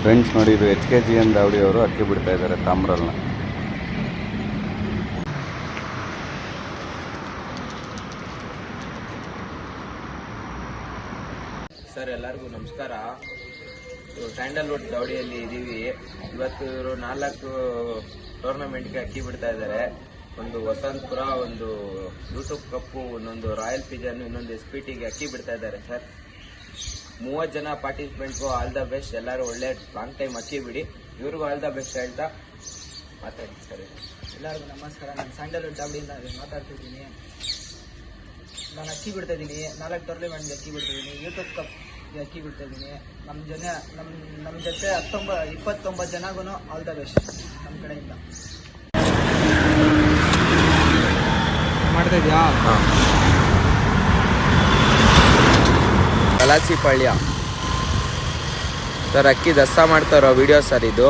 Friends ನೋಡಿ, ಇದು HKGN ದಾವಡಿ ಅವರು ಅಕ್ಕಿ ಬಿಡ್ತಾ ಇದ್ದಾರೆ ತಾಮ್ರಲ್ನ. ಸರ್ ಎಲ್ಲರಿಗೂ ನಮಸ್ಕಾರ. ಸ್ಯಾಂಡಲ್ವುಡ್ ದಾವಡಿಯಲ್ಲಿ ಇದ್ದೀವಿ. ಇವತ್ತು ಇವರು 4 ಟೂರ್ನಮೆಂಟ್ಗೆ ಅಕ್ಕಿ ಬಿಡ್ತಾ ಇದ್ದಾರೆ. ಒಂದು ವಸಂತಪುರ, ಒಂದು ಯೂಟ್ಯೂಬ್ ಕಪ್ಪು, ಇನ್ನೊಂದು ರಾಯಲ್ ಪಿಜನ್, ಇನ್ನೊಂದು SPTಗೆ ಅಕ್ಕಿ ಬಿಡ್ತಾ ಇದ್ದಾರೆ ಸರ್. 30 ಜನ ಪಾರ್ಟಿಸಿಪೆಂಟ್ಗೂ ಆಲ್ ದ ಬೆಸ್ಟ್. ಎಲ್ಲರೂ ಒಳ್ಳೆ ಲಾಂಗ್ ಟೈಮ್ ಅಕ್ಕಿ ಬಿಡಿ. ಇವ್ರಿಗೂ ಆಲ್ ದ ಬೆಸ್ಟ್ ಹೇಳ್ತಾ ಮಾತಾಡಿ ಸರ್. ಎಲ್ಲರಿಗೂ ನಮಸ್ಕಾರ. ನಾನು ಸ್ಯಾಂಡಲ್ವುಡ್ ದಾವಡಿಯಿಂದ ಮಾತಾಡ್ತಿದ್ದೀನಿ. ನಾನು ಅಕ್ಕಿ ಬಿಡ್ತಾ ಇದ್ದೀನಿ. 4 ಟೂರ್ನಮೆಂಟ್ಗೆ ಅಕ್ಕಿ ಬಿಡ್ತಿದ್ದೀನಿ. ಯೂಟ್ಯೂಬ್ ಕಪ್ಗೆ ಅಕ್ಕಿ ಬಿಡ್ತಾ ಇದ್ದೀನಿ. ನಮ್ಮ ಜೊತೆ 29 ಜನಗೂ ಆಲ್ ದ ಬೆಸ್ಟ್ ನಮ್ಮ ಕಡೆಯಿಂದ. ಮಾಡ್ತಾ ಇದೆಯಾ? ಕಲಾಸಿ ಪಾಳ್ಯ ಸರ್, ಅಕ್ಕಿ ದಸ್ತಾ ಮಾಡ್ತಾರೋ ವಿಡಿಯೋ ಸರ್. ಇದು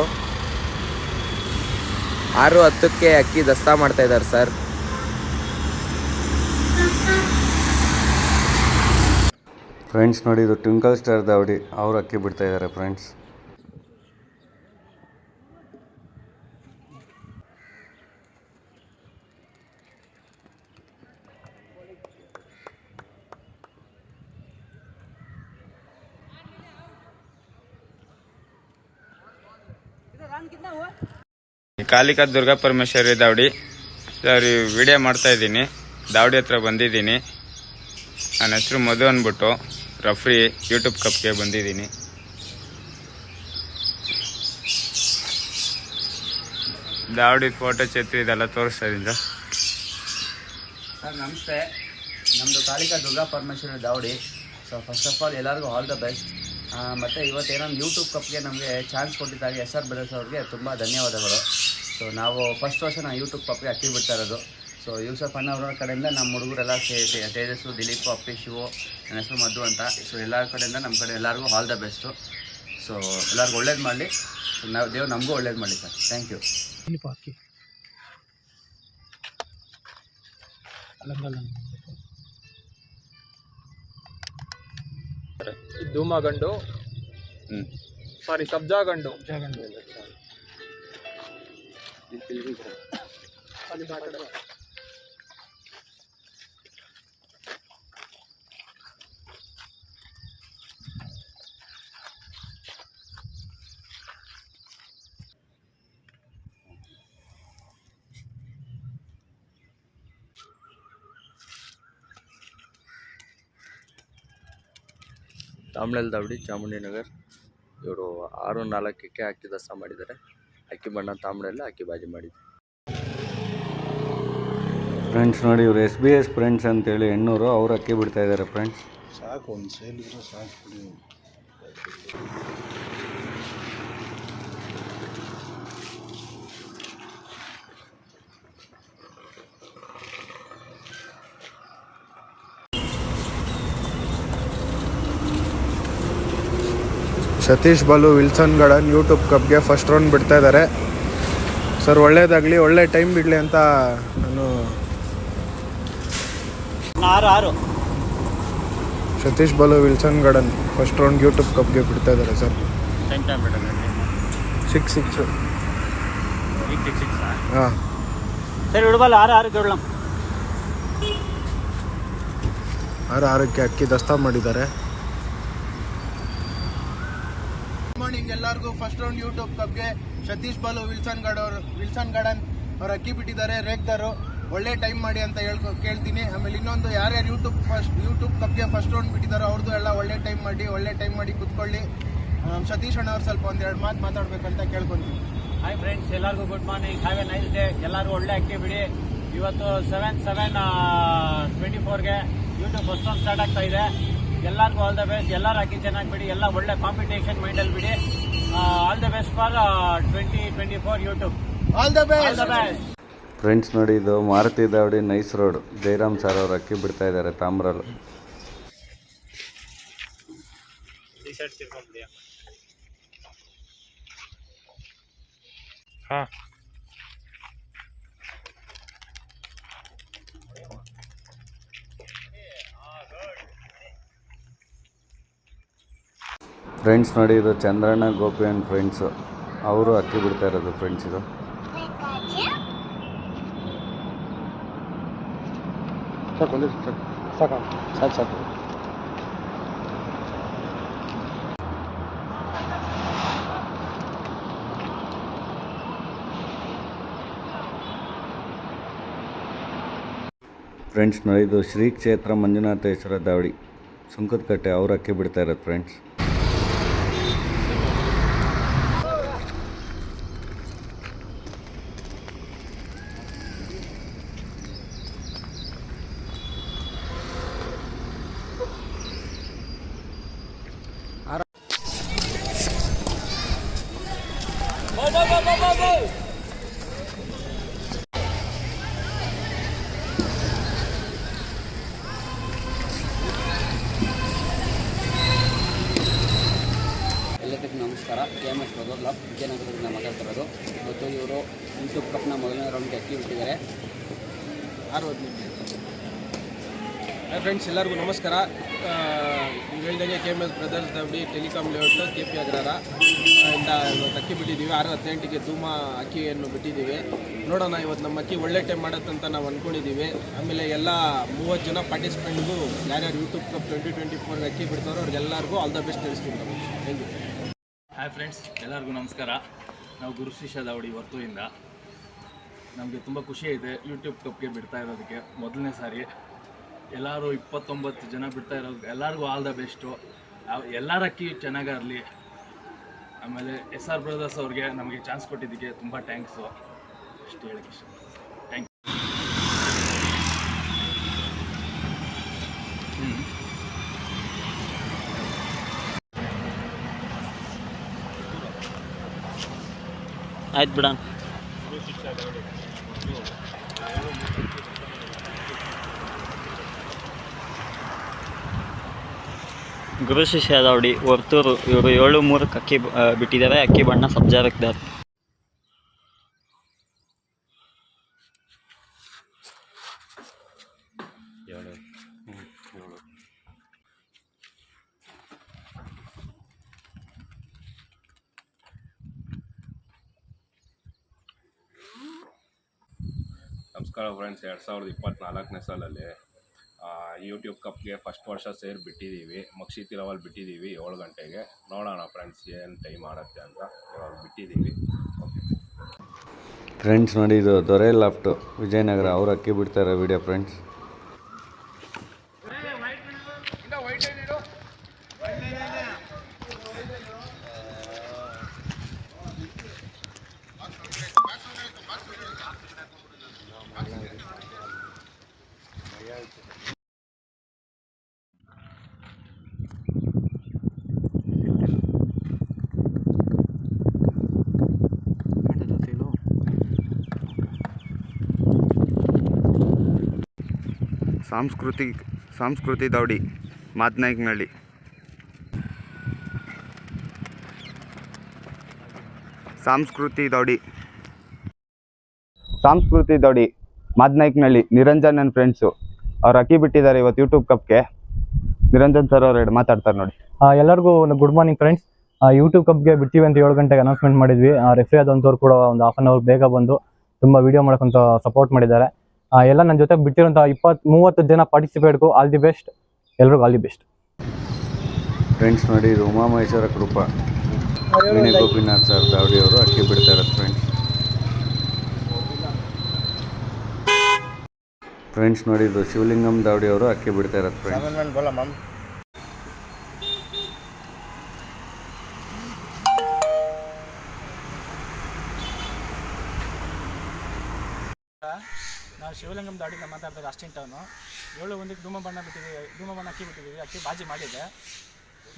6:10ಕ್ಕೆ ಅಕ್ಕಿ ದಸ್ತಾ ಮಾಡ್ತಾ ಇದ್ದಾರೆ ಸರ್. ಫ್ರೆಂಡ್ಸ್ ನೋಡಿ, ಇದು ಟ್ವಿಂಕಲ್ ಸ್ಟಾರ್ ದಾವಡಿ ಅವರು ಅಕ್ಕಿ ಬಿಡ್ತಾ ಇದ್ದಾರೆ ಫ್ರೆಂಡ್ಸ್. ಕಾಲಿಕಾ ದುರ್ಗಾ ಪರಮೇಶ್ವರಿ ದಾವಡಿ ಸರ್. ವಿಡಿಯೋ ಮಾಡ್ತಾ ಇದ್ದೀನಿ. ದಾವಡಿ ಹತ್ರ ಬಂದಿದ್ದೀನಿ. ನನ್ನ ಹೆಸರು ಮಧು ಅಂದ್ಬಿಟ್ಟು, ರಫ್ರಿ ಯೂಟ್ಯೂಬ್ ಕಪ್ಗೆ ಬಂದಿದ್ದೀನಿ. ದಾವಡಿ ಫೋಟೋ ಛತ್ರಿ ಇದೆಲ್ಲ ತೋರಿಸ್ತಾ ಇದ್ದೀನಿ ಸರ್. ನಮಸ್ತೆ. ನಮ್ಮದು ಕಾಲಿಕಾ ದುರ್ಗಾ ಪರಮೇಶ್ವರಿ ದಾವಡಿ. ಸೊ ಫಸ್ಟ್ ಆಫ್ ಆಲ್ ಎಲ್ಲರಿಗೂ ಆಲ್ ದ ಬೆಸ್ಟ್. ಮತ್ತು ಇವತ್ತೇನೋ ಯೂಟ್ಯೂಬ್ ಕಪ್ಗೆ ನಮಗೆ ಚಾನ್ಸ್ ಕೊಟ್ಟಿದ್ದಾರೆ SR ಬ್ರದರ್ಸ್ ಅವ್ರಿಗೆ ತುಂಬ ಧನ್ಯವಾದಗಳು. ಸೊ ನಾವು ಫಸ್ಟ್ ವರ್ಷ ನಾವು ಯೂಟ್ಯೂಬ್ ಕಪ್ಗೆ ಅಕ್ಕಿ ಬಿಡ್ತಾ ಇರೋದು. ಸೊ ಯೂಸಫ್ ಅಣ್ಣ ಅವರ ಕಡೆಯಿಂದ ನಮ್ಮ ಹುಡುಗರೆಲ್ಲ ಸೇರಿ, ತೇಜಸ್ಸು, ದಿಲೀಪು, ಅಪ್ಪಿ, ಶಿವು, ನನ್ನ ಹೆಸರು ಮಧು ಅಂತ. ಸೊ ಎಲ್ಲರ ಕಡೆಯಿಂದ ನಮ್ಮ ಕಡೆ ಎಲ್ಲರಿಗೂ ಆಲ್ ದ ಬೆಸ್ಟು. ಸೊ ಎಲ್ಲರಿಗೂ ಒಳ್ಳೇದು ಮಾಡಲಿ. ನಾವು ದೇವ್ರು ನಮಗೂ ಒಳ್ಳೇದು ಮಾಡಲಿ ಸರ್. Thank you. ಧೂಮಗಂಡು, ಸಾರಿ ಸಬ್ಜಾ ಗಂಡು. ತಾಮ್ರಲ್ ದಾವಡಿ, ಚಾಮುಂಡಿನಗರ್. ಇವರು 6:04ಕ್ಕೆ ಅಕ್ಕಿ ದಸ್ತಾ ಮಾಡಿದ್ದಾರೆ. ಅಕ್ಕಿ ಬಣ್ಣ ತಾಮ್ರಲ್ಲ ಅಕ್ಕಿ ಬಾಜಿ ಮಾಡಿದ್ದಾರೆ. ಫ್ರೆಂಡ್ಸ್ ನೋಡಿ, ಇವರು SBS ಫ್ರೆಂಡ್ಸ್ ಅಂತೇಳಿ ಹೆಣ್ಣೂರು, ಅವರು ಅಕ್ಕಿ ಬಿಡ್ತಾ ಇದ್ದಾರೆ ಫ್ರೆಂಡ್ಸ್. ಸಾಕು, ಒಂದು ಸೇಲ್ ಇದ್ರೆ ಸಾಕು ಬಿಡಿ. ಸತೀಶ್ ಬಾಲು, ವಿಲ್ಸನ್ ಗಾರ್ಡನ್ ಯೂಟ್ಯೂಬ್ ಕಪ್ಗೆ ಫಸ್ಟ್ ರೌಂಡ್ ಬಿಡ್ತಾ ಇದ್ದಾರೆ ಸರ್. ಒಳ್ಳೇದಾಗಲಿ, ಒಳ್ಳೆ ಟೈಮ್ ಬಿಡಲಿ ಅಂತ ನಾನು. Satish Balu, Wilson Garden first round YouTube ಕಪ್ಗೆ ಬಿಡ್ತಾ ಇದ್ದಾರೆ ಸರ್. 6 ಹಾಂ ಸರಿ, ಹುಡುಗಲ್ಲ 6:06ಕ್ಕೆ ಅಕ್ಕಿ ದಸ್ತಾ ಮಾಡಿದ್ದಾರೆ. ಮಾರ್ನಿಂಗ್ ಎಲ್ಲರಿಗೂ. ಫಸ್ಟ್ ರೌಂಡ್ ಯೂಟ್ಯೂಬ್ ಕಪ್ಗೆ ಸತೀಶ್ ಬಾಲು, ವಿಲ್ಸನ್ ಗಾರ್ಡನ್ ಅವ್ರು ಅಕ್ಕಿ ಬಿಟ್ಟಿದ್ದಾರೆ. ರೇಗ್ದಾರು ಒಳ್ಳೆ ಟೈಮ್ ಮಾಡಿ ಅಂತ ಕೇಳ್ತೀನಿ. ಆಮೇಲೆ ಇನ್ನೊಂದು, ಯಾರ್ಯಾರು ಯೂಟ್ಯೂಬ್ ಕಪ್ಗೆ ಫಸ್ಟ್ ರೌಂಡ್ ಬಿಟ್ಟಿದ್ದಾರೋ ಅವ್ರದ್ದು ಎಲ್ಲ ಒಳ್ಳೆ ಟೈಮ್ ಮಾಡಿ ಕೂತ್ಕೊಳ್ಳಿ. ನಮ್ಮ ಸತೀಶ್ ಅಣ್ಣ ಅವ್ರು ಸ್ವಲ್ಪ 1-2 ಮಾತು ಮಾತಾಡ್ಬೇಕಂತ ಕೇಳ್ಕೊತೀನಿ. ಹಾಯ್ ಫ್ರೆಂಡ್ಸ್, ಎಲ್ಲರಿಗೂ good morning, have A nice day. ಎಲ್ಲರೂ ಒಳ್ಳೆ ಅಕ್ಕಿ ಬಿಡಿ. ಇವತ್ತು 7/7/24ಗೆ ಯೂಟ್ಯೂಬ್ ಹೊಸೊಂದು ಸ್ಟಾರ್ಟ್ ಆಗ್ತಾ ಇದೆ. ಎಲ್ಲರಿಗೂ ಆಲ್ ದ ಬೆಸ್ಟ್. ಎಲ್ಲರೂ ಅಕ್ಕಿ ಚೆನ್ನಾಗಿ ಬಿಡಿ. ಎಲ್ಲ ಒಳ್ಳೆ ಕಾಂಪಿಟೇಷನ್ ಮೈಂಡಲ್ಲಿ ಬಿಡಿ. All the best for 2024 YouTube. All the best. Friends ನೋಡಿ, ಇದು ಮಾರುತಿ ದಾವಡಿ, ನೈಸ್ ರೋಡ್, ಜಯರಾಮ್ ಸರ್ ಅವರು ಅಕ್ಕಿ ಬಿಡ್ತಾ ಇದ್ದಾರೆ ತಾಮ್ರಲ್. ಹಾಂ, ಫ್ರೆಂಡ್ಸ್ ನೋಡಿ, ಇದು ಚಂದ್ರಣ್ಣ ಗೋಪಿ ಆ್ಯಂಡ್ ಫ್ರೆಂಡ್ಸು, ಅವರು ಅಕ್ಕಿ ಬಿಡ್ತಾ ಇರೋದು ಫ್ರೆಂಡ್ಸ್. ಇದು ಸಾಕು. ಫ್ರೆಂಡ್ಸ್ ನೋಡಿ, ಇದು ಶ್ರೀ ಕ್ಷೇತ್ರ ಮಂಜುನಾಥೇಶ್ವರ ದಾವಡಿ ಸುಂಕದಕಟ್ಟೆ, ಅವರು ಅಕ್ಕಿ ಬಿಡ್ತಾ ಇರೋದು ಫ್ರೆಂಡ್ಸ್. ಎಲ್ಲರಿಗೂ ನಮಸ್ಕಾರ. KMS ಬ್ರದರ್ ವಿಜಯನಗರದಿಂದ ಮಾತಾಡ್ತಿರೋದು. ಇವತ್ತು ಇವರು ಯೂಟ್ಯೂಬ್ ಕಪ್ನ ಮೊದಲನೇ ರೌಂಡ್ಗೆ ಅಕ್ಕಿ ಬಿಟ್ಟಿದ್ದಾರೆ. ಹಾಯ್ ಫ್ರೆಂಡ್ಸ್, ಎಲ್ಲರಿಗೂ ನಮಸ್ಕಾರ. ನೀವು ಹೇಳಿದಂಗೆ KMS ಬ್ರದರ್ಸ್ ದಾವಡಿ ಟೆಲಿಕಾಮ್ ಲೇಔಟ್ KP ಅಗ್ರಹಾರ ಇಂದ ಇವತ್ತು ಅಕ್ಕಿ ಬಿಟ್ಟಿದ್ದೀವಿ. 6:18ಗೆ ಧೂಮ ಅಕ್ಕಿಯನ್ನು ಬಿಟ್ಟಿದ್ದೀವಿ. ನೋಡೋಣ ಇವತ್ತು ನಮ್ಮ ಅಕ್ಕಿ ಒಳ್ಳೆ ಟೈಮ್ ಮಾಡುತ್ತಂತ ನಾವು ಅಂದ್ಕೊಂಡಿದ್ದೀವಿ. ಆಮೇಲೆ ಎಲ್ಲ 30 ಜನ ಪಾರ್ಟಿಸಿಪೆಂಟ್ಗೂ ಯಾರ್ಯಾರು ಯೂಟ್ಯೂಬ್ ಕಪ್ 2024 ಅಕ್ಕಿ ಬಿಡ್ತಾರೋ ಅವ್ರಿಗೆಲ್ಲರಿಗೂ ಆಲ್ ದ ಬೆಸ್ಟ್ ತಿಳಿಸ್ತೀವಿ ನಾವು. Thank you. ಹಾಯ್ ಫ್ರೆಂಡ್ಸ್, ಎಲ್ಲರಿಗೂ ನಮಸ್ಕಾರ. ನಾವು ಗುರುಶಿಷ್ಯ ದಾವಡಿ ವರ್ತುವಿಂದ. ನಮಗೆ ತುಂಬ ಖುಷಿ ಇದೆ ಯೂಟ್ಯೂಬ್ ಕಪ್ಗೆ ಬಿಡ್ತಾ ಇರೋದಕ್ಕೆ. ಮೊದಲನೇ ಸಾರಿ ಎಲ್ಲರೂ 29 ಜನ ಬಿಡ್ತಾ ಇರೋದು, ಎಲ್ಲರಿಗೂ ಆಲ್ ದ ಬೆಸ್ಟು. ಎಲ್ಲರ ಅಕ್ಕಿ ಚೆನ್ನಾಗಿರಲಿ. ಆಮೇಲೆ SR ಬ್ರದರ್ಸ್ ಅವ್ರಿಗೆ ನಮಗೆ ಚಾನ್ಸ್ ಕೊಟ್ಟಿದ್ದಕ್ಕೆ ತುಂಬ ಥ್ಯಾಂಕ್ಸು. ಅಷ್ಟು ಹೇಳೋಕ್ಕೆ ಇಷ್ಟ. Thank you. ಆಯ್ತು ಬಿಡ. ಗುರು ಶಿಷ್ಯ ದಾವಡಿ ವರ್ತೂರು, ಇವರು 7-3 ಅಕ್ಕಿ ಬಿಟ್ಟಿದ್ದಾರೆ. ಅಕ್ಕಿ ಬಣ್ಣ ಸಬ್ಜಾರಕ್ದಾರ್. ನಮಸ್ಕಾರ ಫ್ರೆಂಡ್ಸ್. 2024ನೇ ಸಾಲಲ್ಲಿ ಯೂಟ್ಯೂಬ್ ಕಪ್ಗೆ ಫಸ್ಟ್ ವರ್ಷ ಸೇರಿ ಬಿಟ್ಟಿದ್ದೀವಿ. ಮಕ್ಷಿತಿ ಲೆವೆಲ್ ಬಿಟ್ಟಿದ್ದೀವಿ 7 ಗಂಟೆಗೆ. ನೋಡೋಣ ಫ್ರೆಂಡ್ಸ್ ಏನು ಟೈಮ್ ಆಗುತ್ತೆ ಅಂತ. ಇವಾಗ ಬಿಟ್ಟಿದ್ದೀವಿ. ಓಕೆ ಫ್ರೆಂಡ್ಸ್ ನೋಡಿ, ಇದು ದೊರೆ ಲಾಫ್ಟು ವಿಜಯನಗರ, ಅವರು ಅಕ್ಕಿ ಬಿಡ್ತಾ ಇರೋ ವಿಡಿಯೋ ಫ್ರೆಂಡ್ಸ್. ಸಂಸ್ಕೃತಿ ದಾವಡಿ ಮಾದನಾಯಕನಹಳ್ಳಿ. ಸಂಸ್ಕೃತಿ ದಾವಡಿ ಮಾದನಾಯಕನಹಳ್ಳಿ ನಿರಂಜನ್ ನನ್ನ ಫ್ರೆಂಡ್ಸು, ಅವ್ರು ಅಕ್ಕಿ ಬಿಟ್ಟಿದ್ದಾರೆ ಇವತ್ತು ಯೂಟ್ಯೂಬ್ ಕಪ್ಗೆ. ನಿರಂಜನ್ ಸರ್ ಅವ್ರು ಮಾತಾಡ್ತಾರೆ ನೋಡಿ. ಎಲ್ಲರಿಗೂ ಗುಡ್ ಮಾರ್ನಿಂಗ್ ಫ್ರೆಂಡ್ಸ್. ಯೂಟ್ಯೂಬ್ ಕಪ್ಗೆ ಬಿಡ್ತೀವಿ ಅಂತ 7 ಗಂಟೆಗೆ ಅನೌನ್ಸ್ಮೆಂಟ್ ಮಾಡಿದ್ವಿ. ರೆಫ್ರಿ ಆದಂಥವ್ರು ಕೂಡ ಒಂದು 1/2 ಅವರ್ ಬೇಗ ಬಂದು ತುಂಬ ವೀಡಿಯೋ ಮಾಡೋಕ್ಕಂತ ಸಪೋರ್ಟ್ ಮಾಡಿದ್ದಾರೆ. ಎಲ್ಲ ನನ್ನ ಜೊತೆ ಬಿಟ್ಟಿರೋಂಥ 20-30 ಜನ ಪಾರ್ಟಿಸಿಪೇಟ್ಗೂ ಆಲ್ ದಿ ಬೆಸ್ಟ್. ಎಲ್ರಿಗೂ ಆಲ್ ದಿ ಬೆಸ್ಟ್. ಫ್ರೆಂಡ್ಸ್ ನೋಡಿ, ಇದು ಉಮಾಮಹೇಶ್ವರ ಕೃಪಾ ವಿನಯ್ ಗೋಪಿನಾಥ್ ಸರ್ ದಾವಡಿ ಅವರು ಅಕ್ಕಿ ಬಿಡ್ತಾ ಇರೋದು ಫ್ರೆಂಡ್ಸ್. ಫ್ರೆಂಡ್ಸ್ ನೋಡಿ, ಇದು ಶಿವಲಿಂಗಂ ದಾವಡಿ ಅವರು ಅಕ್ಕಿ ಬಿಡ್ತಾ ಇರೋದು ಫ್ರೆಂಡ್ಸ್. ನಾವು ಶಿವಲಿಂಗಂ ದಾವಡಿಯಿಂದ ಮಾತಾಡ್ತಾರೆ. ಅಷ್ಟಿನ್ ಟೌನು 7-1ಕ್ಕೆ ಧೂಮ ಬಣ್ಣ ಅಕ್ಕಿ ಬಿಟ್ಟಿದ್ದೀವಿ. ಅಕ್ಕಿ ಬಾಜಿ ಮಾಡಿದೆ.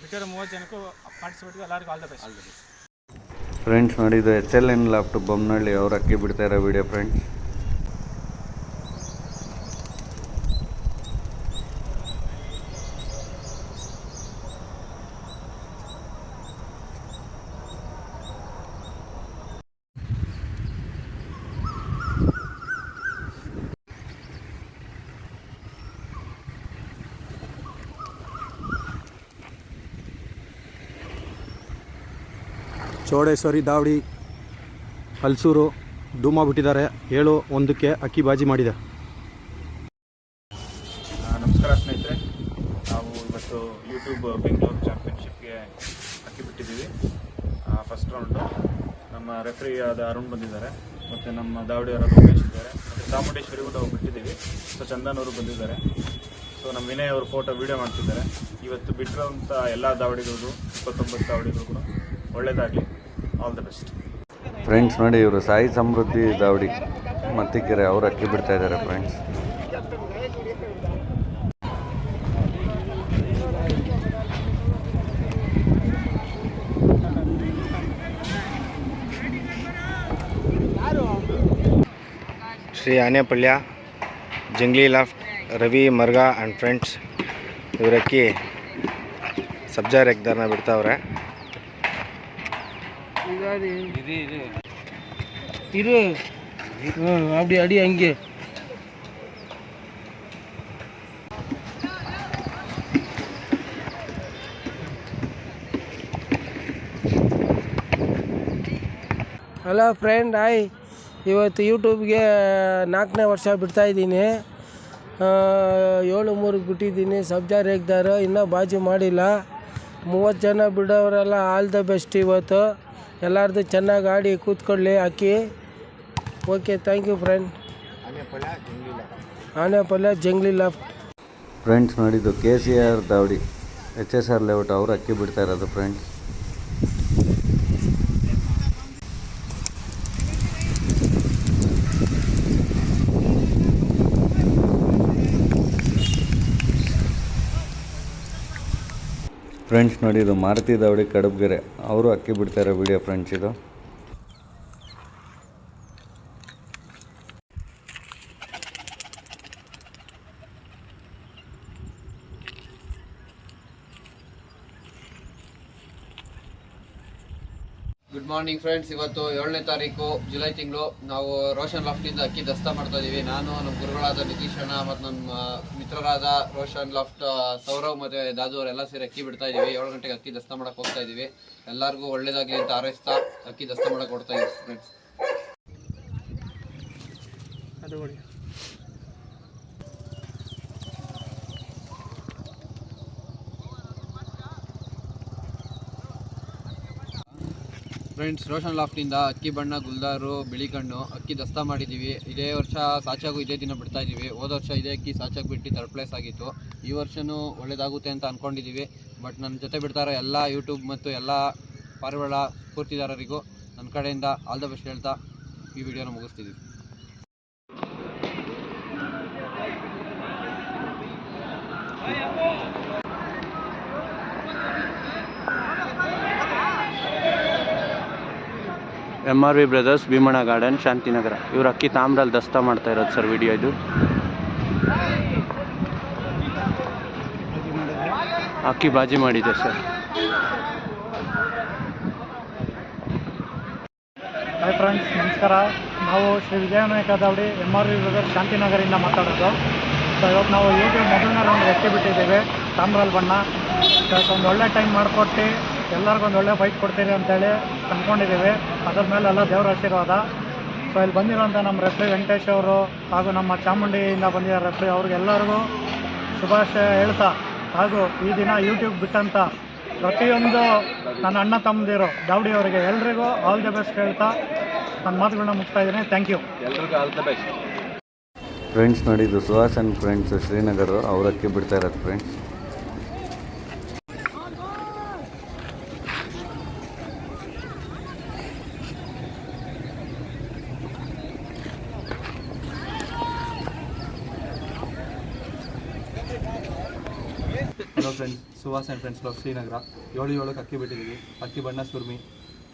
ಬಿಟ್ಟಿರೋ 30 ಜನಕ್ಕೂ ಪಾರ್ಟಿಸಿಪೇಟ್ಗೂ ಎಲ್ಲರಿಗೂ ಆಲ್ ದ ಬೆಸ್ಟ್. ಫ್ರೆಂಡ್ಸ್ ನೋಡಿ, ಇದು HLN ಲಾಫ್ಟು ಬೊಮ್ಮನಹಳ್ಳಿ, ಅವರು ಅಕ್ಕಿ ಬಿಡ್ತಾ ಇರೋ ವಿಡಿಯೋ ಫ್ರೆಂಡ್ಸ್. ಚೌಡೇಶ್ವರಿ ದಾವಡಿ ಹಲ್ಸೂರು ಧೂಮ ಬಿಟ್ಟಿದ್ದಾರೆ 7-1 ಅಕ್ಕಿ ಬಾಜಿ ಮಾಡಿದೆ. ನಮಸ್ಕಾರ ಸ್ನೇಹಿತರೆ, ನಾವು ಇವತ್ತು ಯೂಟ್ಯೂಬ್ ಬೆಂಗಳೂರು ಚಾಂಪಿಯನ್ಶಿಪ್ಗೆ ಅಕ್ಕಿ ಬಿಟ್ಟಿದ್ದೀವಿ. ಫಸ್ಟ್ ರೌಂಡು ನಮ್ಮ ರೆಫ್ರಿ ಆದ ಅರುಣ್ ಬಂದಿದ್ದಾರೆ, ಮತ್ತು ನಮ್ಮ ದಾವಡಿಯವರ ಉಮೇಶ್ ಇದ್ದಾರೆ, ಮತ್ತು ಚಾಮುಂಡೇಶ್ವರಿ ಕೂಡ ಬಿಟ್ಟಿದ್ದೀವಿ. ಸೊ ಚಂದನ್ ಅವರು ಬಂದಿದ್ದಾರೆ. ಸೊ ನಮ್ಮ ವಿನಯ್ ಅವರು ಫೋಟೋ ವೀಡಿಯೋ ಮಾಡ್ತಿದ್ದಾರೆ. ಇವತ್ತು ಬಿಟ್ಟಿರೋಂಥ ಎಲ್ಲ ದಾವಡಿಗಳಿಗೂ 29 ದಾವಡಿಗಳಿಗೂ ಒಳ್ಳೆಯದಾಗಲಿ. All the best. ಫ್ರೆಂಡ್ಸ್ ನೋಡಿ, ಇವರು ಸಾಯಿ ಸಮೃದ್ಧಿ ದಾವಡಿ ಮತ್ತಿಕೆರೆ ಅವರು ಅಕ್ಕಿ ಬಿಡ್ತಾ ಇದ್ದಾರೆ friends. Shri Anepalya Jungli loft Ravi Marga and friends ಇವರಕ್ಕಿ ಸಬ್ಜಾ ರೆಗ್ದಾರನ್ನ ಬಿಡ್ತಾವ್ರೆ. அப்படி அடி அங்கே ಹಲೋ ಫ್ರೆಂಡ್, ಹಾಯ್. ಇವತ್ತು ಯೂಟ್ಯೂಬ್ಗೆ 4ನೇ ವರ್ಷ ಬಿಡ್ತಾಯಿದ್ದೀನಿ. 7-3 ಬಿಟ್ಟಿದ್ದೀನಿ. ಸಬ್ಜಾ ರೇಗ್ದಾರ ಇನ್ನೂ ಬಾಜಿ ಮಾಡಿಲ್ಲ. 30 ಜನ ಬಿಡೋರೆಲ್ಲ ಆಲ್ ದ ಬೆಸ್ಟ್. ಇವತ್ತು ಎಲ್ಲರದು ಚೆನ್ನಾಗಿ ಆಡಿ ಕೂತ್ಕೊಳ್ಳಿ ಅಕ್ಕಿ. Okay, thank you friend. Anepalya Jungli loft. Friends ನೋಡಿದ್ದು KCR ದಾವಡಿ HSR ಲೇಔಟ್ ಅವರು ಅಕ್ಕಿ ಬಿಡ್ತಾ ಇರೋದು ಫ್ರೆಂಡ್ಸ್. ಫ್ರೆಂಡ್ಸ್ ನೋಡಿ, ಇದು ಮಾರುತಿ ದಾವಡಿ ಕಡಬ್ಗೆರೆ ಅವರು ಅಕ್ಕಿ ಬಿಡ್ತಾ ಇರೋ ವಿಡಿಯೋ ಫ್ರೆಂಡ್ಸ್ ಇದು. Good morning friends. ಇವತ್ತು 7ನೇ ತಾರೀಕು ಜುಲೈ ತಿಂಗಳು. ನಾವು ರೋಷನ್ ಲಾಫ್ಟಿಂದ ಅಕ್ಕಿ ದಸ್ತಾ ಮಾಡ್ತಾ ಇದ್ದೀವಿ. ನಾನು, ನಮ್ಮ ಗುರುಗಳಾದ ನಿತೀಶ್ ಅಣ್ಣ ಮತ್ತು ನಮ್ಮ ಮಿತ್ರರಾದ ರೋಷನ್ ಲಾಫ್ಟ್ ಸೌರವ್ ಮತ್ತು ದಾದು ಅವರೆಲ್ಲ ಸೇರಿ ಅಕ್ಕಿ ಬಿಡ್ತಾ ಇದ್ದೀವಿ. 7 ಗಂಟೆಗೆ ಅಕ್ಕಿ ದಸ್ತಾ ಮಾಡೋಕ್ಕೆ ಹೋಗ್ತಾ ಇದ್ದೀವಿ. ಎಲ್ಲರಿಗೂ ಒಳ್ಳೇದಾಗಲಿ ಅಂತ ಹಾರೈಸ್ತಾ ಅಕ್ಕಿ ದಸ್ತಾ ಮಾಡೋಕ್ಕೆ ಕೊಡ್ತಾ ಇದ್ದೀವಿ ಫ್ರೆಂಡ್ಸ್. ಫ್ರೆಂಡ್ಸ್, ರೋಷನ್ ಲಾಫ್ಟಿಂದ ಅಕ್ಕಿ ಬಣ್ಣ, ಗುಲ್ದಾರು, ಬಿಳಿ ಕಣ್ಣು ಅಕ್ಕಿ ದಸ್ತಾ ಮಾಡಿದ್ದೀವಿ. ಇದೇ ವರ್ಷ ಸಾಚಾಗೂ ಇದೇ ದಿನ ಬಿಡ್ತಾ ಇದ್ದೀವಿ. ಹೋದ ವರ್ಷ ಇದೇ ಅಕ್ಕಿ ಸಾಚಾಗಿ ಬಿಟ್ಟು 3rd ಪ್ಲೇಸ್ ಆಗಿತ್ತು. ಈ ವರ್ಷವೂ ಒಳ್ಳೇದಾಗುತ್ತೆ ಅಂತ ಅಂದ್ಕೊಂಡಿದ್ದೀವಿ. ಬಟ್ ನನ್ನ ಜೊತೆ ಬಿಡ್ತಾರೋ ಎಲ್ಲ ಯೂಟ್ಯೂಬ್ ಮತ್ತು ಎಲ್ಲ ಪಾರಿವಾಳ ಸ್ಫೂರ್ತಿದಾರರಿಗೂ ನನ್ನ ಕಡೆಯಿಂದ ಆಲ್ ದ ಬೆಸ್ಟ್ ಹೇಳ್ತಾ ಈ ವಿಡಿಯೋನ ಮುಗಿಸ್ತಿದ್ದೀವಿ. MRV brothers, Bhimanna garden, Shantinagar. ಇವರು ಅಕ್ಕಿ ತಾಮ್ರಲ್ಲಿ ದಸ್ತಾ ಮಾಡ್ತಾ ಇರೋದು ಸರ್ ವಿಡಿಯೋ ಇದು. ಅಕ್ಕಿ ಬಾಜಿ ಮಾಡಿದೆ ಸರ್. ಹಾಯ್ ಫ್ರೆಂಡ್ಸ್, ನಮಸ್ಕಾರ. ನಾವು ಶ್ರೀ ವಿಜಯನಾಯಕ ದಾವಡಿ MRV ಬ್ರದರ್ಸ್ ಶಾಂತಿನಗರಿಂದ ಮಾತಾಡೋದು. ಸೊ ಇವತ್ತು ನಾವು ಯೂಟ್ಯೂಬ್ ಮೊದಲನೇ ರೌಂಡ್ ಅಕ್ಕಿ ಬಿಟ್ಟಿದ್ದೀವಿ ತಾಮ್ರಲ್ಲಿ ಬಣ್ಣ. ಇವತ್ತು ಒಂದು ಒಳ್ಳೆ ಟೈಮ್ ಮಾಡಿಕೊಟ್ಟು ಎಲ್ಲರಿಗೊಂದು ಒಳ್ಳೆ ಫೈಟ್ ಕೊಡ್ತೀರಿ ಅಂತೇಳಿ ಅಂದ್ಕೊಂಡಿದ್ದೀವಿ. ಅದ್ರ ಮೇಲೆಲ್ಲ ದೇವರ ಆಶೀರ್ವಾದ. ಸೊ ಇಲ್ಲಿ ಬಂದಿರೋಂಥ ನಮ್ಮ ರೆಫ್ರಿ ವೆಂಕಟೇಶ್ ಅವರು ಹಾಗೂ ನಮ್ಮ ಚಾಮುಂಡಿಯಿಂದ ಬಂದಿರೋ ರೆಫ್ರಿ ಅವ್ರಿಗೆಲ್ಲರಿಗೂ ಶುಭಾಶಯ ಹೇಳ್ತಾ, ಹಾಗೂ ಈ ದಿನ ಯೂಟ್ಯೂಬ್ ಬಿಟ್ಟಂಥ ಪ್ರತಿಯೊಂದು ನನ್ನ ಅಣ್ಣ ತಮ್ಮದಿರು ದಾವಡಿ ಅವರಿಗೆ ಎಲ್ರಿಗೂ ಆಲ್ ದಿ ಬೆಸ್ಟ್ ಹೇಳ್ತಾ ನನ್ನ ಮಾತುಗಳನ್ನ ಮುಗಿಸ್ತಾ ಇದ್ದೀನಿ. Thank you. ಎಲ್ರಿಗೂ ಆಲ್ ದ ಬೆಸ್ಟ್. ಫ್ರೆಂಡ್ಸ್ ನೋಡಿ, ಇದು ಸುಹಾಸನ್ ಫ್ರೆಂಡ್ಸ್ ಶ್ರೀನಗರ ಅವರು ಅಕ್ಕಿ ಬಿಡ್ತಾ ಇರೋದು friends. Hello friends, Suhas and friends club Srinagar 7-7 ಅಕ್ಕಿ ಬಿಟ್ಟಿದ್ದೀವಿ. ಅಕ್ಕಿ ಬಣ್ಣ ಸುರ್ಮಿ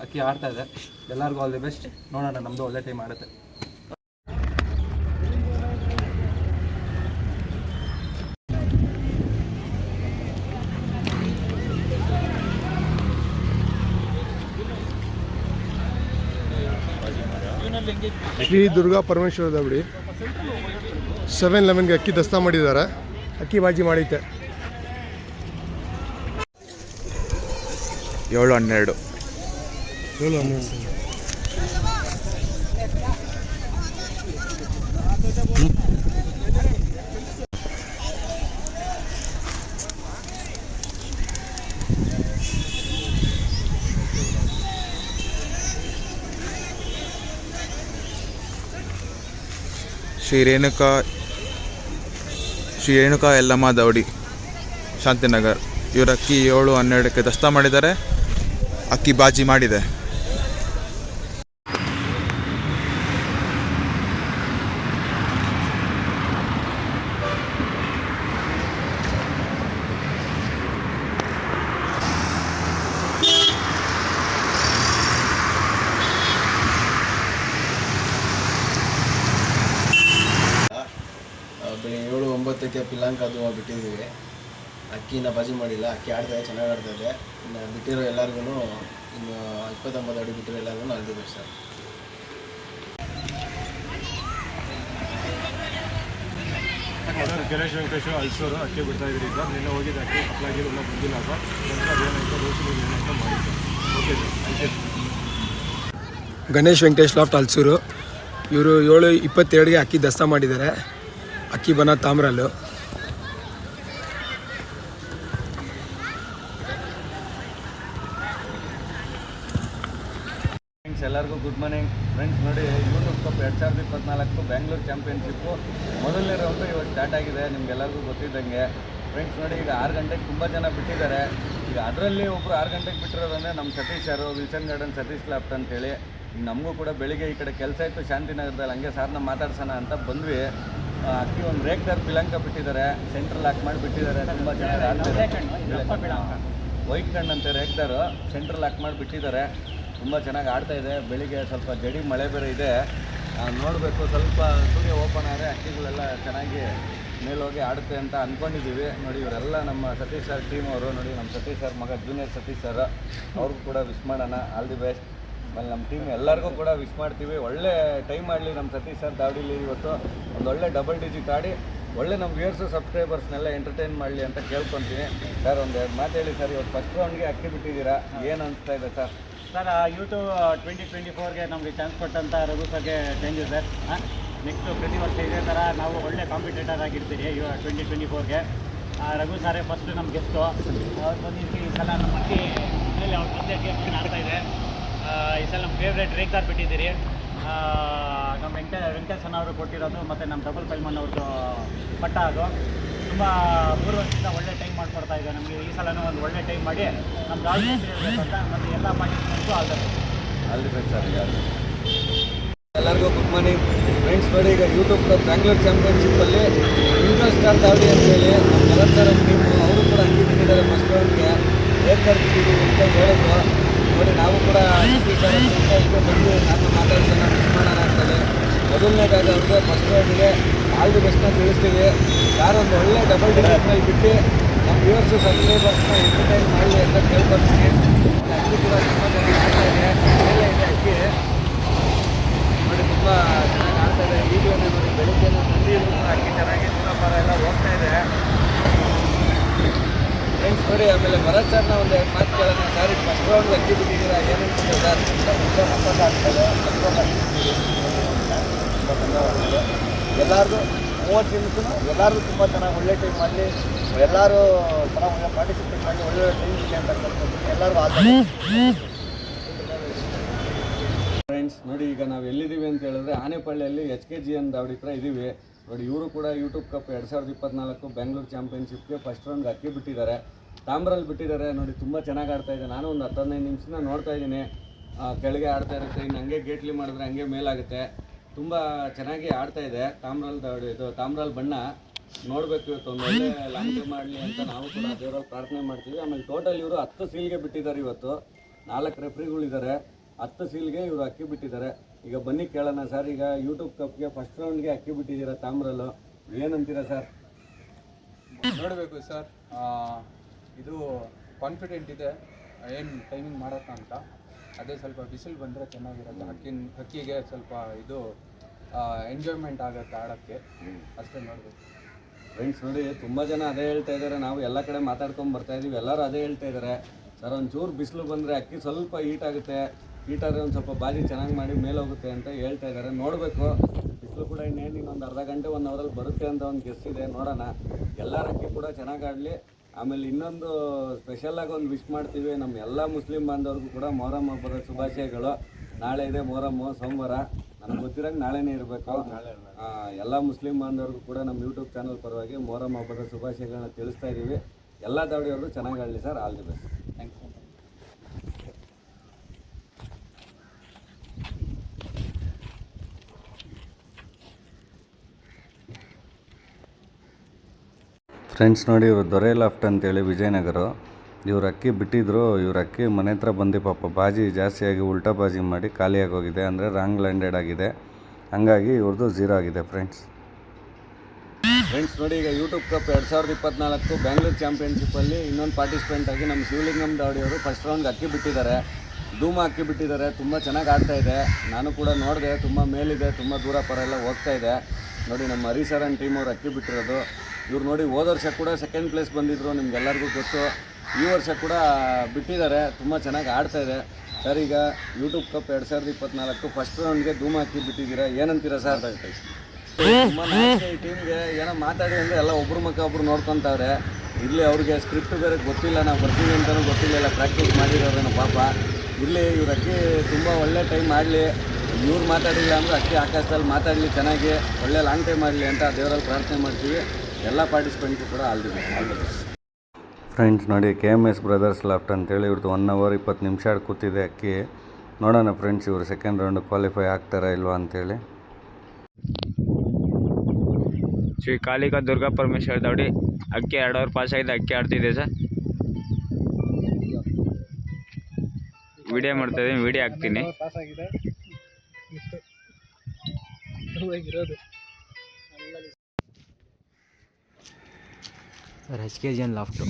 ಅಕ್ಕಿ ಆಡ್ತಾ ಇದೆ. ಎಲ್ಲರಿಗೂ ಆಲ್ ದಿ ಬೆಸ್ಟ್. ನೋಡೋಣ, ನಮ್ಮದು ಒಳ್ಳೆ ಟೈಮ್ ಆಗುತ್ತೆ. ಶ್ರೀ ದುರ್ಗಾ ಪರಮೇಶ್ವರ ದಾವಡಿ 7-11ಗೆ ಅಕ್ಕಿ ದಸ್ತಾ ಮಾಡಿದ್ದಾರೆ. ಅಕ್ಕಿ ಬಾಜಿ ಮಾಡೈತೆ. 7-12 ಶ್ರೀ ರೇಣುಕಾ ಯಲ್ಲಮ್ಮ ದೌಡಿ ಶಾಂತಿನಗರ್. ಇವರು ಅಕ್ಕಿ 7-12ಕ್ಕೆ ದಸ್ತಾ ಮಾಡಿದ್ದಾರೆ. ಅಕ್ಕಿ ಬಾಜಿ ಮಾಡಿದೆ. ಬೆಳಿಗ್ಗೆ 7-9ಕ್ಕೆ ಪಿಲಾಂಕ ಧೂಮ ಬಿಟ್ಟಿದ್ದೀವಿ. ಅಕ್ಕಿನ ಬಾಜಿ ಮಾಡಿಲ್ಲ. ಅಕ್ಕಿ ಆಡ್ತಾಯಿದೆ, ಚೆನ್ನಾಗಿ ಆಡ್ತಾಯಿದೆ. ಇನ್ನು ಬಿಟ್ಟಿರೋ ಎಲ್ಲರಿಗೂ ಇನ್ನು 29 ಅಡಿ ಬಿಟ್ಟಿರೋ ಎಲ್ಲರಿಗೂ all the best sir. Ganesh Venkatesh Ulsoor ಅಕ್ಕಿ ಬಿಡ್ತಾ ಇದ್ರಿ ಸರ್. ನಿನ್ನೆ ಹೋಗಿದ್ದೆ ಅಕ್ಕಿ ಅಪ್ಲಾಗಿ ಎಲ್ಲ ಬಂದಿಲ್ಲ ಸರ್. ನಂತರ ಅದೇನಾಯ್ತು ರೋಷನ್ ಏನಾಯ್ತು ಮಾಡಿ sir. Okay sir, thank you. Ganesh Venkatesh loft Ulsoor. ಇವರು 7:22ಗೆ ಅಕ್ಕಿ ದಸ್ತಾ ಮಾಡಿದ್ದಾರೆ. ಅಕ್ಕಿ ಬನ ತಾಮ್ರಲ್ಲು. ಫ್ರೆಂಡ್ಸ್ ಎಲ್ಲರಿಗೂ ಗುಡ್ ಮಾರ್ನಿಂಗ್. ಫ್ರೆಂಡ್ಸ್ ನೋಡಿ, ಯೂಟ್ಯೂಬ್ ಕಪ್ 2024 ಬ್ಯಾಂಗ್ಳೂರು ಚಾಂಪಿಯನ್ಶಿಪ್ಪು ಮೊದಲನೇ ರೌಂಡು ಇವತ್ತು ಸ್ಟಾರ್ಟ್ ಆಗಿದೆ. ನಿಮ್ಗೆಲ್ಲರಿಗೂ ಗೊತ್ತಿದ್ದಂಗೆ ಫ್ರೆಂಡ್ಸ್ ನೋಡಿ, ಈಗ 6 ಗಂಟೆಗೆ ತುಂಬ ಜನ ಬಿಟ್ಟಿದ್ದಾರೆ. ಈಗ ಅದರಲ್ಲಿ ಒಬ್ಬರು 6 ಗಂಟೆಗೆ ಬಿಟ್ಟಿರೋದಂದರೆ ನಮ್ಮ Satish sir, Wilson garden Satish loft ಅಂತೇಳಿ. ಈಗ ನಮಗೂ ಕೂಡ ಬೆಳಿಗ್ಗೆ ಈ ಕಡೆ ಕೆಲಸ ಇತ್ತು ಶಾಂತಿನಗರದಲ್ಲಿ, ಹಂಗೆ ಸಾರ್ನ ಮಾತಾಡ್ಸೋಣ ಅಂತ ಬಂದ್ವಿ. ಅಕ್ಕಿ ಒಂದು ರೇಕ್ದಾರ್ ಪಿಲಾಂಕ ಬಿಟ್ಟಿದ್ದಾರೆ, ಸೆಂಟ್ರ್ ಲಾಕ್ ಮಾಡಿ ಬಿಟ್ಟಿದ್ದಾರೆ. ತುಂಬ ಚೆನ್ನಾಗಿ ವೈಟ್ ಕಣ್ಣು ಅಂತೆ ರೇಕ್ದಾರು, ಸೆಂಟ್ರ್ ಲಾಕ್ ಮಾಡಿ ಬಿಟ್ಟಿದ್ದಾರೆ. ತುಂಬ ಚೆನ್ನಾಗಿ ಆಡ್ತಾಯಿದೆ. ಬೆಳಿಗ್ಗೆ ಸ್ವಲ್ಪ ಜಡಿ ಮಳೆ ಬೇರೆ ಇದೆ, ನೋಡಬೇಕು. ಸ್ವಲ್ಪ ಸೂರ್ಯ ಓಪನ್ ಆದರೆ ಅಕ್ಕಿಗಳೆಲ್ಲ ಚೆನ್ನಾಗಿ ಮೇಲೋಗಿ ಆಡುತ್ತೆ ಅಂತ ಅಂದ್ಕೊಂಡಿದ್ದೀವಿ. ನೋಡಿ, ಇವರೆಲ್ಲ ನಮ್ಮ ಸತೀಶ್ ಸರ್ ಟೀಮ್ ಅವರು. ನೋಡಿ, ನಮ್ಮ ಸತೀಶ್ ಸರ್ ಮಗ ಜೂನಿಯರ್ ಸತೀಶ್ ಸರ್, ಅವ್ರಿಗೂ ಕೂಡ ವಿಶ್ ಮಾಡೋಣ, ಆಲ್ ದಿ ಬೆಸ್ಟ್. ಆಮೇಲೆ ನಮ್ಮ ಟೀಮ್ ಎಲ್ಲರಿಗೂ ಕೂಡ ವಿಶ್ ಮಾಡ್ತೀವಿ. ಒಳ್ಳೆ ಟೈಮ್ ಮಾಡಲಿ ನಮ್ಮ ಸತೀಶ್ ಸರ್ ದಾವಡಿಲಿ. ಇವತ್ತು ಒಂದು ಒಳ್ಳೆ ಡಬಲ್ ಡಿಜಿಟ್ ಆಡಿ ಒಳ್ಳೆ ನಮ್ಮ ವ್ಯೂಯರ್ಸು ಸಬ್ಸ್ಕ್ರೈಬರ್ಸ್ನೆಲ್ಲ ಎಂಟರ್ಟೈನ್ ಮಾಡಲಿ ಅಂತ ಕೇಳ್ಕೊತೀನಿ. ಸರ್ ಒಂದು 2 ಮಾತು ಹೇಳಿ ಸರ್. ಇವತ್ತು ಫಸ್ಟ್ ರೌಂಡ್ಗೆ ಅಕ್ಕಿ ಬಿಟ್ಟಿದ್ದೀರಾ, ಏನು ಅನಿಸ್ತಾ ಇದೆ ಸರ್? ಸರ್, ಯೂಟ್ಯೂಬ್ 2024ಗೆ ನಮಗೆ ಚಾನ್ಸ್ ಕೊಟ್ಟಂಥ ರಘು ಸರ್ಗೆ ಥ್ಯಾಂಕ್ ಯು ಸರ್. ನೆಕ್ಸ್ಟು ಪ್ರತಿ ವರ್ಷ ಇದೇ ಥರ ನಾವು ಒಳ್ಳೆ ಕಾಂಪಿಟೇಟರ್ ಆಗಿರ್ತೀರಿ 2024ಗೆ. ರಘು ಸಾರೇ ಫಸ್ಟ್ ನಮ್ಮ ಗೆಸ್ಟು. ಅವ್ರು ಬಂದಿದ್ದು ಈ ಸಲ ನಮ್ಮ ಅಕ್ಕಿ ಮೇಲೆ ಅವ್ರ ಮೊದಲೇ ಗೇಮ್ ಆಡ್ತಾಯಿದೆ. ಈ ಸಲ ನಮ್ಮ ಫೇವ್ರೇಟ್ ರೇಕ್ದಾರ್ ಬಿಟ್ಟಿದ್ದೀರಿ. ನಮ್ಮ ವೆಂಕಟೇಶನ್ ಅವರು ಕೊಟ್ಟಿರೋದು ಮತ್ತು ನಮ್ಮ ಡಬಲ್ ಪೈಲ್ಮನ್ ಅವ್ರದ್ದು ಪಟ್ಟ. ಅದು ತುಂಬ 3 ವರ್ಷದಿಂದ ಒಳ್ಳೆ ಟೈಮ್ ಮಾಡಿಕೊಡ್ತಾ ಇದೆ ನಮಗೆ. ಈ ಸಲನೂ ಒಂದು ಒಳ್ಳೆ ಟೈಮ್ ಮಾಡಿ ನಮ್ಮ ಗಾಳಿ ಅಂತ ಮತ್ತು ಎಲ್ಲ participants all the best sir. ಎಲ್ಲರಿಗೂ ಗುಡ್ ಮಾರ್ನಿಂಗ್. ಫ್ರೆಂಡ್ಸ್ ನೋಡಿ, ಈಗ ಯೂಟ್ಯೂಬ್ ಕಪ್ ಬ್ಯಾಂಗ್ಳೂರು ಚಾಂಪಿಯನ್ಶಿಪ್ಪಲ್ಲಿ ಇಂಟ್ರೆಸ್ಟ್ ಸ್ಟಾರ್ ದಾವಡಿ ಅಂತೇಳಿ ನಮ್ಮ ಜಲಂಧರ ಟೀಮು ಅವರು ಕೂಡ ಅಕ್ಕಿ ಬಿಟ್ಟಿದ್ದಾರೆ. ಫಸ್ಟ್ ರೌಂಡ್ಗೆ ರೇಕ್ದಾರ್ ಬಿಟ್ಟಿದ್ದೀವಿ ಅಂತ ಹೇಳಿದ್ರು. ನೋಡಿ, ನಾವು ಕೂಡ ಬಂದು ನಾನು ಮಾತಾಡ್ಸೋಣ, ಮಿಸ್ ಮಾಡೋಣ ಅಂತೇಳಿ ಮೊದಲನೇದಾಗಿ ಅವ್ರಿಗೆ ಫಸ್ಟ್ ರೌಂಡ್ಗೆ ಆಲ್ ದಿ ಬೆಸ್ಟ್ನ ತಿಳಿಸ್ತೀವಿ. ಯಾರು ಒಂದು ಒಳ್ಳೆ ಡಬಲ್ ಡಿಜಿಟ್ನಲ್ಲಿ ಬಿಟ್ಟು ನಮ್ಮ ವ್ಯೂವರ್ಸು ಸಬ್ಸ್ಕ್ರೈಬರ್ಸ್ನ ಎಂಟರ್ಟೈನ್ ಮಾಡಲಿ ಅಂತ ಕೇಳ್ಕೊಳ್ತೀನಿ. ಅಕ್ಕಿ ಕೂಡ ತುಂಬ ಚೆನ್ನಾಗಿ ಆಡ್ತಾಯಿದೆ, ಮೇಲೆ ಇದೆ ಅಕ್ಕಿ. ನೋಡಿ, ತುಂಬ ಚೆನ್ನಾಗಿ ಆಡ್ತಾಯಿದೆ. ಈಗಲೇ ನೋಡಿ, ಬೆಳಿಗ್ಗೆ ಸಂಜೆ ಅಕ್ಕಿ ಚೆನ್ನಾಗಿ ದೂರಪಾರ ಎಲ್ಲ ಹೋಗ್ತಾ ಇದೆ ಫ್ರೆಂಡ್ಸ್. ನೋಡಿ, ಆಮೇಲೆ ಭರತ್ ಸರ್ನ ಒಂದು 2 ಮಾತು ಕೇಳೋಣ ಸರ್. ಈಗ ಫಸ್ಟ್ ರೌಂಡ್ ಅಕ್ಕಿ ಬಿಟ್ಟಿದ್ದೀರಾ, ಏನಿರ್ತದೆ ಸರ್? ಮಕ್ಕಳು ಆಗ್ತದೆ, ಎಲ್ಲರಿಗೂ 30 ನಿಮಿಷ ಎಲ್ಲರಿಗೂ ತುಂಬ ಚೆನ್ನಾಗಿ ಒಳ್ಳೆ ಟೈಮ್ ಮಾಡಲಿ, ಎಲ್ಲರೂ ಚೆನ್ನಾಗಿ ಒಳ್ಳೆ ಪಾರ್ಟಿಸಿಪೇಟ್ ಮಾಡಿ ಒಳ್ಳೆ ಟೈಮ್ ಇದೆ ಅಂತ ಕರ್ಕೊಂಡು ಎಲ್ಲರಿಗೂ ಫ್ರೆಂಡ್ಸ್. ನೋಡಿ, ಈಗ ನಾವು ಎಲ್ಲಿದ್ದೀವಿ ಅಂತ ಹೇಳಿದ್ರೆ ಆನೆಪಳ್ಳಿಯಲ್ಲಿ HKGN ದಾವಡಿ ಹತ್ರ ಇದ್ದೀವಿ. ನೋಡಿ, ಇವರು ಕೂಡ ಯೂಟ್ಯೂಬ್ ಕಪ್ 2024 ಬ್ಯಾಂಗ್ಳೂರು ಚಾಂಪಿಯನ್ಶಿಪ್ಗೆ ಫಸ್ಟ್ ರೌಂಡ್ಗೆ ಅಕ್ಕಿ ಬಿಟ್ಟಿದ್ದಾರೆ. ತಾಮ್ರಲ್ಲಿ ಬಿಟ್ಟಿದ್ದಾರೆ. ನೋಡಿ, ತುಂಬ ಚೆನ್ನಾಗಿ ಆಡ್ತಾಯಿದೆ. ನಾನು ಒಂದು 10-15 ನಿಮಿಷನ ನೋಡ್ತಾ ಇದ್ದೀನಿ. ಕೆಳಗೆ ಆಡ್ತಾ ಇರುತ್ತೆ, ಇನ್ನು ಹಂಗೆ ಗೇಟ್ಲಿ ಮಾಡಿದ್ರೆ ಹಂಗೆ ಮೇಲಾಗುತ್ತೆ. ತುಂಬ ಚೆನ್ನಾಗಿ ಆಡ್ತಾಯಿದೆ. ತಾಮ್ರಲ್ಲಿ ದಾವಡಿ, ಇದು ತಾಮ್ರಲ್ಲಿ ಬಣ್ಣ ನೋಡಬೇಕು. ಇವತ್ತು ಒಂದು ಒಳ್ಳೆ ಲಾಂಚ್ ಮಾಡಲಿ ಅಂತ ನಾವು ಕೂಡ ದೇವರಲ್ಲಿ ಪ್ರಾರ್ಥನೆ ಮಾಡ್ತೀವಿ. ಆಮೇಲೆ ಟೋಟಲ್ ಇವರು 10 ಸೀಲ್ಗೆ ಬಿಟ್ಟಿದ್ದಾರೆ. ಇವತ್ತು 4 ರೆಫ್ರಿಗಳಿದ್ದಾರೆ. 10 ಸೀಲ್ಗೆ ಇವರು ಅಕ್ಕಿ ಬಿಟ್ಟಿದ್ದಾರೆ. ಈಗ ಬನ್ನಿ ಕೇಳೋಣ ಸರ್. ಈಗ ಯೂಟ್ಯೂಬ್ ಕಪ್ಗೆ ಫಸ್ಟ್ ರೌಂಡ್ಗೆ ಅಕ್ಕಿ ಬಿಟ್ಟಿದ್ದೀರಾ ತಾಮ್ರಲ್ಲು, ಏನಂತೀರಾ ಸರ್? ನೋಡಬೇಕು ಸರ್. ಇದು ಕಾನ್ಫಿಡೆಂಟ್ ಇದೆ ಏನು ಟೈಮಿಂಗ್ ಮಾಡೋಕ್ಕ ಅಂತ. ಅದೇ ಸ್ವಲ್ಪ ಬಿಸಿಲು ಬಂದರೆ ಚೆನ್ನಾಗಿರುತ್ತೆ. ಅಕ್ಕಿಗೆ ಸ್ವಲ್ಪ ಇದು ಎಂಜಾಯ್ಮೆಂಟ್ ಆಗುತ್ತೆ ಆಡೋಕ್ಕೆ, ಅಷ್ಟೇ ನೋಡಬೇಕು ಫ್ರೆಂಡ್ಸ್. ನೋಡಿ, ತುಂಬ ಜನ ಅದೇ ಹೇಳ್ತಾ ಇದ್ದಾರೆ. ನಾವು ಎಲ್ಲ ಕಡೆ ಮಾತಾಡ್ಕೊಂಡು ಬರ್ತಾಯಿದ್ದೀವಿ, ಎಲ್ಲರೂ ಅದೇ ಹೇಳ್ತಾ ಇದ್ದಾರೆ. ಸರ್, ಒಂಚೂರು ಬಿಸಿಲು ಬಂದರೆ ಅಕ್ಕಿ ಸ್ವಲ್ಪ ಹೀಟ್ ಆಗುತ್ತೆ, ಹೀಟರ್ ಒಂದು ಸ್ವಲ್ಪ ಬಾಜಿ ಚೆನ್ನಾಗಿ ಮಾಡಿ ಮೇಲೆ ಹೋಗುತ್ತೆ ಅಂತ ಹೇಳ್ತಾ ಇದ್ದಾರೆ. ನೋಡಬೇಕು, ಬಿಸಿಲು ಕೂಡ ಇನ್ನೊಂದು ಅರ್ಧ ಗಂಟೆ 1 ಅವರಲ್ಲಿ ಬರುತ್ತೆ ಅಂತ ಒಂದು ಗೆಸ್ ಇದೆ. ನೋಡೋಣ. ಎಲ್ಲರ ಅಕ್ಕಿ ಕೂಡ ಚೆನ್ನಾಗಿ ಆಡಲಿ. ಆಮೇಲೆ ಇನ್ನೊಂದು ಸ್ಪೆಷಲಾಗಿ ಒಂದು ವಿಶ್ ಮಾಡ್ತೀವಿ ನಮ್ಮ ಎಲ್ಲ ಮುಸ್ಲಿಂ ಬಾಂಧವ್ರಿಗೂ ಕೂಡ ಮೊಹರಂ ಹಬ್ಬದ ಶುಭಾಶಯಗಳು. ನಾಳೆ ಇದೆ ಮೊಹರಮ್, ಸೋಮವಾರ. ನನಗೆ ಗೊತ್ತಿರೋಂಗೆ ನಾಳೆನೇ ಇರಬೇಕು. ಎಲ್ಲ ಮುಸ್ಲಿಂ ಬಾಂಧವ್ರಿಗೂ ಕೂಡ ನಮ್ಮ ಯೂಟ್ಯೂಬ್ ಚಾನಲ್ ಪರವಾಗಿ ಮೊಹರಂ ಹಬ್ಬದ ಶುಭಾಶಯಗಳನ್ನ ತಿಳಿಸ್ತಾ ಇದ್ದೀವಿ. ಎಲ್ಲ ದಾವಡಿಯವರು ಚೆನ್ನಾಗಿ ಆಡಲಿ sir. All the best. Thank you. Friends ನೋಡಿ, ಇವರು ದೊರೆ ಲಾಫ್ಟ್ ಅಂತೇಳಿ ವಿಜಯನಗರ. ಇವ್ರು ಅಕ್ಕಿ ಬಿಟ್ಟಿದ್ರು. ಇವ್ರ ಅಕ್ಕಿ ಮನೆ ಹತ್ರ ಬಂದು ಪಾಪ ಬಾಜಿ ಜಾಸ್ತಿಯಾಗಿ ಉಲ್ಟಾ ಬಾಜಿ ಮಾಡಿ ಖಾಲಿಯಾಗಿ ಹೋಗಿದೆ, ಅಂದರೆ ರಾಂಗ್ ಲ್ಯಾಂಡೆಡ್ ಆಗಿದೆ. ಹಾಗಾಗಿ ಇವ್ರದ್ದು 0 ಆಗಿದೆ ಫ್ರೆಂಡ್ಸ್ ನೋಡಿ, ಈಗ ಯೂಟ್ಯೂಬ್ ಕಪ್ 2024 ಬ್ಯಾಂಗ್ಳೂರು ಚಾಂಪಿಯನ್ಶಿಪ್ಪಲ್ಲಿ ಇನ್ನೊಂದು ಪಾರ್ಟಿಸಿಪೆಂಟ್ ಆಗಿ ನಮ್ಮ ಶಿವಲಿಂಗಂ ದಾವಡಿಯವರು ಫಸ್ಟ್ ರೌಂಡ್ಗೆ ಅಕ್ಕಿ ಬಿಟ್ಟಿದ್ದಾರೆ. ಧೂಮ ಅಕ್ಕಿ ಬಿಟ್ಟಿದ್ದಾರೆ. ತುಂಬ ಚೆನ್ನಾಗಿ ಆಡ್ತಾ ಇದೆ. ನಾನು ಕೂಡ ನೋಡಿದೆ, ತುಂಬ ಮೇಲಿದೆ, ತುಂಬ ದೂರ ಪರ ಎಲ್ಲ ಹೋಗ್ತಾ ಇದೆ. ನೋಡಿ, ನಮ್ಮ ಹರಿಸರನ್ ಟೀಮ್ ಅವ್ರು ಅಕ್ಕಿ ಬಿಟ್ಟಿರೋದು. ಇವ್ರು ನೋಡಿ, ಹೋದ ವರ್ಷ ಕೂಡ 2nd ಪ್ಲೇಸ್ ಬಂದಿದ್ದರು, ನಿಮ್ಗೆಲ್ಲರಿಗೂ ಗೊತ್ತು. ಈ ವರ್ಷ ಕೂಡ ಬಿಟ್ಟಿದ್ದಾರೆ. ತುಂಬ ಚೆನ್ನಾಗಿ ಆಡ್ತಾ ಇದೆ ಸರ್. ಈಗ ಯೂಟ್ಯೂಬ್ ಕಪ್ 2024 ಫಸ್ಟ್ ರೌಂಡ್ಗೆ ಧೂಮ ಅಕ್ಕಿ ಬಿಟ್ಟಿದ್ದೀರಾ, ಏನಂತೀರಾ ಸರ್? ತುಂಬ ನಾಚಿಕೆ ಈ ಟೀಮ್ಗೆ. ಏನೋ ಮಾತಾಡಿ ಅಂದರೆ ಎಲ್ಲ ಒಬ್ಬರು ಮಕ್ಕ ಒಬ್ರು ನೋಡ್ಕೊತಾವ್ರೆ. ಇಲ್ಲಿ ಅವ್ರಿಗೆ ಸ್ಕ್ರಿಪ್ಟ್ ಬೇರೆ ಗೊತ್ತಿಲ್ಲ, ನಾವು ಬರ್ತೀವಿ ಅಂತಲೂ ಗೊತ್ತಿಲ್ಲ, ಪ್ರಾಕ್ಟೀಸ್ ಮಾಡಿರೋರೇನೋ ಪಾಪ. ಇಲ್ಲಿ ಇವ್ರ ಅಕ್ಕಿ ತುಂಬ ಒಳ್ಳೆ ಟೈಮ್ ಮಾಡಲಿ. ಇವ್ರು ಮಾತಾಡಿಲ್ಲ ಅಂದರೆ ಅಕ್ಕಿ ಆಕಾಶದಲ್ಲಿ ಮಾತಾಡಲಿ, ಚೆನ್ನಾಗಿ ಒಳ್ಳೆ ಲಾಂಗ್ ಟೈಮ್ ಮಾಡಲಿ ಅಂತ ದೇವರಲ್ಲಿ ಪ್ರಾರ್ಥನೆ ಮಾಡ್ತೀವಿ. ಎಲ್ಲ ಪಾರ್ಟಿಸಿಪೆಂಟ್ಗೂ ಕೂಡ ಆಲ್ ದಿ ಬೆಸ್ಟ್. ಫ್ರೆಂಡ್ಸ್ ನೋಡಿ, KMS ಬ್ರದರ್ಸ್ ಲಾಫ್ಟ್ ಅಂತೇಳಿ ಇವ್ರದ್ದು 1 ಅವರ್ 20 ನಿಮಿಷ ಕೂತಿದೆ ಅಕ್ಕಿ. ನೋಡೋಣ ಫ್ರೆಂಡ್ಸ್, ಇವರು 2nd ರೌಂಡ್ ಕ್ವಾಲಿಫೈ ಆಗ್ತಾರಾ ಇಲ್ವಾ ಅಂತೇಳಿ. ಶ್ರೀ ಕಾಳಿಕಾ ದುರ್ಗಾ ಪರಮೇಶ್ವರ ದಾವಡಿ ಅಕ್ಕಿ 2 ಅವರ್ ಪಾಸ್ ಆಗಿದೆ. ಅಕ್ಕಿ ಆಡ್ತಿದೆ ಸರ್. ವಿಡಿಯೋ ಮಾಡ್ತಾ ಇದ್ದೀನಿ, ವಿಡಿಯೋ ಹಾಕ್ತೀನಿ. Sir HKGN loft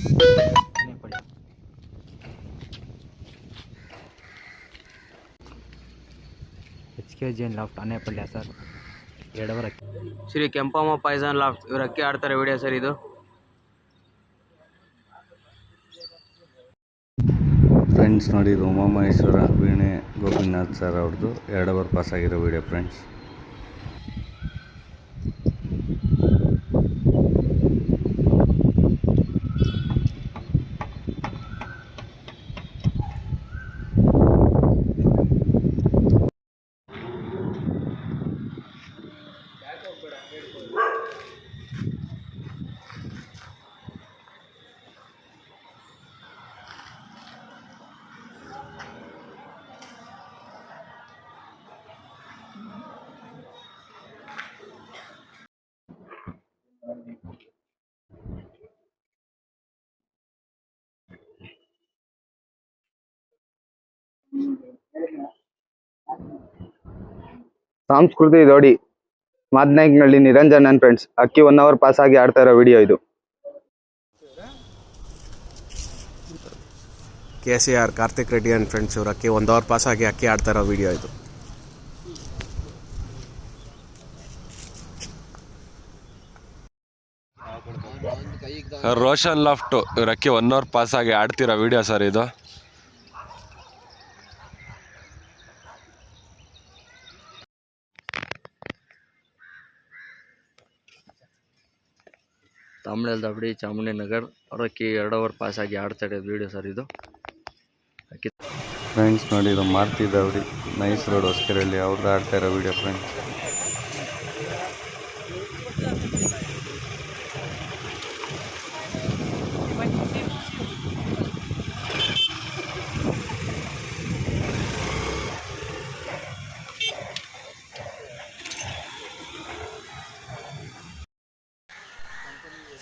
HKGN loft Anepalya sir. 2 hour ಅಕ್ಕಿ. ಶ್ರೀ ಕೆಂಪಮ್ಮ ಪಾಯ್ಸನ್ ಲಾಫ್ಟ್ ಇವ್ರು ಅಕ್ಕಿ ಆಡ್ತಾರೆ ವಿಡಿಯೋ ಸರ್ ಇದು. ಫ್ರೆಂಡ್ಸ್ ನೋಡಿ, ಇದು ಉಮಾಮಹೇಶ್ವರ ವೀಣೆ ಗೋಪಿನಾಥ್ ಸರ್ ಅವ್ರದ್ದು 2 ಅವರ್ ಪಾಸ್ ಆಗಿರೋ ವಿಡಿಯೋ ಫ್ರೆಂಡ್ಸ್. ಸಂಸ್ಕೃತಿ ದೋಡಿ ಮಾದನಾಯಕನಹಳ್ಳಿ ನಿರಂಜನ್ ಅಂಡ್ ಫ್ರೆಂಡ್ಸ್ ಅಕ್ಕಿ 1 ಅವರ್ ಪಾಸ್ ಆಗಿ ಆಡ್ತಾ ಇರೋ ವಿಡಿಯೋ ಇದು. KCR Karthik Reddy and friends ಇವ್ರ ಅಕ್ಕಿ 1 ಅವರ್ ಪಾಸ್ ಆಗಿ ಅಕ್ಕಿ ಆಡ್ತಾ ಇರೋ ವಿಡಿಯೋ ಇದು. ರೋಷನ್ ಲಾಫ್ಟು ಇವ್ರ ಅಕ್ಕಿ 1 ಅವರ್ ಪಾಸ್ ಆಗಿ ಆಡ್ತಿರೋ ವಿಡಿಯೋ ಸರ್ ಇದು. ತಾಮ್ಳಲ್ ದಾವಡಿ ಚಾಮುಂಡಿನಗರ್ ಅವ್ರ ಅಕ್ಕಿ 2 ಅವರ್ ಪಾಸ್ ಆಗಿ ಆಡ್ತಾ ಇರೋದು ವಿಡಿಯೋ ಸರ್ ಇದು. ಫ್ರೆಂಡ್ಸ್ ನೋಡಿ, ಇದು ಮಾರುತಿ ದಾವಡಿ ನೈಸ್ ರೋಡ್ ಹೊಸಕೆರೆಹಳ್ಳಿ ಅವ್ರದ್ದು ಆಡ್ತಾ ಇರೋ ವಿಡಿಯೋ ಫ್ರೆಂಡ್ಸ್.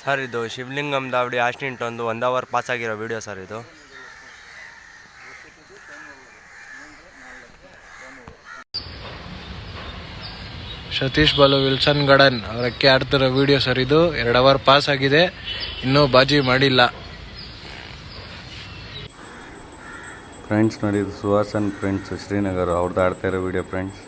ಸರ್ ಇದು ಶಿವಲಿಂಗಂ ದಾವಡಿ ಆಸ್ಟಿಂಟ್ ಒಂದು 1 ಅವರ್ ಪಾಸ್ ಆಗಿರೋ ವಿಡಿಯೋ ಸರ್ ಇದು. ಸತೀಶ್ ಬಾಲು ವಿಲ್ಸನ್ ಗಾರ್ಡನ್ ಅವ್ರ ಅಕ್ಕಿ ಆಡ್ತಿರೋ ವಿಡಿಯೋ ಸರ್ ಇದು. 2 ಅವರ್ ಪಾಸ್ ಆಗಿದೆ, ಇನ್ನೂ ಬಾಜಿ ಮಾಡಿಲ್ಲ. ಫ್ರೆಂಡ್ಸ್ ನೋಡಿ, ಇದು ಸುಹಾಸನ್ ಫ್ರೆಂಡ್ಸ್ ಶ್ರೀನಗರ ಅವ್ರದ್ದು ಆಡ್ತಾ ಇರೋ ವಿಡಿಯೋ ಫ್ರೆಂಡ್ಸ್.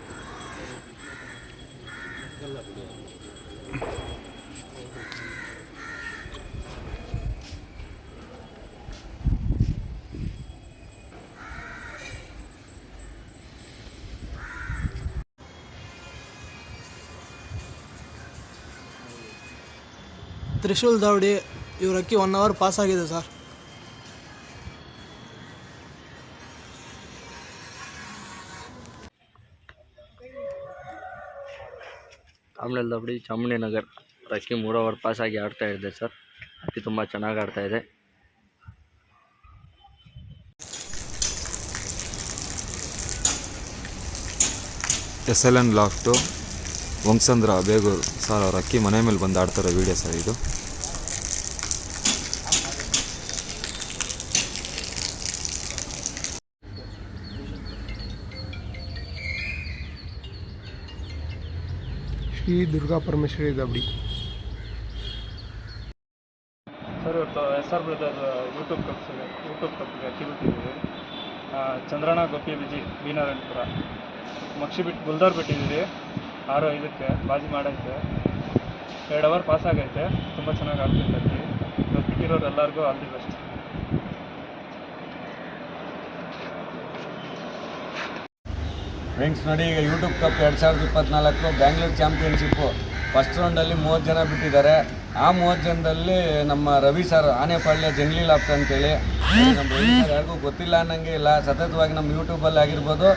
ತ್ರಿಶೂಲ್ ದಾವಡಿ ಇವ್ರ ಅಕ್ಕಿ 1 ಅವರ್ ಪಾಸ್ ಆಗಿದೆ ಸರ್. ಆಮೇಲೆ ದಾವಡಿ ಚಾಮುಂಡಿನಗರ್ ಅಕ್ಕಿ 3 ಅವರ್ ಪಾಸ್ ಆಗಿ ಆಡ್ತಾ ಇದೆ ಸರ್. ಅಕ್ಕಿ ತುಂಬ ಚೆನ್ನಾಗಿ ಆಡ್ತಾ ಇದೆ. SLN ಲಾಫ್ಟು ವಂಸಂದ್ರ ಬೇಗೂರು ಸರ್ ಅವ್ರ ಅಕ್ಕಿ ಮನೆ ಮೇಲೆ ಬಂದು ಆಡ್ತಾರೋ ವೀಡಿಯೋ ಸರ್ ಇದು. ಶ್ರೀ ದುರ್ಗಾ ಪರಮೇಶ್ವರಿ ದಾವಡಿ. ಸರ್ ಇವತ್ತು SR ಬ್ರದರ್ ಯೂಟ್ಯೂಬ್ ಕಪ್ಗೆ ಅಕ್ಕಿ ಬಿಟ್ಟಿದ್ದೀವಿ. ಚಂದ್ರಣ್ಣ ಗೋಪಿ ಬಿಜಿ ಬೀನಾರಾಯಣಪುರ ಮಕ್ಷಿ ಬಿಟ್ಟು ಗುಲ್ದಾರ್ ಬಿಟ್ಟಿದ್ದೀವಿ 6:05ಕ್ಕೆ ಬಾಜಿ ಮಾಡೋಕ್ಕೆ 2 ಅವರ್ ಪಾಸ್ ಆಗೈತೆ. ತುಂಬ ಚೆನ್ನಾಗಿ ಆಡ್ತಿದ್ದೆ ಅಕ್ಕಿ. ಇವತ್ತು ಬಿಟ್ಟಿರೋರು ಎಲ್ಲರಿಗೂ ಆಲ್ ದಿ ಬೆಸ್ಟ್. ಫ್ರೆಂಡ್ಸ್ ನೋಡಿ, ಈಗ YouTube cup 2024 Bangalore championship first ರೌಂಡಲ್ಲಿ 30 ಜನ ಬಿಟ್ಟಿದ್ದಾರೆ. ಆ 30 ಜನದಲ್ಲಿ ನಮ್ಮ ರವಿ ಸರ್ ಆನೆಪಾಳ್ಯ ಜಂಗ್ಲಿ ಲಾಫ್ಟ್ ಅಂತೇಳಿ, ನಮ್ಮ ರವಿ ಸರ್ ಯಾರಿಗೂ ಗೊತ್ತಿಲ್ಲ ಅನ್ನಂಗೆ ಇಲ್ಲ. ಸತತವಾಗಿ ನಮ್ಮ ಯೂಟ್ಯೂಬಲ್ಲಿ ಆಗಿರ್ಬೋದು,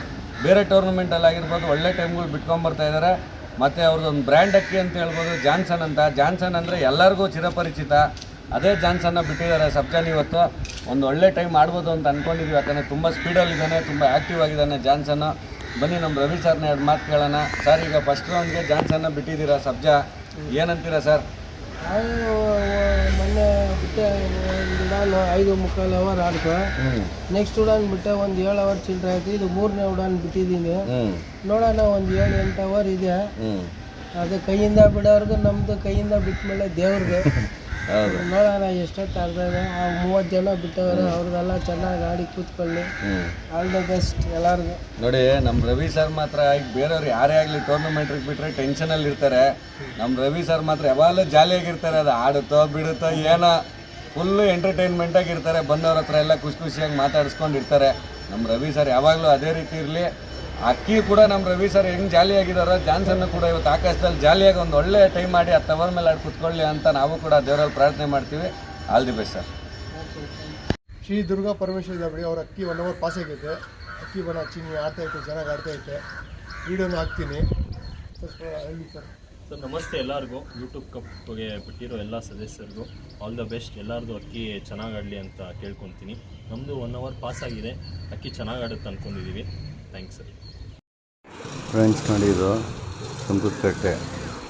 ಬೇರೆ ಟೂರ್ನಮೆಂಟಲ್ಲಿ ಆಗಿರ್ಬೋದು ಒಳ್ಳೆ ಟೈಮ್ಗಳು ಬಿಟ್ಕೊಂಬರ್ತಾ ಇದ್ದಾರೆ. ಮತ್ತು ಅವ್ರದ್ದೊಂದು ಬ್ರ್ಯಾಂಡ್ ಅಕ್ಕಿ ಅಂತ ಹೇಳ್ಬೋದು, ಜಾನ್ಸನ್ ಅಂತ. ಜಾನ್ಸನ್ ಅಂದರೆ ಎಲ್ಲರಿಗೂ ಚಿರಪರಿಚಿತ. ಅದೇ ಜಾನ್ಸನ್ನ ಬಿಟ್ಟಿದ್ದಾರೆ ಸಬ್ಜಾನ್. ಇವತ್ತು ಒಂದು ಒಳ್ಳೆ ಟೈಮ್ ಆಡ್ಬೋದು ಅಂತ ಅಂದ್ಕೊಂಡಿದ್ವಿ, ಯಾಕಂದರೆ ತುಂಬ ಸ್ಪೀಡಲ್ಲಿದ್ದಾನೆ, ತುಂಬ ಆ್ಯಕ್ಟಿವ್ ಆಗಿದ್ದಾನೆ ಜಾನ್ಸನ್ನು. ಬನ್ನಿ ನಮ್ಮ ರವಿ ಸರ್ನ 2 ಮಾತು ಕೇಳೋಣ. ಸರ್, ಈಗ ಫಸ್ಟ್ ರೌಂಡ್ಗೆ ಜಾನ್ಸನ್ನ ಬಿಟ್ಟಿದ್ದೀರಾ ಸಬ್ಜಾ, ಏನಂತೀರಾ ಸರ್? ಮೊನ್ನೆ ಬಿಟ್ಟೆ ಒಂದು ಉಡಾನ್ 5:45 ಅವರ್ ಆಡ್ಕೊ. ನೆಕ್ಸ್ಟ್ ಉಡಾನ್ ಬಿಟ್ಟೆ ಒಂದು 7 ಅವರ್ ಚಿಲ್ಲರೆ ಆಯ್ತು. ಇದು 3ನೇ ಉಡಾನ್ ಬಿಟ್ಟಿದ್ದೀನಿ. ನೋಡೋಣ, ಒಂದು 7-8 ಅವರ್ ಇದೆ. ಅದು ಕೈಯಿಂದ ಬಿಡೋರ್ಗು, ನಮ್ಮದು ಕೈಯಿಂದ ಬಿಟ್ಟ ಮೇಲೆ ದೇವ್ರಿಗೆ ನೋಡೋಣ ಎಷ್ಟೊತ್ತು ಆಡ್ತಾ ಇದೆ. ಆ 30 ಜನ ಬಿಟ್ಟವರು ಅವ್ರದ್ದೆಲ್ಲ ಚೆನ್ನಾಗಿ ಆಡಿ ಕೂತ್ಕೊಳ್ಳಿ. ಆಲ್ ದ ಬೆಸ್ಟ್ ಎಲ್ಲರಿಗೂ. ನೋಡಿ, ನಮ್ಮ ರವಿ ಸರ್ ಮಾತ್ರ ಈಗ ಬೇರೆಯವ್ರು ಯಾರೇ ಆಗಲಿ ಟೂರ್ನಮೆಂಟ್ರಿಗೆ ಬಿಟ್ಟರೆ ಟೆನ್ಷನಲ್ಲಿ ಇರ್ತಾರೆ. ನಮ್ಮ ರವಿ ಸರ್ ಮಾತ್ರ ಯಾವಾಗಲೂ ಜಾಲಿಯಾಗಿರ್ತಾರೆ. ಅದು ಆಡುತ್ತೋ ಬಿಡುತ್ತೋ ಏನೋ ಫುಲ್ಲು ಎಂಟರ್ಟೈನ್ಮೆಂಟಾಗಿರ್ತಾರೆ. ಬಂದವ್ರ ಹತ್ರ ಎಲ್ಲ ಖುಷಿಯಾಗಿ ಮಾತಾಡಿಸ್ಕೊಂಡಿರ್ತಾರೆ. ನಮ್ಮ ರವಿ ಸರ್ ಯಾವಾಗಲೂ ಅದೇ ರೀತಿ ಇರಲಿ. ಅಕ್ಕಿ ಕೂಡ ನಮ್ಮ ರವಿ ಸರ್ ಹೆಂಗೆ ಜಾಲಿಯಾಗಿದ್ದಾರೋ, ಜಾನ್ಸನ್ನು ಕೂಡ ಇವತ್ತು ಆಕಾಶದಲ್ಲಿ ಜಾಲಿಯಾಗಿ ಒಂದು ಒಳ್ಳೆ ಟೈಮ್ ಮಾಡಿ 10 ಅವರ್ ಮೇಲೆ ಆಡಿ ಕೂತ್ಕೊಳ್ಳಿ ಅಂತ ನಾವು ಕೂಡ ದೇವರಲ್ಲಿ ಪ್ರಾರ್ಥನೆ ಮಾಡ್ತೀವಿ. All the best sir. Shri Durga Parameshwari ದಾವಡಿ ಅವ್ರ ಅಕ್ಕಿ 1 ಅವರ್ ಪಾಸ್ ಆಗೈತೆ. ಅಕ್ಕಿ ಬಣ್ಣ ಚಿನ್ನಿ ಆಡ್ತಾಯಿತ್ತು, ಚೆನ್ನಾಗಿ ಆಡ್ತಾಯಿತ್ತು. ವೀಡಿಯೋನ ಹಾಕ್ತೀನಿ ಸ್ವಲ್ಪ ಹೇಳಿ ಸರ್. ಸರ್ ನಮಸ್ತೆ ಎಲ್ಲರಿಗೂ. ಯೂಟ್ಯೂಬ್ ಕಪ್ಗೆ ಬಿಟ್ಟಿರೋ ಎಲ್ಲ ಸದಸ್ಯರಿಗೂ ಆಲ್ ದ ಬೆಸ್ಟ್. ಎಲ್ಲರದು ಅಕ್ಕಿ ಚೆನ್ನಾಗಿ ಆಡಲಿ ಅಂತ ಕೇಳ್ಕೊತೀನಿ. ನಮ್ಮದು 1 ಅವರ್ ಪಾಸ್ ಆಗಿದೆ. ಅಕ್ಕಿ ಚೆನ್ನಾಗಿ ಆಡುತ್ತೆ ಅಂದ್ಕೊಂಡಿದ್ದೀವಿ. Thanks sir. ಫ್ರೆಂಡ್ಸ್ ನೋಡಿ, ಇದು ಸುಂಕದಕಟ್ಟೆ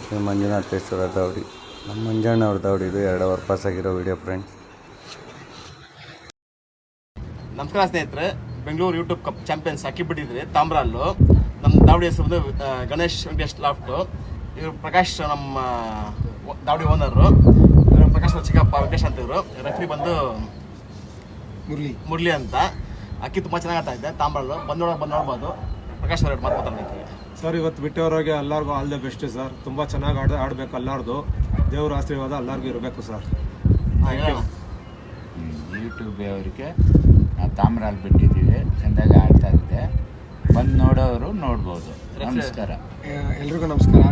ಶ್ರೀ ಮಂಜುನಾಥೇಶ್ವರ ದಾವಡಿ, ನಮ್ಮ ಮಂಜಣ್ಣ ಅವ್ರ ದಾವಡಿ. ಇದು 2 ಅವರ್ ಪಾಸ್ ಆಗಿರೋ ವಿಡಿಯೋ ಫ್ರೆಂಡ್ಸ್. ನಮಸ್ಕಾರ ಸ್ನೇಹಿತರೆ, ಬೆಂಗಳೂರು ಯೂಟ್ಯೂಬ್ ಕಪ್ ಚಾಂಪಿಯನ್ಸ್ ಅಕ್ಕಿ ಬಿಟ್ಟಿದ್ರಿ ತಾಮ್ರಲ್ಲು. ನಮ್ಮ ದಾವಡಿ ಹೆಸರು ಬಂದು ಗಣೇಶ್ ವೆಂಕಟೇಶ್ ಲಾಫ್ಟು. ಇವರು ಪ್ರಕಾಶ್ ನಮ್ಮ ದಾವಡಿ ಓನರು. ಇವರು ಪ್ರಕಾಶ್ ಚಿಕ್ಕಪ್ಪ ವೆಂಕಟೇಶ್ ಅಂತ. ಇವರು ರೆಫ್ರಿ ಬಂದು ಮುರಳಿ ಅಂತ. ಅಕ್ಕಿ ತುಂಬ ಚೆನ್ನಾಗಿ ಆಗ್ತಾ ಇದೆ ತಾಮ್ರಲ್ಲು. ಬಂದು ನೋಡ್ಬೋದು. ಪ್ರಕಾಶ್ ಅವ್ರು ಮಾತಾಡ್ಬೇಕು ಸರ್. ಇವತ್ತು ಬಿಟ್ಟವರಿಗೆ ಎಲ್ಲರಿಗೂ ಆಲ್ ದ ಬೆಸ್ಟ್ ಸರ್. ತುಂಬ ಚೆನ್ನಾಗಿ ಆಡಬೇಕು ಎಲ್ಲರದು. ದೇವ್ರ ಆಶೀರ್ವಾದ ಎಲ್ಲರಿಗೂ ಇರಬೇಕು ಸರ್. ಯೂಟ್ಯೂಬ್ ಅವರಿಗೆ ನಾವು ತಾಮ್ರಲ್ಲಿ ಬಿಟ್ಟಿದ್ದೀವಿ, ಚೆಂದಾಗಿ ಆಡ್ತಾ ಇದೆ. ಬಂದು ನೋಡೋರು ನೋಡ್ಬೋದು. ನಮಸ್ಕಾರ ಎಲ್ರಿಗೂ ನಮಸ್ಕಾರ.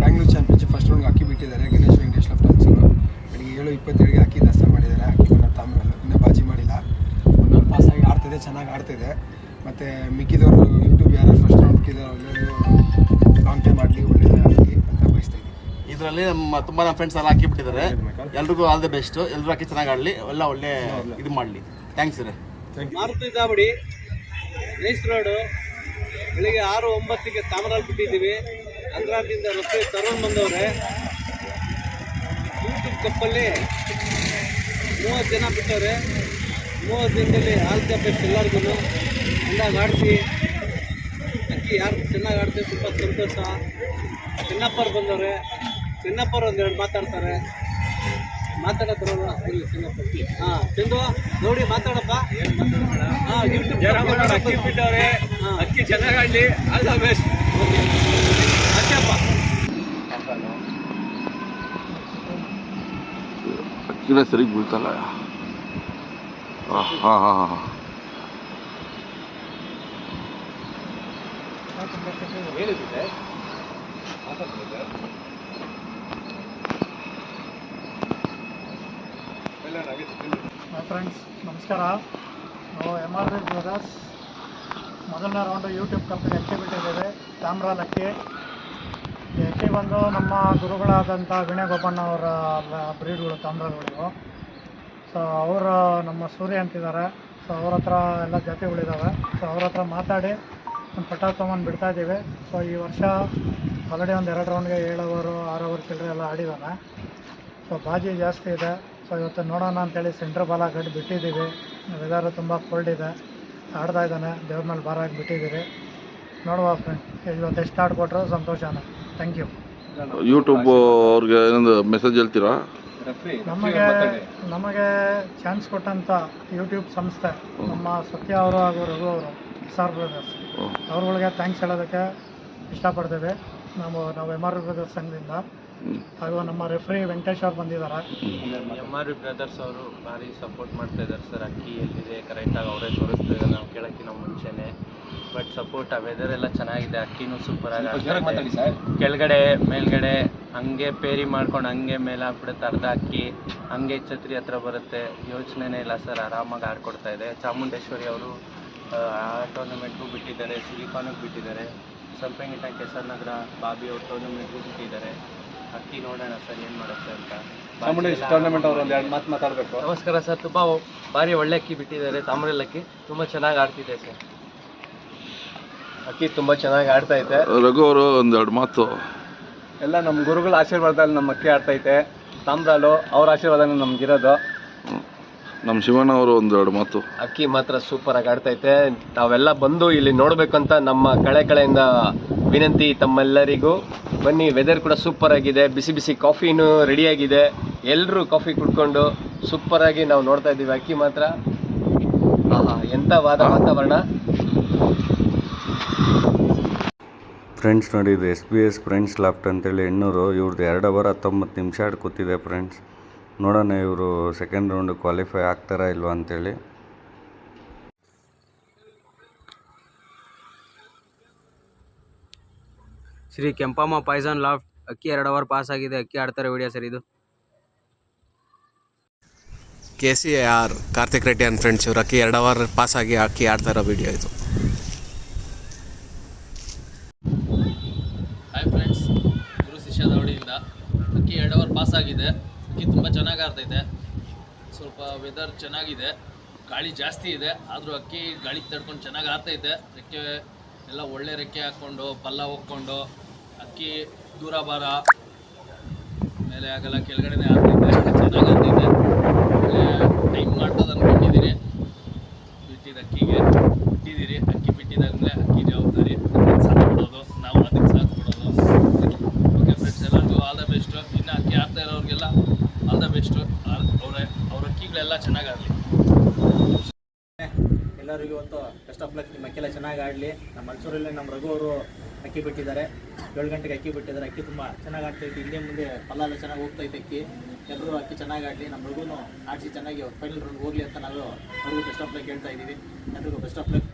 ಬ್ಯಾಂಗ್ಳೂರ್ ಚಾಂಪಿಯನ್ಶಿಪ್ ಫಸ್ಟ್ ರೌಂಡ್ಗೆ ಅಕ್ಕಿ ಬಿಟ್ಟಿದ್ದಾರೆ ಗಣೇಶ್ ವೆಂಕಟೇಶ್ ಲಾಫ್ಟ್ ಅನ್ಸರು. ಬೆಳಿಗ್ಗೆ 7:27ಗೆ ಅಕ್ಕಿ ದರ್ಶನ ಮಾಡಿದ್ದಾರೆ. ಅಕ್ಕಿ ಬಣ್ಣ ತಾಮ್ರಲ್ಲು ಇನ್ನೂ ಬಾಜಿ ಮಾಡಿಲ್ಲ. 1 ಅವರ್ ಪಾಸ್ ಆಗಿ ಆಡ್ತಿದೆ, ಚೆನ್ನಾಗಿ ಆಡ್ತಿದೆ. ಮತ್ತು ಮಿಕ್ಕಿದವರು ಯೂಟ್ಯೂಬ್ ಯಾರು ಫಸ್ಟ್ ರೌಂಡ್ ಬಿಟ್ಟಿದ್ದಾರೆ ಲಾಂಗ್ ಟೈಮ್ ಮಾಡಲಿ, ಒಳ್ಳೆಯದಾಗಲಿ ಅಂತ ಬಯಸ್ತಾ ಇದ್ದೀನಿ. ಇದರಲ್ಲಿ ನಮ್ಮ ತುಂಬ ನಮ್ಮ ಫ್ರೆಂಡ್ಸ್ ಎಲ್ಲ ಅಕ್ಕಿ ಬಿಟ್ಟಿದ್ದಾರೆ. ಎಲ್ರಿಗೂ ಆಲ್ ದ ಬೆಸ್ಟ್. ಎಲ್ಲರೂ ಅಕ್ಕಿ ಚೆನ್ನಾಗಿ ಆಡಲಿ, ಎಲ್ಲ ಒಳ್ಳೆ ಇದು ಮಾಡಲಿ. Thanks sir. ಮಾರುತಿ ದಾವಡಿ ರೇಸ್ ರೋಡು ಬೆಳಿಗ್ಗೆ 6:09ಗೆ ತಾಮ್ರಲ್ಲಿ ಬಿಟ್ಟಿದ್ದೀವಿ. ಆಂಧ್ರದಿಂದ ರಫ್ರಿ ತರುಣ್ ಬಂದವ್ರೆ. ಯೂಟ್ಯೂಬ್ ಕಪ್ಪಲ್ಲಿ 30 ಜನ ಬಿಟ್ಟವ್ರೆ. 30 ಜನದಲ್ಲಿ ಆಲ್ ದ ಬೆಸ್ಟ್ ಎಲ್ಲರಿಗೂ. ಚೆನ್ನಾಗಿ ಆಡಿಸಿ ಅಕ್ಕಿ ಯಾರು ಚೆನ್ನಾಗಿ ಆಡ್ತೀವಿ, ತುಂಬ ಸಂತೋಷ. ಚೆನ್ನಪ್ಪರು ಬಂದವ್ರೆ. ಚೆನ್ನಪ್ಪರು 1-2 ಮಾತಾಡ್ತಾರೆ. ಮಾತಾಡೋದ್ರಲ್ಲ ಇಲ್ಲಿ ಚೆನ್ನಪ್ಪ. ಚಂದು ನೋಡಿ ಮಾತಾಡಪ್ಪ. ಯೂಟ್ಯೂಬ್ ಅಕ್ಕಿ ಬಿಟ್ಟವ್ರೆ. ಅಕ್ಕಿ ಚೆನ್ನಾಗಿ ಆಡಲಿ, ಆಲ್ ದ ಬೆಸ್ಟ್. ಅಚ್ಚಪ್ಪ ಅಕ್ಕಿನ ಸರಿ ಬೀಳ್ತಲ್ಲ. ಹಾಂ ಹೇಳಿದ್ದೆ ಫ್ರೆಂಡ್ಸ್ ನಮಸ್ಕಾರ. ನಾವು MR ಬ್ರದರ್ಸ್ ಮೊದಲನೇ ರೌಂಡು ಯೂಟ್ಯೂಬ್ ಕಪ್ಪಿಗೆ ಅಕ್ಕಿ ಬಿಟ್ಟಿದ್ದೇವೆ. ತಾಮ್ರಾಲ್ ಅಕ್ಕಿ. ಈ ಅಕ್ಕಿ ಬಂದು ನಮ್ಮ ಗುರುಗಳಾದಂಥ ವೀಣೆ ಗೋಪಣ್ಣ ಅವರ ಬ್ರೀಡ್ಗಳು ತಾಮ್ರಾಲ್ಗಳಿವು. ಸೊ ಅವರು ನಮ್ಮ ಸೂರ್ಯ ಅಂತಿದ್ದಾರೆ. ಸೊ ಅವ್ರ ಹತ್ರ ಎಲ್ಲ ಜಾತಿಗಳಿದ್ದಾವೆ. ಸೊ ಅವ್ರ ಹತ್ರ ಮಾತಾಡಿ ಒಂದು ಪಟ್ಟ ತೊಗೊಂಡು ಬಿಡ್ತಾಯಿದ್ದೀವಿ. ಸೊ ಈ ವರ್ಷ ಆಲ್ರೆಡಿ ಒಂದು 2 ರೌಂಡ್ಗೆ 7 ಓವರು 6 ಓವರ್ ಚಿಲ್ಲರೆ ಎಲ್ಲ ಆಡಿದ್ದಾನೆ. ಸೊ ಬಾಜಿ ಜಾಸ್ತಿ ಇದೆ. ಸೊ ಇವತ್ತು ನೋಡೋಣ ಅಂತೇಳಿ ಸೆಂಟ್ರ್ ಬಾಲ್ ಹಾಕಿ ಬಿಟ್ಟಿದ್ದೀವಿ. ವೆದರು ತುಂಬ ಕೋಲ್ಡ್ ಇದೆ, ಆಡ್ತಾ ಇದ್ದಾನೆ. ದೇವ್ರ ಮೇಲೆ ಭಾರ ಹಾಕಿ ಬಿಟ್ಟಿದ್ದೀರಿ. ನೋಡುವ ಫ್ರೆಂಡ್, ಇವತ್ತು ಎಷ್ಟು ಆಡ್ಕೊಟ್ರು ಸಂತೋಷನೇ. Thank you. ಯೂಟ್ಯೂಬ್ ಅವ್ರಿಗೆ ಏನೊಂದು ಮೆಸೇಜ್ ಹೇಳ್ತೀರಾ? ನಮಗೆ ಚಾನ್ಸ್ ಕೊಟ್ಟಂಥ ಯೂಟ್ಯೂಬ್ ಸಂಸ್ಥೆ ನಮ್ಮ ಸತ್ಯ ಅವರು ಹಾಗೂ ರಘು ಅವರು SR ಬ್ರದರ್ಸ್ ಅವ್ರುಗಳಿಗೆ ಥ್ಯಾಂಕ್ಸ್ ಹೇಳೋದಕ್ಕೆ ಇಷ್ಟಪಡ್ತೇವೆ. ನಾವು MR ಬ್ರದರ್ಸ್ ಸಂಘದಿಂದ. ಹಾಗೂ ನಮ್ಮ ರೆಫ್ರಿ ವೆಂಕಟೇಶ್ ಅವ್ರು ಬಂದಿದ್ದಾರೆ. MR ಬ್ರದರ್ಸ್ ಅವರು ಭಾರಿ ಸಪೋರ್ಟ್ ಮಾಡ್ತಾ ಇದ್ದಾರೆ ಸರ್. ಅಕ್ಕಿ ಎಲ್ಲಿದೆ ಕರೆಕ್ಟಾಗಿ ಅವರೇ ತೋರಿಸ್ತಾ ಇದ್ದಾರೆ ನಾವು ಕೇಳೋಕ್ಕಿಂತ ಮುಂಚೆನೇ. ಬಟ್ ಸಪೋರ್ಟ್ ವೆದರ್ ಎಲ್ಲ ಚೆನ್ನಾಗಿದೆ. ಅಕ್ಕಿನೂ ಸೂಪರಾಗಿ ಕೆಳಗಡೆ ಮೇಲ್ಗಡೆ ಹಂಗೆ ಪೇರಿ ಮಾಡ್ಕೊಂಡು ಹಂಗೆ ಮೇಲೆ ಹಾಕ್ಬಿಡುತ್ತೆ. ಅರ್ಧ ಅಕ್ಕಿ ಹಂಗೆ ಛತ್ರಿ ಹತ್ರ ಬರುತ್ತೆ. ಯೋಚನೆನೇ ಇಲ್ಲ ಸರ್, ಆರಾಮಾಗಿ ಆಡ್ಕೊಡ್ತಾ ಇದೆ. ಚಾಮುಂಡೇಶ್ವರಿ ಅವರು ಆ ಟೂರ್ನಮೆಂಟ್ಗೂ ಬಿಟ್ಟಿದ್ದಾರೆ, ಸಿಲಿಕಾನಿಗೆ ಬಿಟ್ಟಿದ್ದಾರೆ. ಸಂಪಂಗಿ ಟ್ಯಾಂಕ್ SR ನಗರ ಬಾಬಿ ಅವ್ರ ಟೂರ್ನಮೆಂಟ್ಗೂ ಬಿಟ್ಟಿದ್ದಾರೆ. ಅಕ್ಕಿ ನೋಡೋಣ ಸರ್ ಏನು ಮಾಡುತ್ತೆ ಅಂತ. ಚಾಮುಂಡೇಶ್ವರಿ ಟೂರ್ನಮೆಂಟ್ ಅವರು ಒಂದು 2 ಮಾತು ಮಾತಾಡಬೇಕು. ನಮಸ್ಕಾರ ಸರ್. ತುಂಬ ಭಾರಿ ಒಳ್ಳೆ ಅಕ್ಕಿ ಬಿಟ್ಟಿದ್ದಾರೆ. ತಾಮ್ರಲ್ಲಿ ಅಕ್ಕಿ ತುಂಬ ಚೆನ್ನಾಗಿ ಆಡ್ತಿದೆ ಸರ್. ಅಕ್ಕಿ ತುಂಬ ಚೆನ್ನಾಗಿ ಆಡ್ತೈತೆ. ರಘು ಅವರು ಒಂದು 2 ಮಾತು. ಎಲ್ಲ ನಮ್ಮ ಗುರುಗಳ ಆಶೀರ್ವಾದದಲ್ಲಿ ನಮ್ಮ ಅಕ್ಕಿ ಆಡ್ತೈತೆ. ತಾಮ್ರಾಲು ಅವ್ರ ಆಶೀರ್ವಾದನೇ ನಮಗಿರೋದು. ನಮ್ಮ ಶಿವಣ್ಣ ಅವರು ಒಂದು 2 ಮಾತು. ಅಕ್ಕಿ ಮಾತ್ರ ಸೂಪರಾಗಿ ಆಡ್ತೈತೆ. ತಾವೆಲ್ಲ ಬಂದು ಇಲ್ಲಿ ನೋಡಬೇಕಂತ ನಮ್ಮ ಕಳೆಯಿಂದ ವಿನಂತಿ ತಮ್ಮೆಲ್ಲರಿಗೂ. ಬನ್ನಿ, ವೆದರ್ ಕೂಡ ಸೂಪರ್ ಆಗಿದೆ. ಬಿಸಿ ಬಿಸಿ ಕಾಫಿನೂ ರೆಡಿಯಾಗಿದೆ. ಎಲ್ಲರೂ ಕಾಫಿ ಕುಡ್ಕೊಂಡು ಸೂಪರಾಗಿ ನಾವು ನೋಡ್ತಾ ಇದ್ದೀವಿ. ಅಕ್ಕಿ ಮಾತ್ರ ಎಂಥ ವಾತಾವರಣ. ಫ್ರೆಂಡ್ಸ್ ನೋಡಿ, ಇದು SBS ಫ್ರೆಂಡ್ಸ್ ಲಾಫ್ಟ್ ಅಂತೇಳಿ ಹೆಣ್ಣೂರು. ಇವ್ರದ್ದು 2 ಅವರ್ 19 ನಿಮಿಷ ಆಡಿ ಕೂತಿದೆ ಫ್ರೆಂಡ್ಸ್. ನೋಡೋಣ ಇವರು ಸೆಕೆಂಡ್ ರೌಂಡ್ ಕ್ವಾಲಿಫೈ ಆಗ್ತಾರಾ ಇಲ್ವಾ ಅಂತೇಳಿ. ಶ್ರೀ ಕೆಂಪಮ್ಮ ಪಾಯ್ಸನ್ ಲಾಫ್ಟ್ ಅಕ್ಕಿ 2 ಅವರ್ ಪಾಸ್ ಆಗಿದೆ. ಅಕ್ಕಿ ಆಡ್ತಾರೆ ವಿಡಿಯೋ ಸರ್ ಇದು. KCAR Karthik Reddy and friends ಇವ್ರು ಅಕ್ಕಿ 2 ಅವರ್ ಪಾಸ್ ಆಗಿ ಅಕ್ಕಿ ಆಡ್ತಾ ಇರೋ ವಿಡಿಯೋ ಇದು. ಹಾಯ್ ಫ್ರೆಂಡ್ಸ್, ಗುರು ಶಿಷ್ಯ ದಾವಡಿಯಿಂದ. ಅಕ್ಕಿ 2 ಅವರ್ ಪಾಸ್ ಆಗಿದೆ. ಅಕ್ಕಿ ತುಂಬ ಚೆನ್ನಾಗಿ ಆಡ್ತೈತೆ. ಸ್ವಲ್ಪ ವೆದರ್ ಚೆನ್ನಾಗಿದೆ, ಗಾಳಿ ಜಾಸ್ತಿ ಇದೆ. ಆದರೂ ಅಕ್ಕಿ ಗಾಳಿಗೆ ತಡ್ಕೊಂಡು ಚೆನ್ನಾಗಿ ಆಡ್ತೈತೆ. ರೆಕ್ಕೆ ಎಲ್ಲ ಒಳ್ಳೆ ರೆಕ್ಕೆ ಹಾಕ್ಕೊಂಡು ಪಲ್ಲ ಹೋಗ್ಕೊಂಡು ಅಕ್ಕಿ ದೂರ ಬಾರ ಮೇಲೆ ಆಗಲ್ಲ, ಕೆಳಗಡೆನೇ ಆಡ್ತೈತೆ. ಚೆನ್ನಾಗಿ ಆಡ್ತೈತೆ. ಟೈಮ್ ಮಾಡ್ತದೆ ಅಂದ್ಕೊಂಡಿದ್ದೀರಿ. ಬಿಟ್ಟಿದ್ದು ಅಕ್ಕಿಗೆ ಬಿಟ್ಟಿದ್ದೀರಿ. ಅಕ್ಕಿ ಬಿಟ್ಟಿದ್ದಾಗಲೇ ಅಕ್ಕಿ ಜವಾಬ್ದಾರಿ ಸಾಕು ಕೊಡೋದು, ನಾವು ಅದಕ್ಕೆ ಸಾಕು ಕೊಡೋದು. ಓಕೆ ಫ್ರೆಂಡ್ಸ್, ಎಲ್ಲರಿಗೂ ಆಲ್ ದ ಬೆಸ್ಟು. ಇನ್ನು ಅಕ್ಕಿ ಆಡ್ತಾ ಇರೋರಿಗೆಲ್ಲ ಆಲ್ ದ ಬೆಸ್ಟು. ಅವ್ರ ಅಕ್ಕಿಗಳೆಲ್ಲ ಚೆನ್ನಾಗಿ ಆಡಲಿ. ಎಲ್ಲರಿಗೂ ಇವತ್ತು ಬೆಸ್ಟ್ ಆಫ್ ಲಕ್. ನಿಮ್ಮ ಅಕ್ಕಿಲ್ಲ ಚೆನ್ನಾಗಿ ಆಡಲಿ. ನಮ್ಮ ಮೈಸೂರಲ್ಲಿ ನಮ್ಮ ರಘು ಅವರು ಅಕ್ಕಿ ಬಿಟ್ಟಿದ್ದಾರೆ. 7 ಗಂಟೆಗೆ ಅಕ್ಕಿ ಬಿಟ್ಟಿದ್ದಾರೆ. ಅಕ್ಕಿ ತುಂಬ ಚೆನ್ನಾಗಿ ಆಡ್ತೈತಿ. ಹಿಂದೆ ಮುಂದೆ ಪಲ್ಲೆಲ್ಲ ಚೆನ್ನಾಗಿ ಹೋಗ್ತೈತೆ ಅಕ್ಕಿ. ಎಲ್ಲರೂ ಅಕ್ಕಿ ಚೆನ್ನಾಗಿ ಆಡಲಿ. ನಮ್ಮ ರಘುನು ಆಡಿಸಿ ಚೆನ್ನಾಗಿ ಫೈನಲ್ ರೌಂಡ್ ಹೋಗಲಿ ಅಂತ ನಾವು ಅವ್ರಿಗೂ ಬೆಸ್ಟ್ ಆಫ್ ಲಕ್ ಹೇಳ್ತಾ ಇದ್ದೀವಿ. ಎಲ್ರಿಗೂ ಬೆಸ್ಟ್ ಆಫ್ ಲಕ್.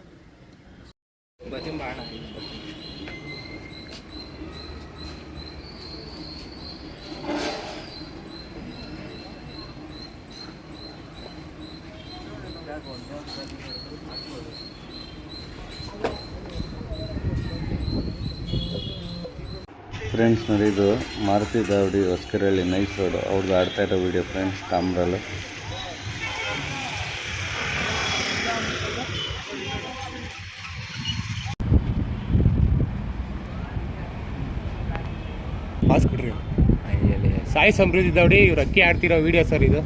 ಫ್ರೆಂಡ್ಸ್ ನೋಡಿ, ಇದು ಮಾರುತಿ ದಾವಡಿ ಹೊಸಕೆರೆಹಳ್ಳಿ ನೈಸ್ ರೋಡ್ ಅವ್ರದ್ದು ಆಡ್ತಾ ಇರೋ ವಿಡಿಯೋ ಫ್ರೆಂಡ್ಸ್. ತಾಮ್ರಾಲು ಹಾಸ್ಪಿಟ್ರಿ ಸಾಯಿ ಸಮೃದ್ಧಿ ದಾವಡಿ ಇವ್ರು ಅಕ್ಕಿ ಆಡ್ತಿರೋ ವಿಡಿಯೋ ಸರ್ ಇದು.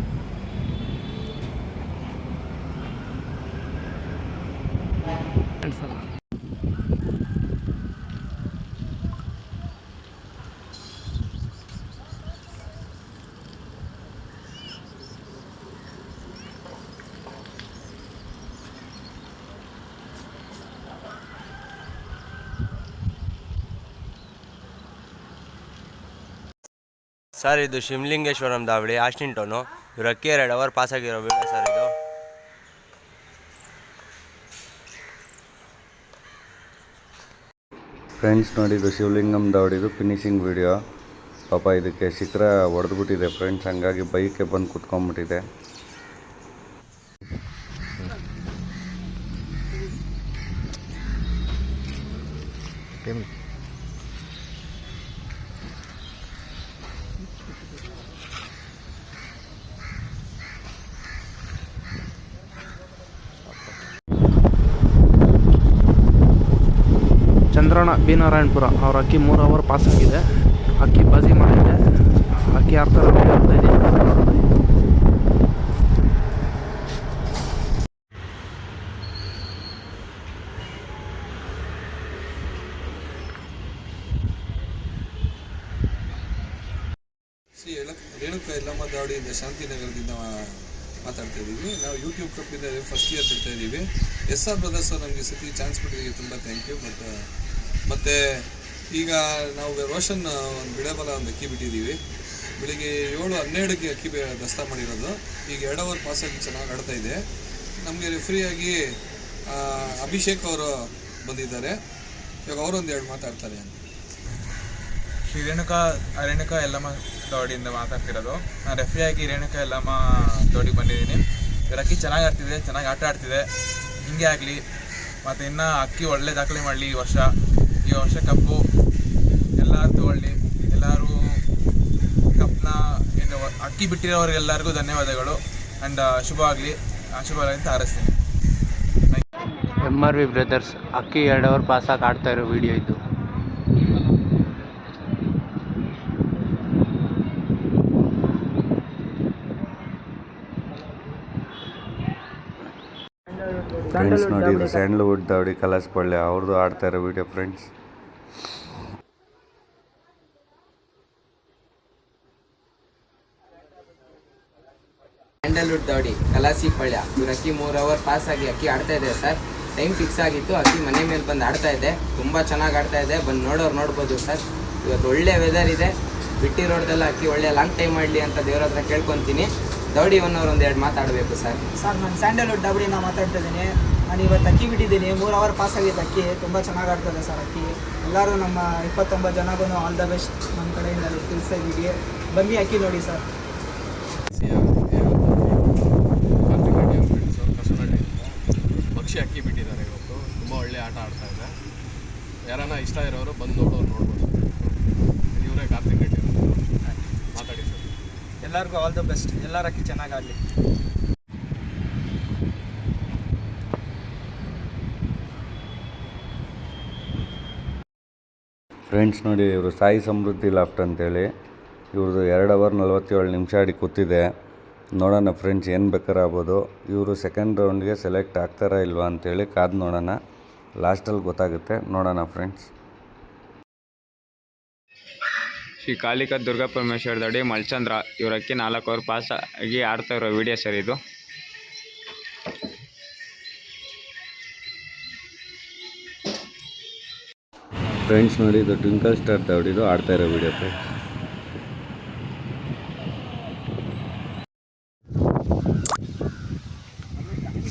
ಸರ್ ಇದು ಶಿವಲಿಂಗೇಶ್ವರಂ ದಾವಡಿ ಆಸ್ಟಿನ್ ಟೌನು. ಇವ್ರು ಅಕ್ಕಿ 2 ಅವರ್ ಪಾಸ್ ಆಗಿರೋ ವಿಡಿಯೋ ಸರ್ ಇದು. ಫ್ರೆಂಡ್ಸ್ ನೋಡಿ, ಇದು ಶಿವಲಿಂಗಂ ದಾವಡಿದು ಫಿನಿಶಿಂಗ್ ವಿಡಿಯೋ. ಪಾಪ ಇದಕ್ಕೆ ಶಿಖರ ಹೊಡೆದ್ಬಿಟ್ಟಿದೆ ಫ್ರೆಂಡ್ಸ್, ಹಂಗಾಗಿ ಬೈಕೆ ಬಂದು ಕುತ್ಕೊಂಡ್ಬಿಟ್ಟಿದೆ. ಚಂದ್ರಣ್ಣ ಬಿ ನಾರಾಯಣಪುರ ಅವ್ರ ಅಕ್ಕಿ 3 ಅವರ್ ಪಾಸ್ ಆಗಿದೆ. ಅಕ್ಕಿ ಬಾಜಿ ಮಾಡಿದೆ. ಅಕ್ಕಿ ಆಡ್ತಾ ಇದ್ದೀನಿ. ರೇಣುಕಾ ಯಲ್ಲಮ್ಮ ದಾವಡಿಯಿಂದ ಶಾಂತಿನಗರದಿಂದ ಮಾತಾಡ್ತಾ ಇದ್ದೀವಿ. ನಾವು ಯೂಟ್ಯೂಬ್ ಕಪ್ಪಿಂದ ಫಸ್ಟ್ ಇಯರ್ ತಿಳ್ತಾ ಇದ್ದೀವಿ. SR ಬ್ರದರ್ಸ್ ನಮಗೆ ಸತಿ ಚಾನ್ಸ್ ಕೊಟ್ಟಿದ್ದಕ್ಕೆ ತುಂಬ ಥ್ಯಾಂಕ್ ಯು. ಮತ್ತು ಈಗ ನಾವು ರೋಷನ್ ಒಂದು ಬಿಡಬಲ ಒಂದು ಅಕ್ಕಿ ಬಿಟ್ಟಿದ್ದೀವಿ. ಬೆಳಿಗ್ಗೆ 7:12ಕ್ಕೆ ಅಕ್ಕಿ ದಸ್ತಾ ಮಾಡಿರೋದು. ಈಗ 2 ಅವರ್ ಪಾಸಾಗಿ ಚೆನ್ನಾಗಿ ಆಡ್ತಾ ಇದೆ. ನಮಗೆ ರೆಫ್ರಿಯಾಗಿ ಅಭಿಷೇಕ್ ಅವರು ಬಂದಿದ್ದಾರೆ. ಇವಾಗ ಅವರೊಂದು 2 ಮಾತಾಡ್ತಾರೆ. ಶ್ರೀ ರೇಣುಕಾ ಯಲ್ಲಮ್ಮ ದೌಡಿಯಿಂದ ಮಾತಾಡ್ತಿರೋದು. ನಾನು ರೆಫ್ರಿಯಾಗಿ ರೇಣುಕಾ ಯಲ್ಲಮ್ಮ ದೌಡಿಗೆ ಬಂದಿದ್ದೀನಿ. ಇವ್ರ ಅಕ್ಕಿ ಚೆನ್ನಾಗಿ ಆಡ್ತಿದೆ, ಚೆನ್ನಾಗಿ ಆಟ ಆಡ್ತಿದೆ. ಹಿಂಗೆ ಆಗಲಿ, ಮತ್ತು ಇನ್ನೂ ಅಕ್ಕಿ ಒಳ್ಳೆ ದಾಖಲೆ ಮಾಡಲಿ. ಈ ವರ್ಷ ಕಪ್ಪು ಎಲ್ಲರೂ ತಗೊಳ್ಳಿ. ಎಲ್ಲರೂ ಕಪ್ನ ಏನು ಅಕ್ಕಿ ಬಿಟ್ಟಿರೋರಿಗೆಲ್ಲರಿಗೂ ಧನ್ಯವಾದಗಳು. ಆ್ಯಂಡ್ ಶುಭವಾಗಲಿ ಅಂತ ಹಾರೈಸ್ತೀನಿ. MRV ಬ್ರದರ್ಸ್ ಅಕ್ಕಿ 2 ಅವರ್ ಪಾಸಾಗಿ ಆಡ್ತಾ ಇರೋ ವಿಡಿಯೋ ಇದು. ಫ್ರೆಂಡ್ಸ್ ನೋಡಿ, ಇದು ಸ್ಯಾಂಡಲ್ವುಡ್ ದಾವಡಿ ಕಲಾಸಪಳ್ಳಿ ಅವ್ರದ್ದು ಆಡ್ತಾ ಇರೋ ವಿಡಿಯೋ ಫ್ರೆಂಡ್ಸ್. ಸ್ಯಾಂಡಲ್ವುಡ್ ದಾವಡಿ ಕಲಾಸಿಪಳ್ಯ ಇವ್ರ ಅಕ್ಕಿ 3 ಅವರ್ ಪಾಸ್ ಆಗಿ ಅಕ್ಕಿ ಆಡ್ತಾ ಇದೆ ಸರ್. ಟೈಮ್ ಫಿಕ್ಸ್ ಆಗಿತ್ತು. ಅಕ್ಕಿ ಮನೆ ಮೇಲೆ ಬಂದು ಆಡ್ತಾ ಇದೆ. ತುಂಬ ಚೆನ್ನಾಗಿ ಆಡ್ತಾ ಇದೆ. ಬಂದು ನೋಡ್ಬೋದು ಸರ್. ಇವತ್ತು ಒಳ್ಳೆ ವೆದರ್ ಇದೆ. ಬಿಟ್ಟಿರೋದೆಲ್ಲ ಅಕ್ಕಿ ಒಳ್ಳೆ ಲಾಂಗ್ ಟೈಮ್ ಮಾಡಲಿ ಅಂತ ದೇವ್ರ ಹತ್ರ ಕೇಳ್ಕೊತೀನಿ. ದೌಡಿ ಒನ್ನವ್ರು 1-2 ಮಾತಾಡಬೇಕು ಸರ್. ನಾನು ಸ್ಯಾಂಡಲ್ವುಡ್ ದಾವಡಿನ ಮಾತಾಡ್ತಾ ಇದ್ದೀನಿ. ನಾನು ಇವತ್ತು ಅಕ್ಕಿ ಬಿಟ್ಟಿದ್ದೀನಿ. 3 ಅವರ್ ಪಾಸ್ ಆಗಿದ್ದು ಅಕ್ಕಿ. ತುಂಬ ಚೆನ್ನಾಗಿ ಆಡ್ತದೆ ಸರ್ ಅಕ್ಕಿ. ಎಲ್ಲರೂ ನಮ್ಮ 29 ಜನಗೂ ಆಲ್ ದ ಬೆಸ್ಟ್ ನಮ್ಮ ಕಡೆಯಿಂದ ತಿಳಿಸ್ತಾ ಇದ್ದೀವಿ. ಬನ್ನಿ ಅಕ್ಕಿ ನೋಡಿ ಸರ್. ಪಕ್ಷಿ ಅಕ್ಕಿ ಬಿಟ್ಟಿದ್ದಾರೆ ಇವತ್ತು. ತುಂಬ ಒಳ್ಳೆ ಆಟ ಆಡ್ತಾ ಇದೆ. ಯಾರನ್ನ ಇಷ್ಟ ಇರೋರು ಬಂದು ನೋಡ್ಬೋದು. ಇವರೇ ಕಾರ್ತಿಕ್ ರೆಡ್ಡಿ ಅವರು ಮಾತಾಡಿ ಸರ್. ಎಲ್ಲರಿಗೂ ಆಲ್ ದ ಬೆಸ್ಟ್. ಎಲ್ಲರ ಅಕ್ಕಿ ಚೆನ್ನಾಗಾಗಲಿ. ಫ್ರೆಂಡ್ಸ್ ನೋಡಿ, ಇವರು ಸಾಯಿ ಸಮೃದ್ಧಿ ಲಾಫ್ಟ್ ಅಂತೇಳಿ ಇವ್ರದ್ದು 2 ಅವರ್ 47 ನಿಮಿಷ ಆಡಿ ಕೂತಿದೆ. ನೋಡೋಣ ಫ್ರೆಂಡ್ಸ್, ಏನು ಬೇಕಾದ್ರೆ ಆಗ್ಬೋದು. ಇವರು ಸೆಕೆಂಡ್ ರೌಂಡ್ಗೆ ಸೆಲೆಕ್ಟ್ ಆಗ್ತಾರಾ ಇಲ್ವಾ ಅಂತೇಳಿ ಕಾದು ನೋಡೋಣ. ಲಾಸ್ಟಲ್ಲಿ ಗೊತ್ತಾಗುತ್ತೆ. ನೋಡೋಣ ಫ್ರೆಂಡ್ಸ್. ಶ್ರೀ ಕಾಳಿಕಾ ದುರ್ಗಾ ಪರಮೇಶ್ವರ ದಡಿ ಮಲ್ಚಂದ್ರ ಇವ್ರ ಅಕ್ಕಿ 4 ಅವರ್ ಪಾಸ್ ಆಗಿ ಆಡ್ತಾ ಇರೋ ವಿಡಿಯೋ ಸರ್ ಇದು. ಫ್ರೆಂಡ್ಸ್ ನೋಡಿ, ಇದು ಟ್ವಿಂಕಲ್ ಸ್ಟಾರ್ ದಾವಡಿದು ಆಡ್ತಾ ಇರೋ video friends.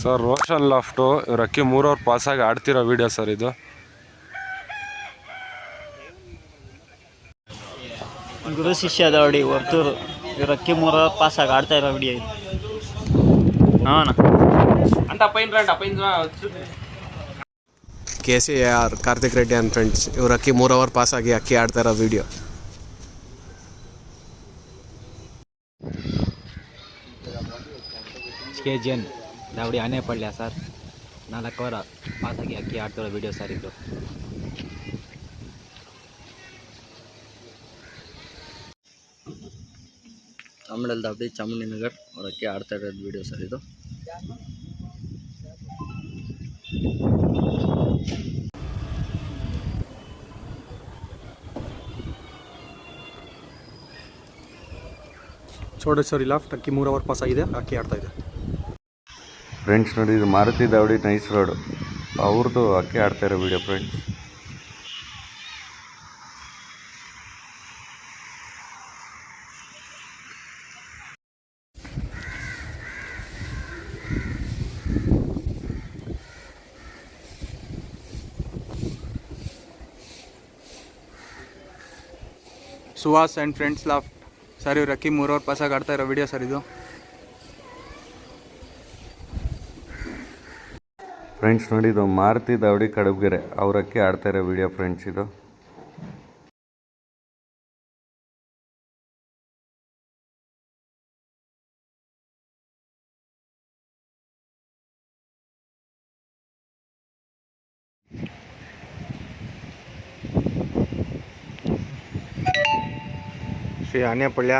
Sir Roshan loft ಇವ್ರ ಅಕ್ಕಿ 3 ಅವರ್ ಪಾಸಾಗಿ ಆಡ್ತಿರೋ ವಿಡಿಯೋ ಸರ್ ಇದು. ಗುರು ಶಿಷ್ಯ ದಾವಡಿ ವರ್ತೂರು ಇವ್ರ ಅಕ್ಕಿ 3 ಅವರ್ ಪಾಸಾಗಿ ಆಡ್ತಾ ಇರೋ ವಿಡಿಯೋ ಇದು. KCAR Karthik Reddy and friends ಇವ್ರ ಅಕ್ಕಿ 3 ಅವರ್ ಪಾಸಾಗಿ ಅಕ್ಕಿ ಆಡ್ತಾ ಇರೋ ವಿಡಿಯೋ. SKGN ದಾವಡಿ ಆನೆಪಳ್ಯ ಸರ್ 4 ಅವರ್ ಪಾಸಾಗಿ ಅಕ್ಕಿ ಆಡ್ತಿರೋ ವಿಡಿಯೋ ಸರ್ ಇದು. ತಮಿಳಲ್ಲಿ ದಾವಡಿ ಚಾಮುಂಡಿನಗರ್ ಅವ್ರ ಅಕ್ಕಿ ಆಡ್ತಾ ಇರೋದು ವಿಡಿಯೋ ಸರ್ ಇದು. ಚೌಡೇಶ್ವರಿ ಲಾಫ್ಟ್ ಅಕ್ಕಿ 3 ಅವರ್ ಪಾಸ್ ಆಗಿದೆ. ಅಕ್ಕಿ ಆಡ್ತಾ ಇದೆ. ಫ್ರೆಂಡ್ಸ್ ನೋಡಿ, ಇದು ಮಾರುತಿ ದಾವಡಿ ನೈಸ್ ರೋಡು ಅವ್ರದ್ದು ಅಕ್ಕಿ ಆಡ್ತಾ ಇರೋ video friends. Suhas and friends loft sir ಇವ್ರ ಅಕ್ಕಿ 3 ಅವರ್ ಪಾಸಾಗಿ ಆಡ್ತಾ ಇರೋ ವಿಡಿಯೋ ಸರ್ ಇದು. ಫ್ರೆಂಡ್ಸ್ ನೋಡಿ, ಇದು ಮಾರುತಿ ದಾವಡಿ ಕಡಬಗೆರೆ ಅವ್ರ ಅಕ್ಕಿ ಆಡ್ತಾ ಇರೋ ವಿಡಿಯೋ ಫ್ರೆಂಡ್ಸ್ ಇದು. Shri Anepalya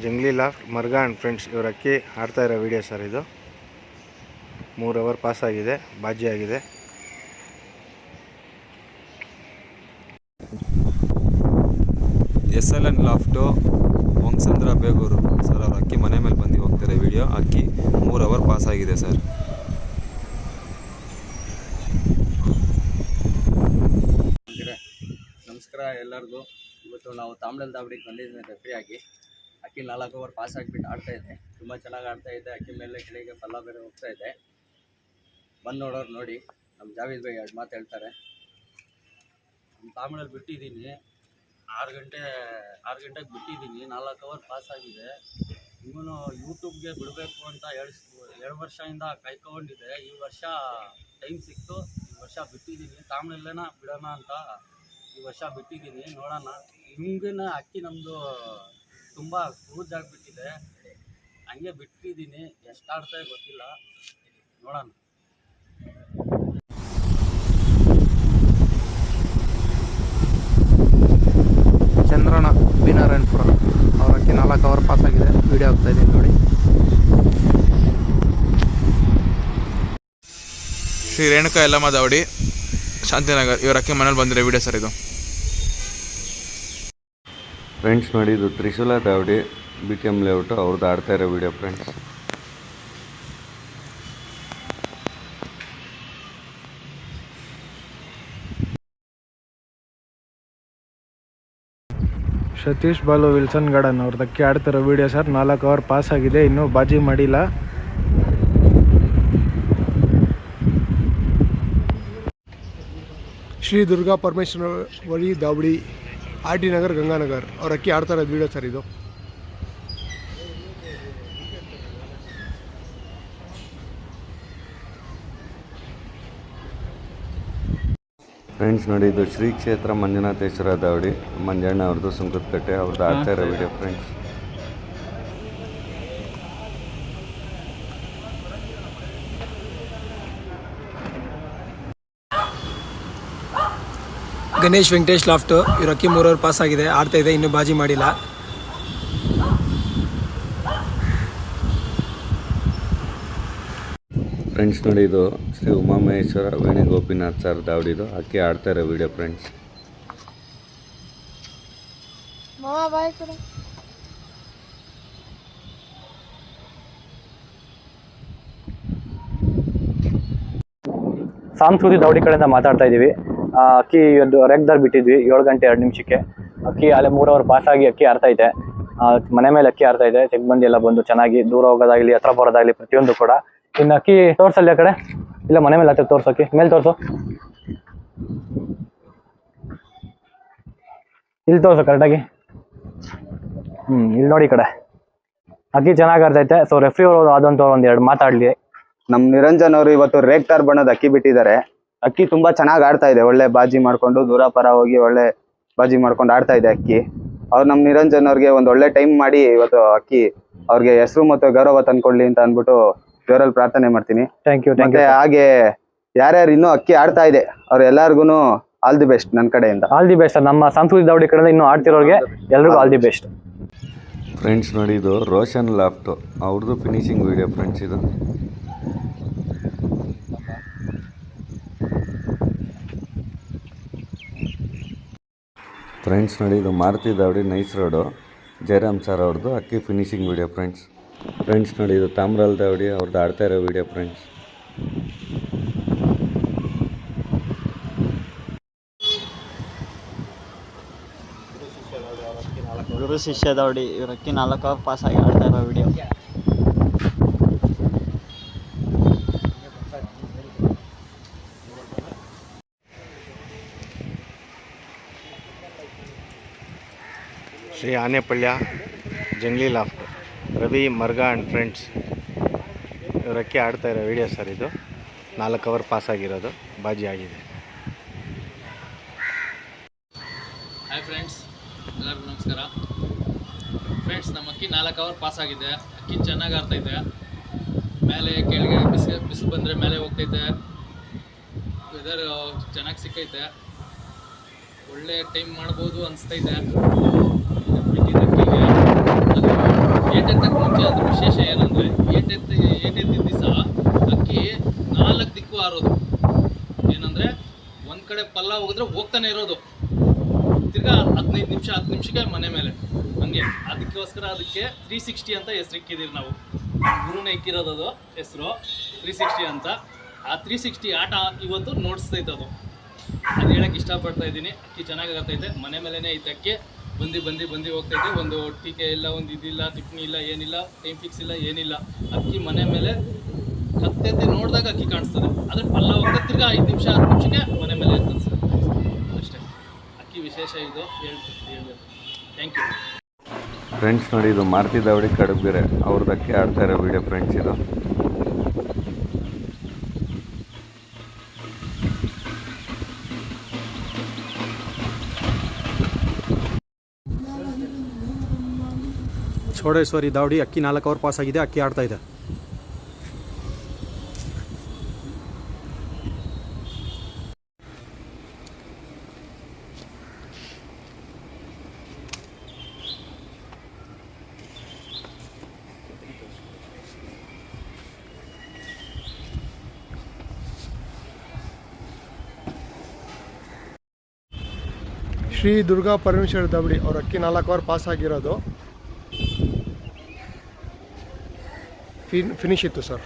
Jungli loft Marga and friends ಇವ್ರ ಅಕ್ಕಿ ಆಡ್ತಾ ಇರೋ ವಿಡಿಯೋ ಸರ್ ಇದು. 3 ಅವರ್ ಪಾಸ್ ಆಗಿದೆ, ಬಾಜಿ ಆಗಿದೆ. SLN ಲಾಫ್ಟು ವಂಗಸಂದ್ರ ಬೇಗೂರು ಸರ್ ಅವ್ರ ಅಕ್ಕಿ ಮನೆ ಮೇಲೆ ಬಂದು ಹೋಗ್ತಾರೆ ವಿಡಿಯೋ. ಅಕ್ಕಿ 3 ಅವರ್ ಪಾಸ್ ಆಗಿದೆ ಸರ್. ನಮಸ್ಕಾರ ಎಲ್ಲರಿಗೂ. ಇವತ್ತು ನಾವು ತಾಮ್ರಲ್ ದಾವಡಿಗೆ ಬಂದಿದ್ದೀವಿ ರೆಫ್ರಿಯಾಗಿ. ಅಕ್ಕಿ 4 ಅವರ್ ಪಾಸ್ ಆಗಿಬಿಟ್ಟು ಆಡ್ತಾಯಿದೆ. ತುಂಬ ಚೆನ್ನಾಗಿ ಆಡ್ತಾಯಿದೆ. ಅಕ್ಕಿ ಮೇಲೆ ಕೆಳಗೆ ಪಲ್ಲ ಬೇರೆ ಹೋಗ್ತಾಯಿದೆ. ಬಂದು ನೋಡೋರು ನೋಡಿ. ನಮ್ಮ ಜಾವೇದ್ ಭಾಯ್ 2 ಮಾತು ಹೇಳ್ತಾರೆ. ತಾಮ್ರಲ್ಲಿ ಬಿಟ್ಟಿದ್ದೀನಿ, 6 ಗಂಟೆಗೆ ಬಿಟ್ಟಿದ್ದೀನಿ. 4 ಅವರ್ ಪಾಸ್ ಆಗಿದೆ. ಇನ್ನೂ ಯೂಟ್ಯೂಬ್ಗೆ ಬಿಡಬೇಕು ಅಂತ 2 ವರ್ಷದಿಂದ ಕಾಯ್ಕೊಂಡಿದ್ದೆ. ಈ ವರ್ಷ ಟೈಮ್ ಸಿಕ್ತು, ಈ ವರ್ಷ ಬಿಟ್ಟಿದ್ದೀನಿ. ತಾಮ್ರಲ್ಲೇನ ಬಿಡೋಣ ಅಂತ ಈ ವರ್ಷ ಬಿಟ್ಟಿದ್ದೀನಿ. ನೋಡೋಣ. ಹಿಂಗಿನ ಅಕ್ಕಿ ನಮ್ಮದು ತುಂಬ ಕ್ರೂಜ್ ಆಗಿಬಿಟ್ಟಿದೆ. ಹಂಗೆ ಬಿಟ್ಟಿದ್ದೀನಿ. ಎಷ್ಟು ಆಡ್ತಾ ಗೊತ್ತಿಲ್ಲ, ನೋಡೋಣ. ಚಂದ್ರಣ್ಣ ಬಿ ನಾರಾಯಣಪುರ ಅವ್ರ ಅಕ್ಕಿ 4 ಅವರ್ ಪಾಸ್ ಆಗಿದೆ. ವಿಡಿಯೋ ಆಗ್ತಾಯಿದ್ದೀನಿ ನೋಡಿ. ಶ್ರೀ ರೇಣುಕಾ ಯಲ್ಲಮ್ಮ ದಾವಡಿ ಶಾಂತಿನಗರ್ ಇವ್ರ ಅಕ್ಕಿ ಮನೇಲಿ ಬಂದಿರೋ ವಿಡಿಯೋ ಸರ್ ಇದು. ಫ್ರೆಂಡ್ಸ್ ನೋಡಿ, ಇದು ತ್ರಿಶೂಲ ದಾವಡಿ BTM ಲೇಔಟು ಅವ್ರದ್ದು ಆಡ್ತಾ ಇರೋ video friends. Satish Balu Wilson garden ಅವ್ರದ್ದು ಅಕ್ಕಿ ಆಡ್ತಿರೋ ವಿಡಿಯೋ ಸರ್. 4 ಅವರ್ ಪಾಸ್ ಆಗಿದೆ, ಇನ್ನೂ ಬಾಜಿ ಮಾಡಿಲ್ಲ. ಶ್ರೀ ದುರ್ಗಾ ಪರಮೇಶ್ವರಿ ದಾವಡಿ RT ನಗರ್ ಗಂಗಾನಗರ್ ಅವ್ರ ಅಕ್ಕಿ ಆಡ್ತಾ ಇರೋದು ವಿಡಿಯೋ ಸರ್ ಇದು. ಫ್ರೆಂಡ್ಸ್ ನೋಡಿ, ಇದು ಶ್ರೀ ಕ್ಷೇತ್ರ ಮಂಜುನಾಥೇಶ್ವರ ದಾವಡಿ ಮಂಜಣ್ಣ ಅವ್ರದ್ದು ಸುಂಕದಕಟ್ಟೆ ಅವ್ರದ್ದು ಆಡ್ತಾ ಇರೋ video friends. Ganesh Venkatesh loft ಇವ್ರ ಅಕ್ಕಿ 3 ಅವರ್ ಪಾಸ್ ಆಗಿದೆ, ಆಡ್ತಾ ಇದೆ, ಇನ್ನೂ ಬಾಜಿ ಮಾಡಿಲ್ಲ. ಫ್ರೆಂಡ್ಸ್ ನೋಡಿ, ಇದು ಶ್ರೀ ಉಮಾಮಹೇಶ್ವರ ವೇಣುಗೋಪಿನಾಥ್ ಸರ್ ದಾವಡಿದು ಅಕ್ಕಿ ಆಡ್ತಾ ಇರೋ ವಿಡಿಯೋ ಫ್ರೆಂಡ್ಸ್. ಸಾಂಸ್ಕೃತಿಕ ದಾವಡಿ ಕಡೆಯಿಂದ ಮಾತಾಡ್ತಾ ಇದ್ದೀವಿ. ಅಕ್ಕಿ ರೇಗ್ದಾರ್ ಬಿಟ್ಟಿದ್ವಿ 7 ಗಂಟೆ 2 ನಿಮಿಷಕ್ಕೆ. ಅಕ್ಕಿ ಅಲ್ಲೇ 3 ಅವರ್ ಪಾಸ್ ಆಗಿ ಅಕ್ಕಿ ಆಡ್ತಾ ಇದೆ. ಮನೆ ಮೇಲೆ ಅಕ್ಕಿ ಆಡ್ತಾ ಇದೆ. ಸಿಬ್ಬಂದಿ ಎಲ್ಲ ಬಂದು ಚೆನ್ನಾಗಿ ದೂರ ಹೋಗೋದಾಗಲಿ ಹತ್ರ ಬರೋದಾಗಲಿ ಪ್ರತಿಯೊಂದು ಕೂಡ. ಇನ್ನು ಅಕ್ಕಿ ತೋರ್ಸಲ್ಲಿ ಆ ಕಡೆ ಇಲ್ಲ, ಮನೆ ಮೇಲೆ ಹತ್ರ ತೋರ್ಸೋಕೆ ಮೇಲೆ ತೋರಿಸು, ಇಲ್ಲಿ ತೋರಿಸು ಕರೆಕ್ಟಾಗಿ. ಇಲ್ಲಿ ನೋಡಿ, ಈ ಕಡೆ ಅಕ್ಕಿ ಚೆನ್ನಾಗಿ ಆಡ್ತೈತೆ. ಸೊ ರೆಫ್ರಿ ಅವರು ಅದಂತ ಒಂದು 2 ಮಾತಾಡಲಿ. ನಮ್ಮ ನಿರಂಜನ್ ಅವರು ಇವತ್ತು ರೇಗ್ತಾರ್ ಬಣ್ಣದ ಅಕ್ಕಿ ಬಿಟ್ಟಿದ್ದಾರೆ. ಅಕ್ಕಿ ತುಂಬಾ ಚೆನ್ನಾಗಿ ಆಡ್ತಾ ಇದೆ. ಒಳ್ಳೆ ಬಾಜಿ ಮಾಡ್ಕೊಂಡು ದೂರ ಪರ ಹೋಗಿ ಒಳ್ಳೆ ಬಾಜಿ ಮಾಡ್ಕೊಂಡು ಆಡ್ತಾ ಇದೆ ಅಕ್ಕಿ. ಅವ್ರು ನಮ್ಮ ನಿರಂಜನ್ ಅವ್ರಿಗೆ ಒಂದು ಒಳ್ಳೆ ಟೈಮ್ ಮಾಡಿ ಇವತ್ತು ಅಕ್ಕಿ ಅವ್ರಿಗೆ ಹೆಸರು ಮತ್ತು ಗೌರವ ತಂದ್ಕೊಡ್ಲಿ ಅಂತ ಅಂದ್ಬಿಟ್ಟು ದೇವರಲ್ಲಿ ಪ್ರಾರ್ಥನೆ ಮಾಡ್ತೀನಿ. Thank you. ಮತ್ತೆ ಹಾಗೆ ಯಾರ್ಯಾರು ಇನ್ನೂ ಅಕ್ಕಿ ಆಡ್ತಾ ಇದೆ ಅವ್ರ ಎಲ್ಲಾರ್ಗು ಆಲ್ ದಿ ಬೆಸ್ಟ್ ನನ್ನ ಕಡೆಯಿಂದ. All the best. ನಮ್ಮ ಸಾಂಸ್ಕೃತಿಕ ದಾವಡಿ ಕಡೆಯಿಂದ ಇನ್ನೂ ಆಡ್ತಿರೋರಿಗೆ ಎಲ್ರಿಗೂ ಆಲ್ ದಿ ಬೆಸ್ಟ್. ಫ್ರೆಂಡ್ಸ್ ನೋಡಿ, ಇದು ರೋಷನ್ ಲಾಫ್ಟು ಅವ್ರದ್ದು ಫಿನಿಶಿಂಗ್ ವಿಡಿಯೋ ಫ್ರೆಂಡ್ಸ್ ಇದು. ಫ್ರೆಂಡ್ಸ್ ನೋಡಿ, ಇದು ಮಾರುತಿ ದಾವಡಿ ನೈಸ್ ರೋಡು ಜಯರಾಮ್ ಸರ್ ಅವ್ರದ್ದು ಅಕ್ಕಿ ಫಿನಿಶಿಂಗ್ ವಿಡಿಯೋ ಫ್ರೆಂಡ್ಸ್. ಫ್ರೆಂಡ್ಸ್ ನೋಡಿ, ಇದು ತಾಮ್ರಲ್ ದಾವಡಿ ಅವ್ರದ್ದು ಆಡ್ತಾ ಇರೋ ವಿಡಿಯೋ ಫ್ರೆಂಡ್ಸ್. ಗುರು ಶಿಷ್ಯ ದಾವಡಿ ಇವ್ರ ಅಕ್ಕಿ 4 ಅವರ್ ಪಾಸ್ ಆಗಿ ಆಡ್ತಾ ಇರೋ video. Shri Anepalya Jungli loft Ravi Marga and friends ಇವ್ರ ಅಕ್ಕಿ ಆಡ್ತಾ ಇರೋ ವಿಡಿಯೋ ಸರ್ ಇದು. 4 ಓವರ್ ಪಾಸ್ ಆಗಿರೋದು ಬಾಜಿ ಆಗಿದೆ. ಹಾಯ್ ಫ್ರೆಂಡ್ಸ್, ಎಲ್ಲರಿಗೂ ನಮಸ್ಕಾರ. ಫ್ರೆಂಡ್ಸ್, ನಮ್ಮ ಅಕ್ಕಿ 4 ಓವರ್ ಪಾಸ್ ಆಗಿದೆ. ಅಕ್ಕಿ ಚೆನ್ನಾಗಿ ಆಡ್ತೈತೆ. ಮೇಲೆ ಕೆಳಗೆ ಬಿಸಿಲು ಬಂದರೆ ಮೇಲೆ ಹೋಗ್ತೈತೆ. ವೆದರ್ ಚೆನ್ನಾಗಿ ಸಿಕ್ಕೈತೆ. ಒಳ್ಳೆ ಟೈಮ್ ಮಾಡ್ಬೋದು ಅನಿಸ್ತೈತೆ. ಬಿಟ್ಟಿದ್ದಕ್ಕಿಗೆ ಅದು ಏಟೆತ್ತಕ್ಕೆ ಮುಂಚೆ ಅದ್ರ ವಿಶೇಷ ಏನಂದರೆ ಏಟೆತ್ತಿದ ದಿವಸ ಅಕ್ಕಿ 4 ದಿಕ್ಕು ಹಾರೋದು. ಏನಂದರೆ ಒಂದು ಕಡೆ ಪಲ್ಲ ಹೋಗಿದ್ರೆ ಹೋಗ್ತಾನೆ ಇರೋದು. ತಿರ್ಗಾ 15 ನಿಮಿಷ 10 ನಿಮಿಷಕ್ಕೆ ಮನೆ ಮೇಲೆ ಹಂಗೆ. ಅದಕ್ಕೋಸ್ಕರ ಅದಕ್ಕೆ 360 ಅಂತ ಹೆಸ್ರು ಇಕ್ಕಿದ್ದೀವಿ ನಾವು. ಗುರುನೇ ಇಕ್ಕಿರೋದು ಅದು ಹೆಸರು 360 ಅಂತ. ಆ 360 ಆಟ ಇವತ್ತು ನೋಡಿಸ್ತೈತೆ ಅದು ಹೇಳಕ್ಕೆ ಇಷ್ಟಪಡ್ತಾ ಇದ್ದೀನಿ. ಅಕ್ಕಿ ಚೆನ್ನಾಗಿ ಆಗ್ತೈತೆ. ಮನೆ ಮೇಲೇ ಐತೆ ಅಕ್ಕಿ. ಬಂದು ಹೋಗ್ತೈತೆ. ಒಂದು ಟೀಕೆ ಇಲ್ಲ, ಒಂದು ಇದಿಲ್ಲ, ತಿಕ್ನಿ ಇಲ್ಲ, ಏನಿಲ್ಲ, ಟೈಮ್ ಫಿಕ್ಸ್ ಇಲ್ಲ, ಏನಿಲ್ಲ. ಅಕ್ಕಿ ಮನೆ ಮೇಲೆ ಹತ್ತೈತೆ ನೋಡಿದಾಗ ಅಕ್ಕಿ ಕಾಣಿಸ್ತದೆ. ಆದರೆ ಪಲ್ಲ ಹೋಗ್ತಾ ತಿರ್ಗಾ 5 ನಿಮಿಷ 10 ನಿಮಿಷಕ್ಕೆ ಮನೆ ಮೇಲೆ ಇರ್ತದೆ ಸರ್. ಅಷ್ಟೇ ಅಕ್ಕಿ ವಿಶೇಷ ಇದು ಹೇಳ್ಬೇಕು. Thank you friends. ನೋಡಿ, ಇದು ಮಾರುತಿ ದಾವಡಿ ಕಡಬೇರೆ ಅವ್ರದ್ದಕ್ಕೆ ಆಡ್ತಾ ಇರೋ ವಿಡಿಯೋ ಫ್ರೆಂಡ್ಸ್ ಇದು. ಚೌಡೇಶ್ವರಿ ದಾವಡಿ ಅಕ್ಕಿ 4 ಓವರ್ ಪಾಸ್ ಆಗಿದೆ. ಅಕ್ಕಿ ಆಡ್ತಾ ಇದೆ. ಶ್ರೀ ದುರ್ಗಾ ಪರಮೇಶ್ವರಿ ದಾವಡಿ ಅವ್ರ ಅಕ್ಕಿ 4 ಓವರ್ ಪಾಸ್ ಆಗಿರೋದು ಫಿನಿಶ್ ಇತ್ತು ಸರ್.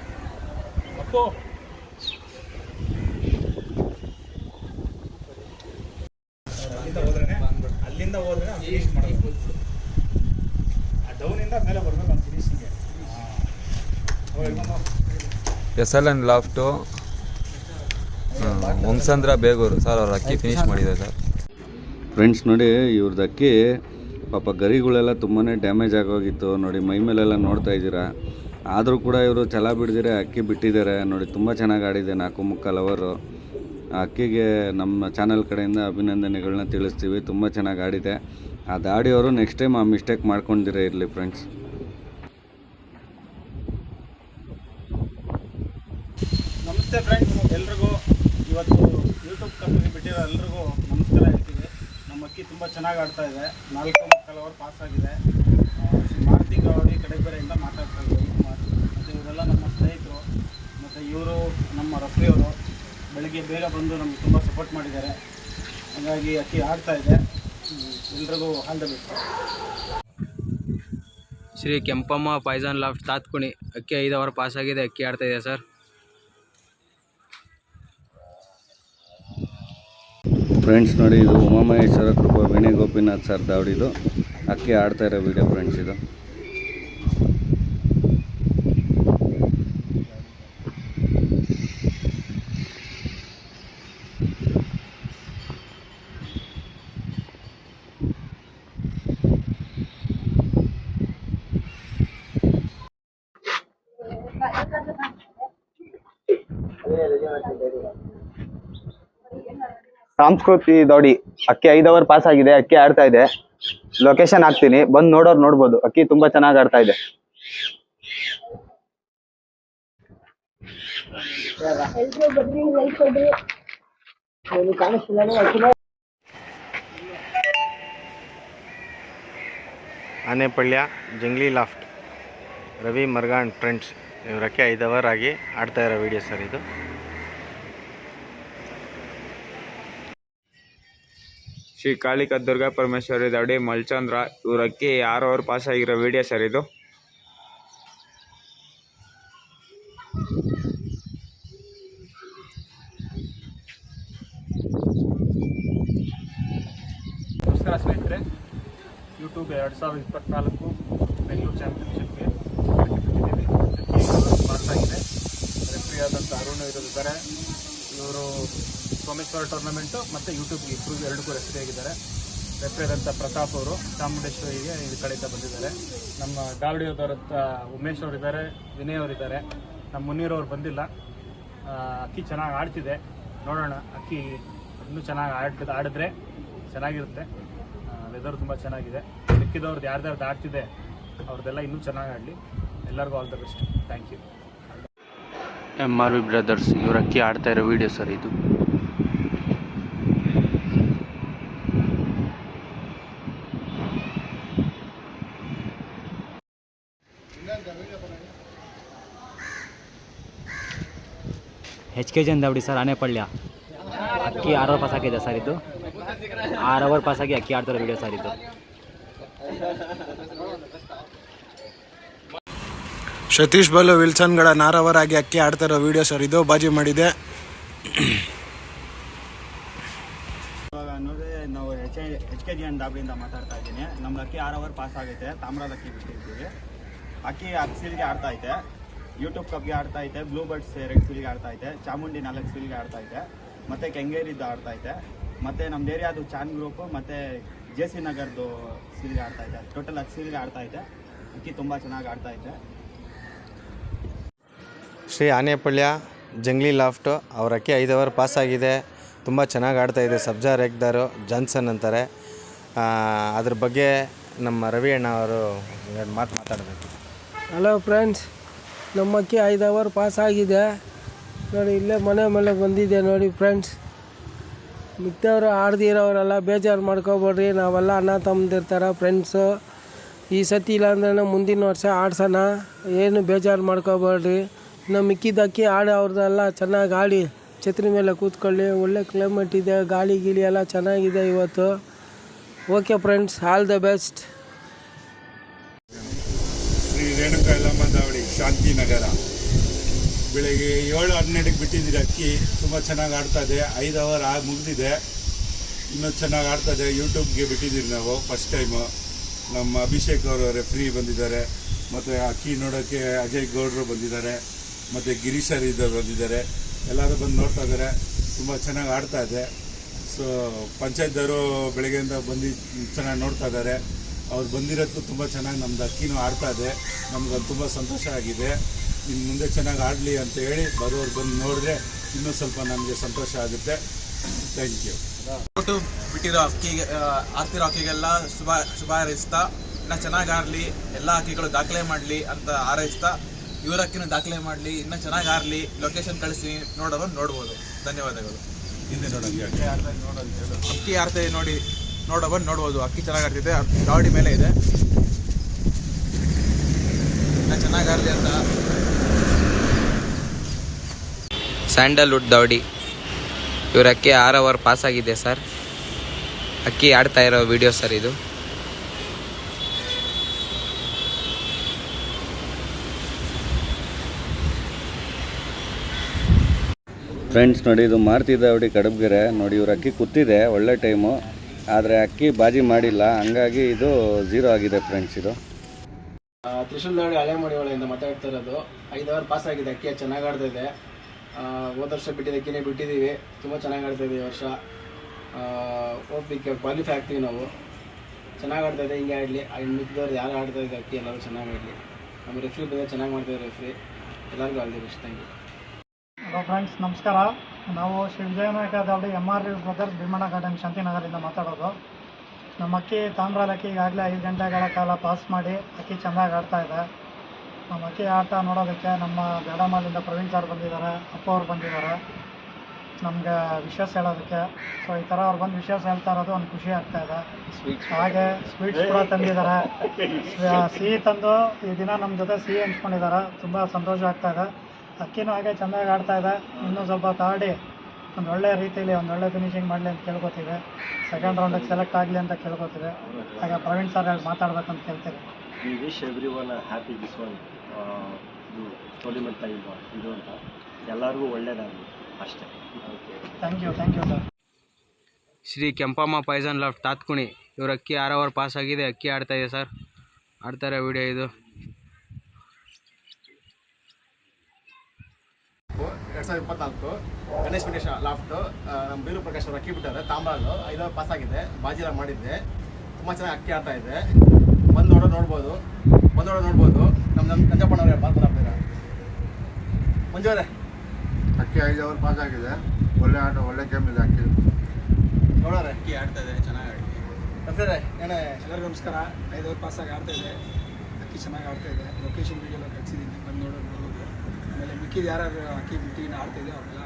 ಅಲ್ಲಿಂದ ಹೋದ್ರೆ ಫಿನಿಶ್ ಮಾಡಬೇಕು. ಡೌನಿಂದ ಮೇಲೆ ಬರಬೇಕು ಅಂತ ಫಿನಿಶಿಂಗ್ಗೆ. SLN ಲಾಫ್ಟು ವಂಸಂದ್ರ ಬೇಗೂರು ಸರ್ ಅವ್ರ ಅಕ್ಕಿ ಫಿನಿಶ್ ಮಾಡಿದ್ದಾರೆ ಸರ್. ಫ್ರೆಂಡ್ಸ್, ನೋಡಿ ಇವ್ರದ್ದು ಅಕ್ಕಿ ಪಾಪ ಗರಿಗಳೆಲ್ಲ ತುಂಬಾ ಡ್ಯಾಮೇಜ್ ಆಗೋಗಿತ್ತು. ನೋಡಿ, ಮೈ ಮೇಲೆಲ್ಲ ನೋಡ್ತಾ ಇದ್ದೀರಾ. ಆದರೂ ಕೂಡ ಇವರು ಛಲ ಬಿಡ್ದಿರೆ ಅಕ್ಕಿ ಬಿಟ್ಟಿದ್ದಾರೆ. ನೋಡಿ, ತುಂಬ ಚೆನ್ನಾಗಿ ಆಡಿದೆ 4.25 ಓವರು. ಆ ಅಕ್ಕಿಗೆ ನಮ್ಮ ಚಾನಲ್ ಕಡೆಯಿಂದ ಅಭಿನಂದನೆಗಳನ್ನ ತಿಳಿಸ್ತೀವಿ. ತುಂಬ ಚೆನ್ನಾಗಿ ಆಡಿದೆ. ಆ ದಾಡಿಯವರು ನೆಕ್ಸ್ಟ್ ಟೈಮ್ ಆ ಮಿಸ್ಟೇಕ್ ಮಾಡ್ಕೊಂಡಿರೇ ಇರಲಿ ಫ್ರೆಂಡ್ಸ್. ನಮಸ್ತೆ ಫ್ರೆಂಡ್ಸ್, ಎಲ್ರಿಗೂ ಇವತ್ತು ಯೂಟ್ಯೂಬ್ ಕಂಪನಿ ಬಿಟ್ಟಿರೋ ಎಲ್ರಿಗೂ ನಮಸ್ಕಾರ ಹೇಳ್ತೀವಿ. ನಮ್ಮ ಅಕ್ಕಿ ತುಂಬ ಚೆನ್ನಾಗಿ ಆಡ್ತಾ ಇದೆ. 4.25 ಓವರ್ ಪಾಸ್ ಆಗಿದೆ. ಮಾರುತಿ ಗಾವಡಿ ಕಡೆಬೇರೆಯಿಂದ ಮಾತಾಡ್ತಾ ಇದ್ದೀವಿ. ಮತ್ತು ಇವರೆಲ್ಲ ನಮ್ಮ ಸ್ನೇಹಿತರು. ಮತ್ತು ಇವರು ನಮ್ಮ ರಫ್ರಿಯವರು ಬೆಳಗ್ಗೆ ಬೇಗ ಬಂದು ನಮಗೆ ತುಂಬ ಸಪೋರ್ಟ್ ಮಾಡಿದ್ದಾರೆ. ಹಾಗಾಗಿ ಅಕ್ಕಿ ಆಡ್ತಾ ಇದೆ. ಎಲ್ರಿಗೂ all the best. Shri Kempamma poison loft Tatguni ಅಕ್ಕಿ 5 ಓವರ್ ಪಾಸ್ ಆಗಿದೆ. ಅಕ್ಕಿ ಆಡ್ತಾ ಇದೆ ಸರ್. ಫ್ರೆಂಡ್ಸ್, ನೋಡಿ, ಇದು ಉಮಾಮಹೇಶ್ವರ ಕೃಪಾ ವಿನಯ್ ಗೋಪಿನಾಥ್ ಸರ್ ದಾವಡಿದು ಅಕ್ಕಿ ಆಡ್ತಾ ಇರೋ ವಿಡಿಯೋ ಫ್ರೆಂಡ್ಸ್ ಇದು. ಸಂಸ್ಕೃತಿ ದಾವಡಿ ಅಕ್ಕಿ 5 ಓವರ್ ಪಾಸ್ ಆಗಿದೆ. ಅಕ್ಕಿ ಆಡ್ತಾ ಇದೆ. ಲೊಕೇಶನ್ ಹಾಕ್ತೀನಿ, ಬಂದು ನೋಡೋರು ನೋಡ್ಬೋದು. ಅಕ್ಕಿ ತುಂಬಾ ಚೆನ್ನಾಗಿ ಆಡ್ತಾ ಇದೆ. ಆನೆಪಳ್ಯ ಜಂಗ್ಲಿ ಲಾಫ್ಟ್ ರವಿ ಮರ್ಗಾನ್ ಫ್ರೆಂಡ್ಸ್ ಇವರಕ್ಕೆ 5 ಓವರ್ ಆಗಿ ಆಡ್ತಾ ಇರೋ ವಿಡಿಯೋ ಸರ್ ಇದು. ಶ್ರೀ ಕಾಳಿಕಾ ದುರ್ಗಾ ಪರಮೇಶ್ವರಿ ದಾವಡಿ ಮಲ್ಚಂದ್ರ ಇವರಕ್ಕೆ 6 ಓವರ್ ಪಾಸ್ ಆಗಿರೋ ವಿಡಿಯೋ ಸರ್ ಇದು. ನಮಸ್ಕಾರ ಸ್ನೇಹಿತರೆ. ಯೂಟ್ಯೂಬ್ 2024 ಬೆಂಗಳೂರು ಚಾಂಪಿಯನ್ಶಿಪ್ಗೆ ಪಾಸ್ ಆಗಿದೆ. ರೆಫ್ರಿ ಆದಂಥ ಅರುಣ್ ಇದ್ದಾರೆ. ಇವರು ಸೋಮೇಶ್ವರ ಟೂರ್ನಮೆಂಟು ಮತ್ತು ಯೂಟ್ಯೂಬ್ಗೆ ಎರಡಕ್ಕೂ ರೆಫ್ರಿ ಆಗಿದ್ದಾರೆ. ರೆಫ್ರಿ ಆದಂಥ ಪ್ರತಾಪ್ ಅವರು ಚಾಮುಂಡೇಶ್ವರಿಗೆ ಈ ಕಡೆಯಿಂದ ಬಂದಿದ್ದಾರೆ. ನಮ್ಮ ದಾವಡಿಯವರಂಥ ಉಮೇಶ್ ಅವರಿದ್ದಾರೆ, ವಿನಯ್ ಅವರಿದ್ದಾರೆ. ನಮ್ಮ ಮುನೀರ್ ಅವರು ಬಂದಿಲ್ಲ. ಅಕ್ಕಿ ಚೆನ್ನಾಗಿ ಆಡ್ತಿದೆ. ನೋಡೋಣ, ಅಕ್ಕಿ ಇನ್ನೂ ಚೆನ್ನಾಗಿ ಆಡಿದ್ರೆ ಚೆನ್ನಾಗಿರುತ್ತೆ. ವೆದರ್ ತುಂಬ ಚೆನ್ನಾಗಿದೆ. ಮಿಕ್ಕಿದವ್ರದ್ದು ಯಾರ್ದಾರ್ದು ಆಡ್ತಿದೆ ಅವ್ರದ್ದೆಲ್ಲ ಇನ್ನೂ ಚೆನ್ನಾಗಿ ಆಡಲಿ. ಎಲ್ಲರಿಗೂ all the best. Thank you. MRV brothers ಇವ್ರ ಅಕ್ಕಿ ಆಡ್ತಾ ಇರೋ ವಿಡಿಯೋ ಸರ್ ಇದು. HKG ದಾವಡಿ ಸರ್, ಆನೆಪಳ್ಯ. ಅಕ್ಕಿ 6 ಅವರ್ ಪಾಸ್ ಆಗಿದೆ ಸರ್ ಇದು. 6 ಅವರ್ ಪಾಸ್ ಆಗಿ ಅಕ್ಕಿ ಆಡ್ತಿರೋ ವಿಡಿಯೋ ಸರ್ ಇದು. ಸತೀಶ್ ಬಲ್ಲು ವಿಲ್ಸನ್ಗಳ 4 ಅವರ್ ಆಗಿ ಅಕ್ಕಿ ಆಡ್ತಾ ಇರೋ ವಿಡಿಯೋ ಸರ್ ಇದು. ಬಾಜಿ ಮಾಡಿದೆ. ಇವಾಗ ನೋಡಿ ನಾವು HKG ದಾವಡಿಯಿಂದ ಮಾತಾಡ್ತಾ ಇದ್ದೀನಿ. ನಮ್ದು ಅಕ್ಕಿ 6 ಅವರ್ ಪಾಸ್ ಆಗೈತೆ. ತಾಮ್ರದ ಅಕ್ಕಿ ಬಿಟ್ಟಿರ್ತೀವಿ. ಅಕ್ಕಿ 10 ಸೀಲ್ಗೆ ಆಡ್ತಾ ಐತೆ. ಯೂಟ್ಯೂಬ್ ಕಪ್ಗೆ ಆಡ್ತಾ ಐತೆ. ಬ್ಲೂ ಬರ್ಡ್ಸ್ 2 ಸೀಲ್ಗೆ ಆಡ್ತಾ ಐತೆ. ಚಾಮುಂಡಿ 4 ಸೀಲ್ಗೆ ಆಡ್ತಾ ಐತೆ. ಮತ್ತು ಕೆಂಗೇರಿದ್ದು ಆಡ್ತಾ ಐತೆ. ಮತ್ತು ನಮ್ಮ ಏರಿಯಾದು ಚಾನ್ ಗ್ರೂಪು ಮತ್ತು JC ನಗರ್ದು ಸೀಲ್ಗೆ ಆಡ್ತಾ ಐತೆ. ಟೋಟಲ್ 10 ಸೀಲ್ಗೆ ಆಡ್ತಾ ಐತೆ. ಅಕ್ಕಿ ತುಂಬ ಚೆನ್ನಾಗಿ ಆಡ್ತಾ ಐತೆ. ಶ್ರೀ ಆನೆಪಳ್ಯ ಜಂಗ್ಲಿ ಲಾಫ್ಟು ಅವ್ರ ಅಕ್ಕಿ 5 ಅವರ್ ಪಾಸ್ ಆಗಿದೆ. ತುಂಬ ಚೆನ್ನಾಗಿ ಆಡ್ತಾ ಇದೆ. ಸಬ್ಜಾ ರೇಕ್ದಾರು ಜಾನ್ಸನ್ ಅಂತಾರೆ. ಅದ್ರ ಬಗ್ಗೆ ನಮ್ಮ ರವಿ ಅಣ್ಣ ಅವರು ಮಾತಾಡಬೇಕು. ಹಲೋ ಫ್ರೆಂಡ್ಸ್, ನಮ್ಮ ಅಕ್ಕಿ 5 ಅವರ್ ಪಾಸ್ ಆಗಿದೆ ನೋಡಿ. ಇಲ್ಲೇ ಮನೆ ಮೇಲೆ ಬಂದಿದೆ ನೋಡಿ ಫ್ರೆಂಡ್ಸ್. ಮಿಕ್ಕವರು ಆಡ್ದಿರೋರೆಲ್ಲ ಬೇಜಾರು ಮಾಡ್ಕೊಬೇಡ್ರಿ. ನಾವೆಲ್ಲ ಅಣ್ಣ ತಮ್ಮದಿರ್ತಾರೆ ಫ್ರೆಂಡ್ಸು. ಈ ಸತಿ ಇಲ್ಲಾಂದ್ರೆ ಮುಂದಿನ ವರ್ಷ ಆಡ್ಸೋಣ. ಏನು ಬೇಜಾರು ಮಾಡ್ಕೊಬೇಡ್ರಿ. ಇನ್ನು ಮಿಕ್ಕಿದ ಅಕ್ಕಿ ಅವ್ರದ್ದೆಲ್ಲ ಚೆನ್ನಾಗಿ ಆಡಿ ಛತ್ರಿ ಮೇಲೆ ಕೂತ್ಕೊಳ್ಳಿ. ಒಳ್ಳೆ ಕ್ಲೈಮೇಟ್ ಇದೆ. ಗಾಳಿ ಗೀಳಿ ಎಲ್ಲ ಚೆನ್ನಾಗಿದೆ ಇವತ್ತು. Okay friends, all the best. Shri Renuka Yellamma ದಾವಡಿ, ಶಾಂತಿನಗರ. ಬೆಳಗ್ಗೆ 7:12ಕ್ಕೆ ಬಿಟ್ಟಿದ್ದೀರಿ ಅಕ್ಕಿ. ತುಂಬ ಚೆನ್ನಾಗಿ ಆಡ್ತಾಯಿದೆ. 5 ಅವರ್ ಮುಗಿದಿದೆ. ಇನ್ನೂ ಚೆನ್ನಾಗಿ ಆಡ್ತಾಯಿದೆ. ಯೂಟ್ಯೂಬ್ಗೆ ಬಿಟ್ಟಿದ್ದೀರಿ ನಾವು ಫಸ್ಟ್ ಟೈಮು. ನಮ್ಮ ಅಭಿಷೇಕ್ ಅವರು ರೆಫ್ರಿ ಬಂದಿದ್ದಾರೆ. ಮತ್ತು ಅಕ್ಕಿ ನೋಡೋಕ್ಕೆ ಅಜಯ್ ಗೌಡ್ರು ಬಂದಿದ್ದಾರೆ. ಮತ್ತು ಗಿರೀಶರ್ ಇದ್ದವ್ರು ಬಂದಿದ್ದಾರೆ. ಎಲ್ಲರೂ ಬಂದು ನೋಡ್ತಾ ಇದ್ದಾರೆ. ತುಂಬ ಚೆನ್ನಾಗಿ ಆಡ್ತಾ ಇದೆ. ಸೊ ಪಂಚಾಯತ್ದವರು ಬೆಳಗ್ಗೆಯಿಂದ ಬಂದು ಚೆನ್ನಾಗಿ ನೋಡ್ತಾ ಇದ್ದಾರೆ. ಅವ್ರು ಬಂದಿರೋದಕ್ಕೂ ತುಂಬ ಚೆನ್ನಾಗಿ ನಮ್ಮದು ಅಕ್ಕಿನೂ ಆಡ್ತಾ ಇದೆ. ನಮ್ಗೆ ತುಂಬ ಸಂತೋಷ ಆಗಿದೆ. ಇನ್ನು ಮುಂದೆ ಚೆನ್ನಾಗಿ ಆಡಲಿ ಅಂತ ಹೇಳಿ ಬರೋರು ಬಂದು ನೋಡಿದ್ರೆ ಇನ್ನೂ ಸ್ವಲ್ಪ ನಮಗೆ ಸಂತೋಷ ಆಗುತ್ತೆ. Thank you. ಯೂಟ್ಯೂಬ್ ಬಿಟ್ಟಿರೋ ಅಕ್ಕಿಗೆ ಆಡ್ತಿರೋ ಅಕ್ಕಿಗೆಲ್ಲ ಶುಭ ಹಾರೈಸ್ತಾ, ಇನ್ನೂ ಚೆನ್ನಾಗಿ ಆಡಲಿ, ಎಲ್ಲ ಅಕ್ಕಿಗಳು ದಾಖಲೆ ಮಾಡಲಿ ಅಂತ ಹಾರೈಸ್ತಾ, ಇವ್ರ ಅಕ್ಕಿನೂ ದಾಖಲೆ ಮಾಡಲಿ, ಇನ್ನೂ ಚೆನ್ನಾಗಿ ಆಡಲಿ. ಲೊಕೇಶನ್ ಕಳಿಸಿ ನೋಡ್ಬೋದು. ಧನ್ಯವಾದಗಳು. ಹಿಂದೆ ನೋಡೋಕ್ಕೆ ಅಕ್ಕಿ ಆಡ್ತಾ ನೋಡಿ ನೋಡ್ಬೋದು. ಅಕ್ಕಿ ಚೆನ್ನಾಗಿ ಆಡ್ತಿದೆ. ದಾವಡಿ ಮೇಲೆ ಇದೆ. ಇನ್ನೂ ಚೆನ್ನಾಗಿ ಆಡಲಿ ಅಂತ. ಸ್ಯಾಂಡಲ್ವುಡ್ ದಾವಡಿ ಇವ್ರ ಅಕ್ಕಿ 6 ಅವರ್ ಪಾಸ್ ಆಗಿದೆ ಸರ್. ಅಕ್ಕಿ ಆಡ್ತಾ ಇರೋ ವಿಡಿಯೋ ಸರ್ ಇದು. ಫ್ರೆಂಡ್ಸ್ ನೋಡಿ, ಇದು ಮಾರುತಿ ದಾವಡಿ ಕಡಬ್ಗೆರೆ. ನೋಡಿ ಇವ್ರ ಅಕ್ಕಿ ಕೂತಿದೆ ಒಳ್ಳೆ ಟೈಮು. ಆದರೆ ಅಕ್ಕಿ ಬಾಜಿ ಮಾಡಿಲ್ಲ, ಹಂಗಾಗಿ ಇದು 0 ಆಗಿದೆ ಫ್ರೆಂಡ್ಸ್. ಇದು ತ್ರಿಶೂಲ್ ದಾವಡಿ ಹಳೆ ಮಡಿವಾಳೆಯಿಂದ ಮಾತಾಡ್ತಾ ಇರೋದು. 5 ಅವರ್ ಪಾಸ್ ಆಗಿದೆ. ಅಕ್ಕಿ ಚೆನ್ನಾಗಿ ಆಡ್ತಾ ಇದೆ. ಹೋದ ವರ್ಷ ಬಿಟ್ಟಿದ್ದ ಅಕ್ಕಿನೇ ಬಿಟ್ಟಿದ್ದೀವಿ. ತುಂಬ ಚೆನ್ನಾಗಿ ಆಡ್ತಾ ಇದೆ ಈ ವರ್ಷ. ಹೋಗ್ಲಿಕ್ಕೆ ಕ್ವಾಲಿಫೈ ಆಗ್ತೀವಿ ನಾವು. ಚೆನ್ನಾಗಿ ಆಡ್ತಾ ಇದೆ. ಹಿಂಗೆ ಆಡಲಿ. ಮಿಕ್ಕಿದವ್ರು ಯಾರು ಆಡ್ತಾ ಇದೆ ಅಕ್ಕಿ ಎಲ್ಲರೂ ಚೆನ್ನಾಗಿ ಆಡಲಿ. ನಮ್ಮ ರೆಫ್ರಿ ಬಂದರೆ ಚೆನ್ನಾಗಿ ಮಾಡ್ತಾಯಿದ್ದಾರೆ ರೆಫ್ರಿ. ಎಲ್ಲರಿಗೂ all the best. Thank you. Hello friends, ನಮಸ್ಕಾರ. ನಾವು ಶ್ರೀ ವಿಜಯನಾಯಕ ದಾವಡಿ MRV ಬ್ರದರ್ಸ್ ಭೀಮಣ್ಣ ಗಾರ್ಡನ್ ಶಾಂತಿನಗರದಿಂದ ಮಾತಾಡೋದು. ನಮ್ಮ ಅಕ್ಕಿ ತಾಮ್ರದ ಅಕ್ಕಿ ಈಗಾಗಲೇ 5 ಗಂಟೆಗಳ ಕಾಲ ಪಾಸ್ ಮಾಡಿ ಅಕ್ಕಿ ಚೆಂದಾಗಿ ಆಡ್ತಾ ಇದೆ. ನಮ್ಮ ಅಕ್ಕಿ ಆಟ ನೋಡೋದಕ್ಕೆ ನಮ್ಮ ಬೇಡಮಲ್ಲಿಂದ ಪ್ರವೀಣ್ ಸರ್ ಬಂದಿದ್ದಾರೆ. ಅಪ್ಪ ಅವ್ರು ಬಂದಿದ್ದಾರೆ ನಮಗೆ ವಿಶೇಷ ಹೇಳೋದಕ್ಕೆ. ಸೊ ಈ ಥರ ಅವ್ರು ಬಂದು ವಿಶೇಷ ಹೇಳ್ತಾ ಇರೋದು ಒಂದು ಖುಷಿ ಆಗ್ತಾ ಇದೆ. ಹಾಗೆ ಸ್ವೀಟ್ಸ್ ಕೂಡ ತಂದಿದ್ದಾರೆ. ಸಿಹಿ ತಂದು ಈ ದಿನ ನಮ್ಮ ಜೊತೆ ಸಿಹಿ ಹಂಚ್ಕೊಂಡಿದ್ದಾರೆ. ತುಂಬ ಸಂತೋಷ ಆಗ್ತಾ ಇದೆ. ಅಕ್ಕಿನೂ ಹಾಗೆ ಚೆಂದಾಗಿ ಆಡ್ತಾ ಇದೆ. ಇನ್ನೂ ಸ್ವಲ್ಪ ತಾಡಿ ಒಂದು ಒಳ್ಳೆ ರೀತಿಯಲ್ಲಿ ಒಂದು ಒಳ್ಳೆ ಫಿನಿಶಿಂಗ್ ಮಾಡಲಿ ಅಂತ ಕೇಳ್ಕೊತೀವಿ. ಸೆಕೆಂಡ್ ರೌಂಡಿಗೆ ಸೆಲೆಕ್ಟ್ ಆಗಲಿ ಅಂತ ಕೇಳ್ಕೊತೀವಿ. ಹಾಗೆ ಪ್ರವೀಣ್ ಸರ್ ಹೇಳಿ ಮಾತಾಡ್ಬೇಕಂತ ಕೇಳ್ತೀವಿ. We wish every one happy this one ಇದು ಟೂರ್ನಿಮೆಂಟ್ ಇದು ಅಂತ ಎಲ್ಲರಿಗೂ ಒಳ್ಳೇದಾಗಲಿ ಅಷ್ಟೇ. Thank you sir. Shri Kempamma poison loft Tatguni ಇವ್ರ ಅಕ್ಕಿ 6 ಅವರ್ ಪಾಸ್ ಆಗಿದೆ. ಅಕ್ಕಿ ಆಡ್ತಾ ಇದೆ ಸರ್. ಆಡ್ತಾರೆ ವಿಡಿಯೋ ಇದು. 2024 ಗಣೇಶ್ ವೆಂಕಟೇಶ ಲಾಫ್ಟು ನಮ್ಮ ಬೀರು ಪ್ರಕಾಶ್ ಅವರು ಅಕ್ಕಿ ಬಿಟ್ಟಾರೆ. ತಾಮ್ರಾಲು 5 ಅವರ್ ಪಾಸ್ ಆಗಿದೆ. ಬಾಜಿಲ ಮಾಡಿದ್ದೆ. ತುಂಬ ಚೆನ್ನಾಗಿ ಅಕ್ಕಿ ಆಡ್ತಾ ಇದೆ. ಬಂದು ನೋಡ್ಬೋದು. ನಮ್ಮ ನಂಜಪ್ಪಣ್ಣವ್ರೆ ಮಾತಾಡ್ತೀರಾ ಮಂಜು ಅವರೇ ಅಕ್ಕಿ 5 ಓವರ್ ಪಾಸ್ ಆಗಿದೆ. ಒಳ್ಳೆ ಆಟ, ಒಳ್ಳೆ ಗೇಮ್ ಇದೆ ಅಕ್ಕಿ. ನೋಡೋಣ ಅಕ್ಕಿ ಆಡ್ತಾ ಇದೆ, ಚೆನ್ನಾಗಿ ಆಡಿ. ಎಲ್ಲರಿಗೂ ನಮಸ್ಕಾರ. 5 ಓವರ್ ಪಾಸಾಗಿ ಆಡ್ತಾ ಇದೆ, ಅಕ್ಕಿ ಚೆನ್ನಾಗಿ ಆಡ್ತಾ ಇದೆ. ಲೊಕೇಶನ್ ವೀಡಿಯೋ ಎಲ್ಲ ಕಳಿಸಿದ್ದೀನಿ, ಬಂದು ನೋಡ್ಬೋದು. ಆಮೇಲೆ ಮಿಕ್ಕಿದ ಯಾರು ಅಕ್ಕಿ ಬಿಟ್ಟು ಆಡ್ತಾ ಇದೆ ಅವರೆಲ್ಲ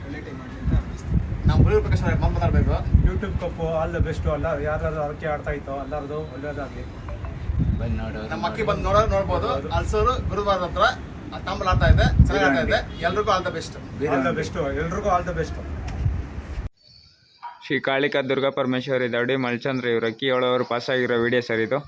ಒಳ್ಳೆ ಟೈಮ್ ಮಾಡಲಿ ಅಂತ ಅನಿಸ್ತೀವಿ. ನಮ್ಮ ಬರೀ ಪ್ರಕಾಶ್ ಮಾತಾಡಬೇಕು. YouTube cup all the best. ಎಲ್ಲ ಯಾರು ಅಕ್ಕಿ ಆಡ್ತಾ ಇತ್ತೋ ಎಲ್ಲರದು ಒಳ್ಳೇದಾಗಲಿ. ನಮ್ಮ ಅಕ್ಕಿ ಬಂದು ನೋಡ್ಬೋದು. ಅಲ್ಸೂರು ಗುರುವಾರ ಹತ್ರ ತಾಂಬಲ್ ಆಡ್ತಾ ಇದೆ, ಚೆನ್ನಾಗಿ ಆಡ್ತಾ ಇದೆ. ಎಲ್ರಿಗೂ ಆಲ್ ದ ಬೆಸ್ಟ್. ಎಲ್ರಿಗೂ all the best. Shri Kalika Durga Parameshwari ದೌಡಿ ಮಲ್ಚಂದ್ರ ಇವ್ರ ಅಕ್ಕಿ 7 ಓವರ್ ಪಾಸ್ ಆಗಿರೋ ವಿಡಿಯೋ ಸರ್ ಇದು.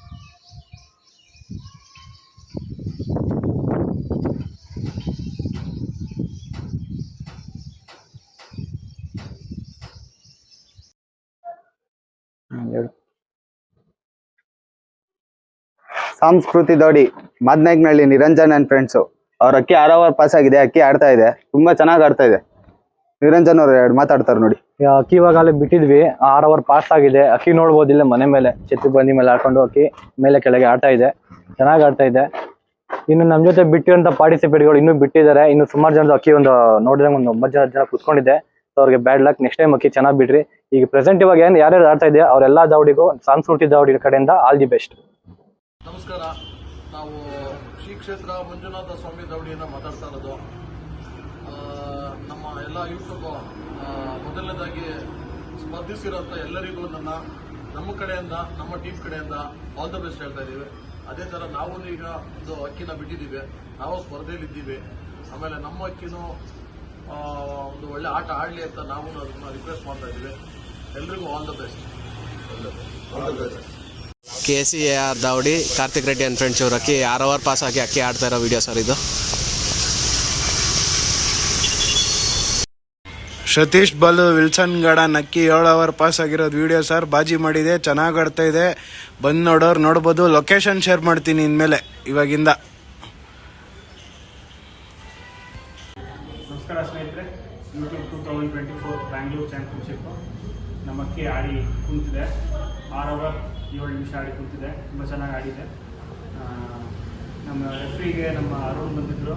ಸಂಸ್ಕೃತಿ ದೌಡಿ ಮದ್ನಾಯ್ಕನಹಳ್ಳಿ ನಿರಂಜನ್ ಅಂಡ್ ಫ್ರೆಂಡ್ಸು. ಅವ್ರ ಅಕ್ಕಿ 6 ಓವರ್ ಪಾಸ್ ಆಗಿದೆ, ಅಕ್ಕಿ ಆಡ್ತಾ ಇದೆ, ತುಂಬಾ ಚೆನ್ನಾಗಿ ಆಡ್ತಾ ಇದೆ. ನಿರಂಜನ್ ಅವ್ರು 2 ಮಾತಾಡ್ತಾರೆ ನೋಡಿ. ಅಕ್ಕಿ ಇವಾಗ ಅಲ್ಲಿ ಬಿಟ್ಟಿದ್ವಿ, 6 ಓವರ್ ಪಾಸ್ ಆಗಿದೆ. ಅಕ್ಕಿ ನೋಡ್ಬೋದು, ಇಲ್ಲೇ ಮನೆ ಮೇಲೆ ಛತ್ರಿ ಬಂದಿ ಮೇಲೆ ಆಡ್ಕೊಂಡು ಅಕ್ಕಿ ಮೇಲೆ ಕೆಳಗೆ ಆಡ್ತಾ ಇದೆ, ಚೆನ್ನಾಗಿ ಆಡ್ತಾ ಇದೆ. ಇನ್ನು ನಮ್ಮ ಜೊತೆ ಬಿಟ್ಟಿರೋಂಥ ಪಾರ್ಟಿಸಿಪೇಟ್ಗಳು ಇನ್ನೂ ಬಿಟ್ಟಿದ್ದಾರೆ. ಇನ್ನು ಸುಮಾರು ಜನದ ಅಕ್ಕಿ ಒಂದು ನೋಡಿದ್ರೆ ಒಂದು 9 ಜನ ಕುತ್ಕೊಂಡಿದೆ. ಅವ್ರಿಗೆ ಬ್ಯಾಡ್ ಲಕ್. ನೆಕ್ಸ್ಟ್ ಟೈಮ್ ಅಕ್ಕಿ ಚೆನ್ನಾಗಿ ಬಿಡ್ರಿ. ಈಗ ಪ್ರೆಸೆಂಟ್ ಇವಾಗ ಏನು ಯಾರ್ಯಾರು ಆಡ್ತಾ ಇದೆ ಅವರೆಲ್ಲ ದೌಡಿಗೂ ಸಂಸ್ಕೃತಿ ದೌಡಿ ಕಡೆಯಿಂದ ಆಲ್ ದಿ ಬೆಸ್ಟ್. ನಮಸ್ಕಾರ. ನಾವು ಶ್ರೀ ಕ್ಷೇತ್ರ ಮಂಜುನಾಥ ಸ್ವಾಮಿ ದೌಡಿಯಿಂದ ಮಾತಾಡ್ತಾ ಇರೋದು. ನಮ್ಮ ಎಲ್ಲ ಯೂಟ್ಯೂಬ್ ಮೊದಲನೇದಾಗಿ ಸ್ಪರ್ಧಿಸಿರೋಂಥ ಎಲ್ಲರಿಗೂ ನಮ್ಮ ಕಡೆಯಿಂದ, ನಮ್ಮ ಟೀಮ್ ಕಡೆಯಿಂದ ಆಲ್ ದ ಬೆಸ್ಟ್ ಹೇಳ್ತಾ ಇದ್ದೀವಿ. ಅದೇ ಥರ ನಾವು ಈಗ ಒಂದು ಅಕ್ಕಿನ ಬಿಟ್ಟಿದ್ದೀವಿ, ನಾವು ಸ್ಪರ್ಧೆಯಲ್ಲಿದ್ದೀವಿ. ಆಮೇಲೆ ನಮ್ಮ ಅಕ್ಕಿನೂ ಒಂದು ಒಳ್ಳೆ ಆಟ ಆಡಲಿ ಅಂತ ನಾವು ಅದನ್ನ ರಿಕ್ವೆಸ್ಟ್ ಮಾಡ್ತಾ ಇದ್ದೀವಿ. ಎಲ್ರಿಗೂ ಆಲ್ ದ ಬೆಸ್ಟ್. KCAR ದೌಡಿ ಕಾರ್ತಿಕ್ ರೆಡ್ಡಿ ಅಂಡ್ ಫ್ರೆಂಡ್ಸ್ ಇವ್ರ ಅಕ್ಕಿ 6 ಓವರ್ ಪಾಸ್ ಆಗಿ ಅಕ್ಕಿ ಆಡ್ತಾ ಇರೋ ವಿಡಿಯೋ ಸರ್ ಇದು. ಸತೀಶ್ ಬಾಲು ವಿಲ್ಸನ್ ಗಾರ್ಡನ್ ಅಕ್ಕಿ 7 ಓವರ್ ಪಾಸ್ ಆಗಿರೋದು ವಿಡಿಯೋ ಸರ್. ಬಾಜಿ ಮಾಡಿದೆ, ಚೆನ್ನಾಗಿ ಆಡ್ತಾ ಇದೆ. ಬಂದು ನೋಡೋರು ನೋಡ್ಬೋದು. ಲೊಕೇಶನ್ ಶೇರ್ ಮಾಡ್ತೀನಿ ಇನ್ಮೇಲೆ ಇವಾಗಿಂದ. ನಮಸ್ಕಾರ ಸ್ನೇಹಿತರೆ. ಯೂಟ್ಯೂಬ್ 2024 ಬ್ಯಾಂಗ್ಳೂರ್ ಚಾಂಪಿಯನ್ಶಿಪ್ ನಮ್ಮ ಅಕ್ಕಿ ಆಡಿ ಕುಂತಿದೆ. 6 ಓವರ್ 7 ನಿಮಿಷ ಆಡಿ ಕುಂತಿದೆ, ತುಂಬ ಚೆನ್ನಾಗಿ ಆಡಿದೆ. ನಮ್ಮ ರೆಫ್ರಿಗೆ ನಮ್ಮ ಅರುಣ್ ಬಂದಿದ್ದರು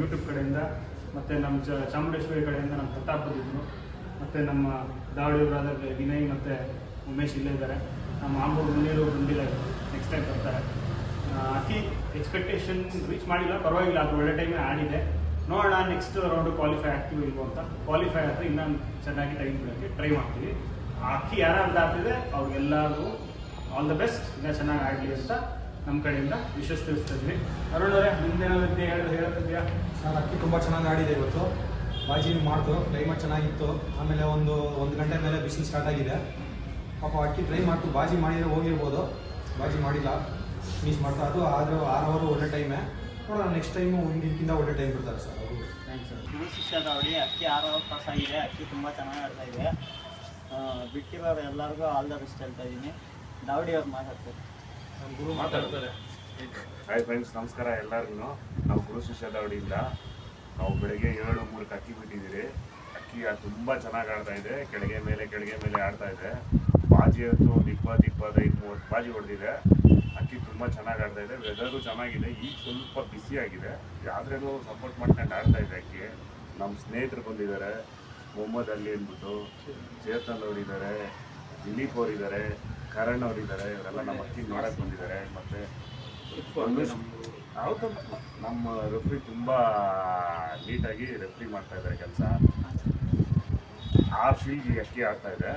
ಯೂಟ್ಯೂಬ್ ಕಡೆಯಿಂದ, ಮತ್ತು ನಮ್ಮ ಚಾಮುಂಡೇಶ್ವರಿ ಕಡೆಯಿಂದ ನಮ್ಮ ಪ್ರತಾಪ್ ಬಂದಿದ್ದರು, ಮತ್ತು ನಮ್ಮ ದಾವಡಿಯವರಾದ ವಿನಯ್ ಮತ್ತು ಉಮೇಶ್ ಇಲ್ಲೇ ಇದ್ದಾರೆ. ನಮ್ಮ ಆಂಬೂರು ಮುನ್ನೀರು ಬಂದಿಲ್ಲ, ನೆಕ್ಸ್ಟ್ ಟೈಮ್ ಬರ್ತಾರೆ. ಅಕ್ಕಿ ಎಕ್ಸ್ಪೆಕ್ಟೇಷನ್ ರೀಚ್ ಮಾಡಿಲ್ಲ, ಪರವಾಗಿಲ್ಲ, ಅದು ಒಳ್ಳೆ ಟೈಮೇ ಆಡಿದೆ. ನೋಡೋಣ ನೆಕ್ಸ್ಟ್ ರೌಂಡು ಕ್ವಾಲಿಫೈ ಆಗ್ತೀವಿ ಇಲ್ವೋ ಅಂತ. ಕ್ವಾಲಿಫೈ ಆದರೆ ಇನ್ನೂ ಚೆನ್ನಾಗಿ ಟೈಮ್ ಬಿಡೋಕ್ಕೆ ಟ್ರೈ ಮಾಡ್ತೀವಿ. ಅಕ್ಕಿ ಯಾರು ಆಡ್ತಿದೆ ಅವ್ರಿಗೆಲ್ಲರಿಗೂ ಆಲ್ ದ ಬೆಸ್ಟ್, ಇನ್ನೂ ಚೆನ್ನಾಗಿ ಆಡಲಿ ಅಂತ ನಮ್ಮ ಕಡೆಯಿಂದ ವಿಶೇಷ ತಿಳಿಸ್ತಾ ಇದ್ವಿ. ಅರುಣ್ ಅವರೇ, ನಿಮ್ದೇನಾಗುತ್ತೆ ಹೇಳೋದಿದೆಯಾ? ಸರ್, ಅಕ್ಕಿ ತುಂಬ ಚೆನ್ನಾಗಿ ಆಡಿದೆ ಇವತ್ತು. ಬಾಜಿ ಮಾಡ್ತು, ಕ್ಲೈಮೇಟ್ ಚೆನ್ನಾಗಿತ್ತು. ಆಮೇಲೆ ಒಂದು ಗಂಟೆ ಮೇಲೆ ಬಿಸಿಲು ಸ್ಟಾರ್ಟ್ ಆಗಿದೆ. ಪಾಪ ಅಕ್ಕಿ ಟ್ರೈ ಮಾಡ್ತು, ಬಾಜಿ ಮಾಡಿದರೆ ಹೋಗಿರ್ಬೋದು, ಬಾಜಿ ಮಾಡಿಲ್ಲ, ಫಿನಿಶ್ ಮಾಡ್ತಾ. ಅದು ಆದರೂ 6 ಓವರ್ ಒಳ್ಳೆ ಟೈಮೇ. ನೋಡೋಣ ನೆಕ್ಸ್ಟ್ ಟೈಮು ಹಿಂದಿನ ಒಳ್ಳೆ ಟೈಮ್ ಬಿಡ್ತಾರೆ ಸರ್ ಅವರು. Thanks sir. ಗುರು ಶಿಷ್ಯ ದೌಡಿ ಅಕ್ಕಿ 6 ಓವರ್ ಪಾಸ್ ಆಗಿದೆ, ಅಕ್ಕಿ ತುಂಬ ಚೆನ್ನಾಗಿ ಆಡ್ತಾ ಇದೆ. ಬಿಟ್ಟಿರೋರು ಎಲ್ಲರಿಗೂ ಆಲ್ ದ ಬೆಸ್ಟ್ ಹೇಳ್ತಾ ಇದ್ದೀನಿ. ದಾವಡಿ ಅವ್ರು ಮಾತಾಡ್ತಾರೆ. ಗುರು ಮಾತಾಡ್ತಾರೆ. ಹಾಯ್ ಫ್ರೆಂಡ್ಸ್, ನಮಸ್ಕಾರ ಎಲ್ಲರಿಗೂ. ನಾವು ಗುರು ಶಿಷ್ಯ ದೌಡಿಯಿಂದ ನಾವು ಬೆಳಗ್ಗೆ 7:03 ಅಕ್ಕಿ ಬಿಟ್ಟಿದ್ದೀರಿ. ಅಕ್ಕಿ ತುಂಬ ಚೆನ್ನಾಗಿ ಆಡ್ತಾ ಇದೆ, ಕೆಳಗೆ ಮೇಲೆ ಆಡ್ತಾ ಇದೆ. ಬಾಜಿ ಅಂತೂ ಒಂದು 20-25-30 ಬಾಜಿ ಹೊಡೆದಿದೆ. ಅಕ್ಕಿ ತುಂಬ ಚೆನ್ನಾಗಿ ಆಡ್ತಾ ಇದೆ. ವೆದರು ಚೆನ್ನಾಗಿದೆ, ಈಗ ಸ್ವಲ್ಪ ಬಿಸಿಯಾಗಿದೆ. ಯಾವ್ದ್ರೂ ಸಪೋರ್ಟ್ ಮಾಡ್ಕೊಂಡು ಆಡ್ತಾ ಇದೆ ಅಕ್ಕಿ. ನಮ್ಮ ಸ್ನೇಹಿತರು ಬಂದಿದ್ದಾರೆ, ಮೊಹಮ್ಮದ್ ಅಲಿ ಅಂದ್ಬಿಟ್ಟು, ಚೇತನ್ ಅವರಿದ್ದಾರೆ, ದಿಲೀಪ್ ಅವರಿದ್ದಾರೆ, ಕರಣ್ ಅವರಿದ್ದಾರೆ. ಇವರೆಲ್ಲ ನಮ್ಮ ಅಕ್ಕಿ ನೋಡೋಕ್ಕೆ ಬಂದಿದ್ದಾರೆ. ಮತ್ತು ಹೌದು, ನಮ್ಮ ರೆಫ್ರಿ ತುಂಬ ನೀಟಾಗಿ ರೆಫ್ರಿ ಮಾಡ್ತಾ ಇದ್ದಾರೆ ಕೆಲಸ. ಆ ಫೀಲ್ಡ್ಗೆ ಅಕ್ಕಿ ಆಡ್ತಾ ಇದೆ.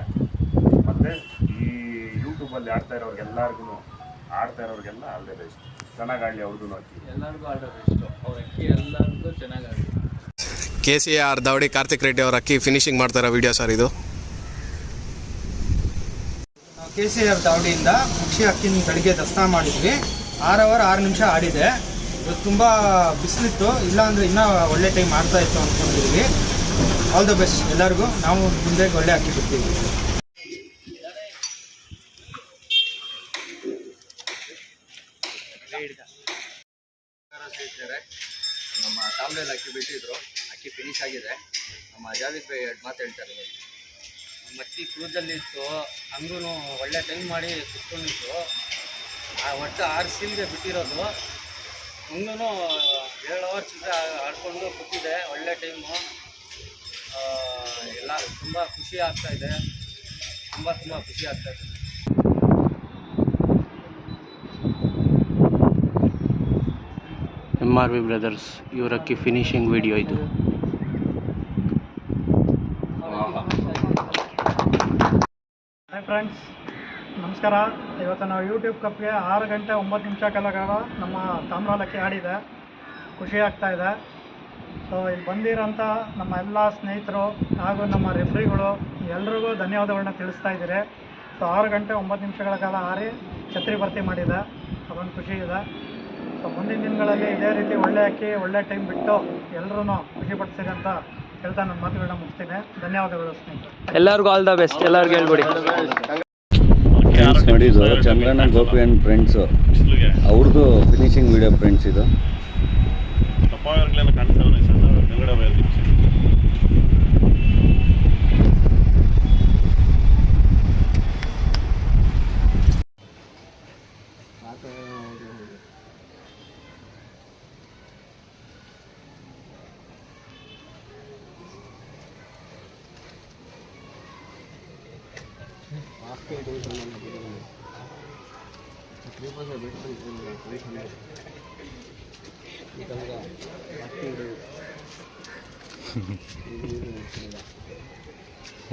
ಮತ್ತು ಈ ಯೂಟ್ಯೂಬಲ್ಲಿ ಆಡ್ತಾ ಇರೋರಿಗೆಲ್ಲ ಅಲ್ಲೇ ಬೆಸ್ಟ್. ಚೆನ್ನಾಗಿ ಆಡಲಿ ಅವ್ರಿಗೂ ಅಕ್ಕಿ. ಎಲ್ಲರಿಗೂ ಆಲ್ ದ ಬೆಸ್ಟ್. ಅವ್ರ ಅಕ್ಕಿ ಎಲ್ಲರಿಗೂ ಚೆನ್ನಾಗಿ ಆಡಲಿ. KCAR ದೌಡಿ ಕಾರ್ತಿಕ್ ರೆಡ್ಡಿ ಅವ್ರ ಅಕ್ಕಿ ಫಿನಿಶಿಂಗ್ ಮಾಡ್ತಾ ಇರೋ ವಿಡಿಯೋ ಸರ್ ಇದು. KCAR ದೌಡಿಯಿಂದ ಅಕ್ಕಿನ ಬೆಳಿಗ್ಗೆ ದರ್ಶನ ಮಾಡಿದ್ವಿ. 6 ಓವರ್ 6 ನಿಮಿಷ ಆಡಿದೆ. ಇವತ್ತು ತುಂಬ ಬಿಸಿಲಿತ್ತು, ಇಲ್ಲಾಂದರೆ ಇನ್ನೂ ಒಳ್ಳೆ ಟೈಮ್ ಆಡ್ತಾ ಇತ್ತು ಅಂದ್ಕೊಂಡಿದ್ವಿ. ಆಲ್ ದ ಬೆಸ್ಟ್ ಎಲ್ಲರಿಗೂ. ನಾವು ಮುಂದೆ ಒಳ್ಳೆ ಅಕ್ಕಿ ಬಿಡ್ತೀವಿ. ನಮ್ಮ ತಾಮ್ರಲ್ಲಿ ಅಕ್ಕಿ ಬಿಟ್ಟಿದ್ರು, ಅಕ್ಕಿ ಫಿನಿಶ್ ಆಗಿದೆ. ನಮ್ಮ ಜಾವೇದ್ ಭಾಯ್ 2 ಮಾತು ಹೇಳ್ತಾರೆ. ನಮ್ಮ ಅಕ್ಕಿ ಕ್ರೂಜಲ್ಲಿತ್ತು, ಹಂಗೂ ಒಳ್ಳೆ ಟೈಮ್ ಮಾಡಿ ಕುತ್ಕೊಂಡಿತ್ತು. ಒಟ್ಟು 6 ಸೀಲ್ಗೆ ಬಿಟ್ಟಿರೋದು. ಹಂಗೂ 7 ಅವರ್ಸ್ ಆಡ್ಕೊಂಡು ಕೂತಿದೆ. ಒಳ್ಳೆ ಟೈಮು. ಎಲ್ಲ ತುಂಬ ಖುಷಿ ಆಗ್ತಾಯಿದೆ. ತುಂಬ ಖುಷಿ ಆಗ್ತಾಯಿದೆ. MRV ಬ್ರದರ್ಸ್ ಇವರ ಅಕ್ಕಿ ಫಿನಿಶಿಂಗ್ ವಿಡಿಯೋ ಇದು. ಹಾಯ್ ಫ್ರೆಂಡ್ಸ್, ನಮಸ್ಕಾರ. ಇವತ್ತು ನಾವು ಯೂಟ್ಯೂಬ್ ಕಪ್ಗೆ 6 ಗಂಟೆ 9 ನಿಮಿಷ ಕಾಲ ನಮ್ಮ ತಾಮ್ರಾಲಕ್ಕಿ ಆಡಿದೆ. ಖುಷಿ ಆಗ್ತಾ ಇದೆ. ಸೊ ಇಲ್ಲಿ ಬಂದಿರೋಂಥ ನಮ್ಮ ಎಲ್ಲ ಸ್ನೇಹಿತರು ಹಾಗೂ ನಮ್ಮ ರೆಫ್ರಿಗಳು ಎಲ್ರಿಗೂ ಧನ್ಯವಾದಗಳನ್ನ ತಿಳಿಸ್ತಾ ಇದ್ದೀರಿ. ಸೊ 6 ಗಂಟೆ 9 ನಿಮಿಷಗಳ ಕಾಲ ಆಡಿ ಛತ್ರಿ ಭರ್ತಿ ಮಾಡಿದೆ. ಅದೊಂದು ಖುಷಿ ಇದೆ. ಸೊ ಮುಂದಿನ ದಿನಗಳಲ್ಲಿ ಇದೇ ರೀತಿ ಒಳ್ಳೆ ಅಕ್ಕಿ ಒಳ್ಳೆ ಟೈಮ್ ಬಿಟ್ಟು ಎಲ್ಲರೂ ಖುಷಿಪಡಿಸಿರಿ ಅಂತ ಹೇಳ್ತಾ ನನ್ನ ಮಾತುಗಳನ್ನ ಮುಗಿಸ್ತೀನಿ. ಧನ್ಯವಾದಗಳು ಸ್ನೇಹಿತರೆ. ಎಲ್ಲರಿಗೂ ಆಲ್ ದ ಬೆಸ್ಟ್. ಎಲ್ಲರಿಗೂ ಹೇಳ್ಬಿಡಿ. ಫ್ರೆಂಡ್ಸ್ ನೋಡಿದ್ದು ಚಂದ್ರನ ಗೋಪಿ ಆ್ಯಂಡ್ ಫ್ರೆಂಡ್ಸು ಅವ್ರದ್ದು ಫಿನಿಶಿಂಗ್ ವಿಡಿಯೋ ಫ್ರೆಂಡ್ಸ್ ಇದು.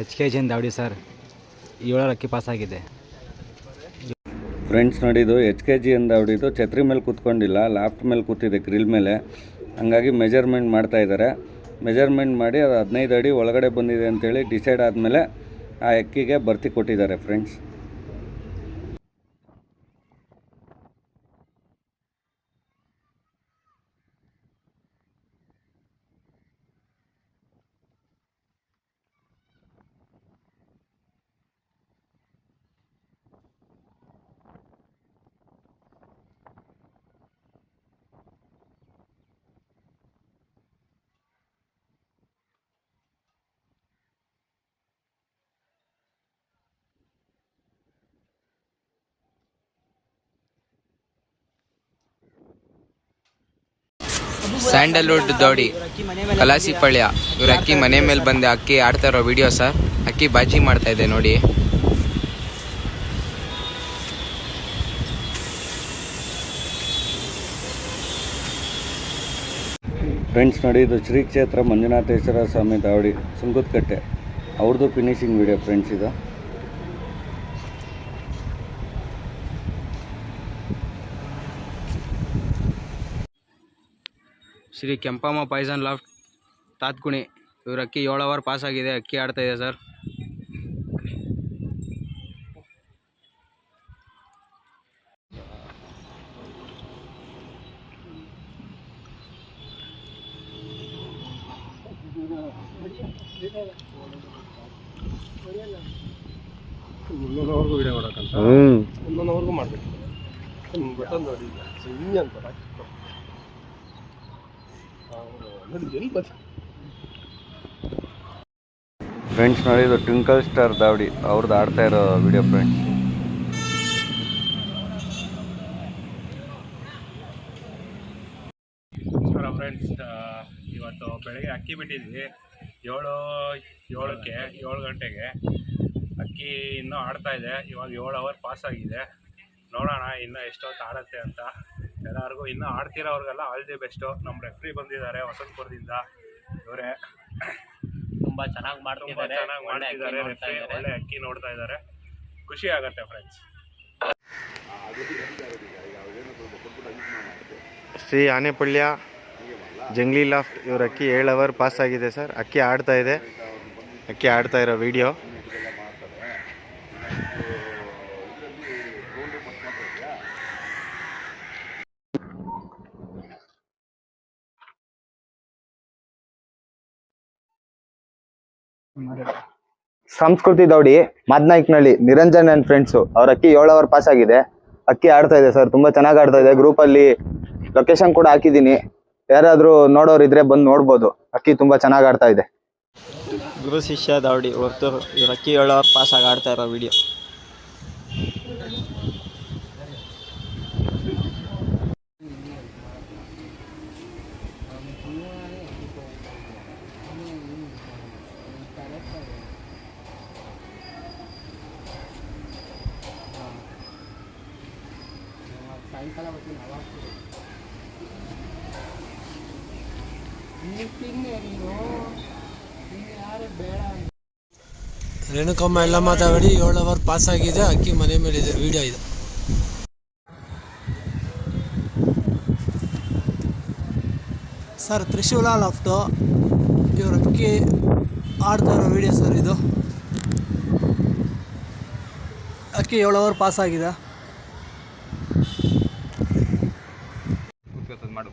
HKG ದಾವಡಿ ಸರ್ 7 ಅಕ್ಕಿ ಪಾಸ್ ಆಗಿದೆ. ಫ್ರೆಂಡ್ಸ್ ನೋಡಿದ್ದು HKG ದಾವಡಿದು ಛತ್ರಿ ಮೇಲೆ ಕೂತ್ಕೊಂಡಿಲ್ಲ, ಲಾಫ್ಟ್ ಮೇಲೆ ಕೂತಿದೆ, ಗ್ರಿಲ್ ಮೇಲೆ. ಹಂಗಾಗಿ ಮೆಜರ್ಮೆಂಟ್ ಮಾಡ್ತಾ ಇದ್ದಾರೆ. ಮೆಜರ್ಮೆಂಟ್ ಮಾಡಿ ಅದು 15 ಅಡಿ ಒಳಗಡೆ ಬಂದಿದೆ ಅಂತೇಳಿ ಡಿಸೈಡ್ ಆದಮೇಲೆ ಆ ಅಕ್ಕಿಗೆ ಭರ್ತಿ ಕೊಟ್ಟಿದ್ದಾರೆ ಫ್ರೆಂಡ್ಸ್. ಸ್ಯಾಂಡಲ್ವುಡ್ ದೌಡಿ ಕಲಾಸಿಪಳ್ಯ ಇವ್ರ ಅಕ್ಕಿ ಮನೆ ಮೇಲೆ ಬಂದು ಅಕ್ಕಿ ಆಡ್ತಾ ಇರೋ ವಿಡಿಯೋ ಸರ್. ಅಕ್ಕಿ ಬಾಜಿ ಮಾಡ್ತಾ ಇದೆ ನೋಡಿ. ಫ್ರೆಂಡ್ಸ್ ನೋಡಿ ಇದು ಶ್ರೀ ಕ್ಷೇತ್ರ ಮಂಜುನಾಥೇಶ್ವರ ಸ್ವಾಮಿ ದಾವಡಿ ಸುಂಗುತ್ಕಟ್ಟೆ ಅವ್ರದ್ದು ಫಿನಿಶಿಂಗ್ ವಿಡಿಯೋ ಫ್ರೆಂಡ್ಸ್ ಇದು. ಶ್ರೀ ಕೆಂಪಮ್ಮ ಪಾಯ್ಸನ್ ಲಾಫ್ಟ್ ತಾತ್ಕುಣಿ ಇವ್ರ ಅಕ್ಕಿ 7 ಅವರ್ ಪಾಸ್ ಆಗಿದೆ. ಅಕ್ಕಿ ಆಡ್ತಾ ಇದೆ ಸರ್. ಮುನ್ನೂರವರೆಗೂ ವಿಡಿಯೋ ಮಾಡೋಕ್ಕಂತ ಮುನ್ನೂರವರೆಗೂ ಮಾಡಬೇಕು. ಬಟನ್ ನೋಡಿ ಹಿಂಗೆ ಅಂತ ಫ್ರೆಂಡ್ಸ್ ನೋಡಿ ಇದು ಟ್ವಿಂಕಲ್ ಸ್ಟಾರ್ ದಾವಡಿ ಅವ್ರದ್ದು ಆಡ್ತಾ ಇರೋ ವಿಡಿಯೋ ಫ್ರೆಂಡ್ಸ್. ನಮಸ್ಕಾರ ಫ್ರೆಂಡ್ಸ್, ಇವತ್ತು ಬೆಳಗ್ಗೆ ಅಕ್ಕಿ ಬಿಟ್ಟಿದ್ವಿ 7 ಗಂಟೆಗೆ. ಅಕ್ಕಿ ಇನ್ನೂ ಆಡ್ತಾ ಇದೆ. ಇವಾಗ 7 ಅವರ್ ಪಾಸ್ ಆಗಿದೆ. ನೋಡೋಣ ಇನ್ನೂ ಎಷ್ಟೊತ್ತು ಆಡುತ್ತೆ ಅಂತ. ಎಲ್ಲರಿಗೂ ಇನ್ನೂ ಆಡ್ತಿರೋರಿಗೆಲ್ಲ ಆಲ್ ದಿ ಬೆಸ್ಟು. ನಮ್ಮ ರೆಫ್ರಿ ಬಂದಿದ್ದಾರೆ ವಸಂತಪುರದಿಂದ. ಇವರೇ ತುಂಬ ಚೆನ್ನಾಗಿ ಮಾಡ್ತಿದ್ದಾರೆ. ರೆಫ್ರಿ ಒಳ್ಳೆ ಅಕ್ಕಿ ನೋಡ್ತಾ ಇದ್ದಾರೆ. ಖುಷಿ ಆಗುತ್ತೆ ಫ್ರೆಂಡ್ಸ್. ಶ್ರೀ ಆನೆಪಳ್ಯ ಜಂಗ್ಲಿ ಲಾಫ್ಟ್ ಇವ್ರ ಅಕ್ಕಿ 7 ಅವರ್ ಪಾಸ್ ಆಗಿದೆ ಸರ್. ಅಕ್ಕಿ ಆಡ್ತಾ ಇದೆ. ಅಕ್ಕಿ ಆಡ್ತಾ ಇರೋ ವಿಡಿಯೋ. ಸಂಸ್ಕೃತಿ ದೌಡಿ ಮಾದ್ನಾಯ್ಕನಹಳ್ಳಿ ನಿರಂಜನ್ ಆ್ಯಂಡ್ ಫ್ರೆಂಡ್ಸು ಅವ್ರ ಅಕ್ಕಿ 7 ಅವರ್ ಪಾಸ್ ಆಗಿದೆ. ಅಕ್ಕಿ ಆಡ್ತಾ ಇದೆ ಸರ್. ತುಂಬ ಚೆನ್ನಾಗಿ ಆಡ್ತಾ ಇದೆ. ಗ್ರೂಪಲ್ಲಿ ಲೊಕೇಶನ್ ಕೂಡ ಹಾಕಿದ್ದೀನಿ. ಯಾರಾದರೂ ನೋಡೋರು ಇದ್ರೆ ಬಂದು ನೋಡ್ಬೋದು. ಅಕ್ಕಿ ತುಂಬ ಚೆನ್ನಾಗಿ ಆಡ್ತಾ ಇದೆ. ಗುರು ಶಿಷ್ಯ ದಾವಡಿ ಹೊರತು ಇವ್ರ ಅಕ್ಕಿ 7 ಅವರ್ ಪಾಸ್ ಆಗಿ ಆಡ್ತಾ ಇರೋ ವಿಡಿಯೋ. ಸಾಯಂಕಾಲ ಬರ್ತೀನಿ ಯಾರು ಬೇಡ. ರೇಣುಕಮ್ಮ ಎಲ್ಲ ಮಾತಾಡಿ 7 ಅವರ್ ಪಾಸ್ ಆಗಿದೆ, ಅಕ್ಕಿ ಮನೆ ಮೇಲಿದೆ. ವಿಡಿಯೋ ಇದೆ. ಸರ್ ತ್ರಿಶೂಲ ಲಾಫ್ಟು ಇವ್ರ ಅಕ್ಕಿ ಆಡ್ತಾ ಇರೋ ವಿಡಿಯೋ ಸರ್ ಇದು. ಅಕ್ಕಿ 7 ಅವರ್ ಪಾಸ್ ಆಗಿದೆ. ಮಾಡು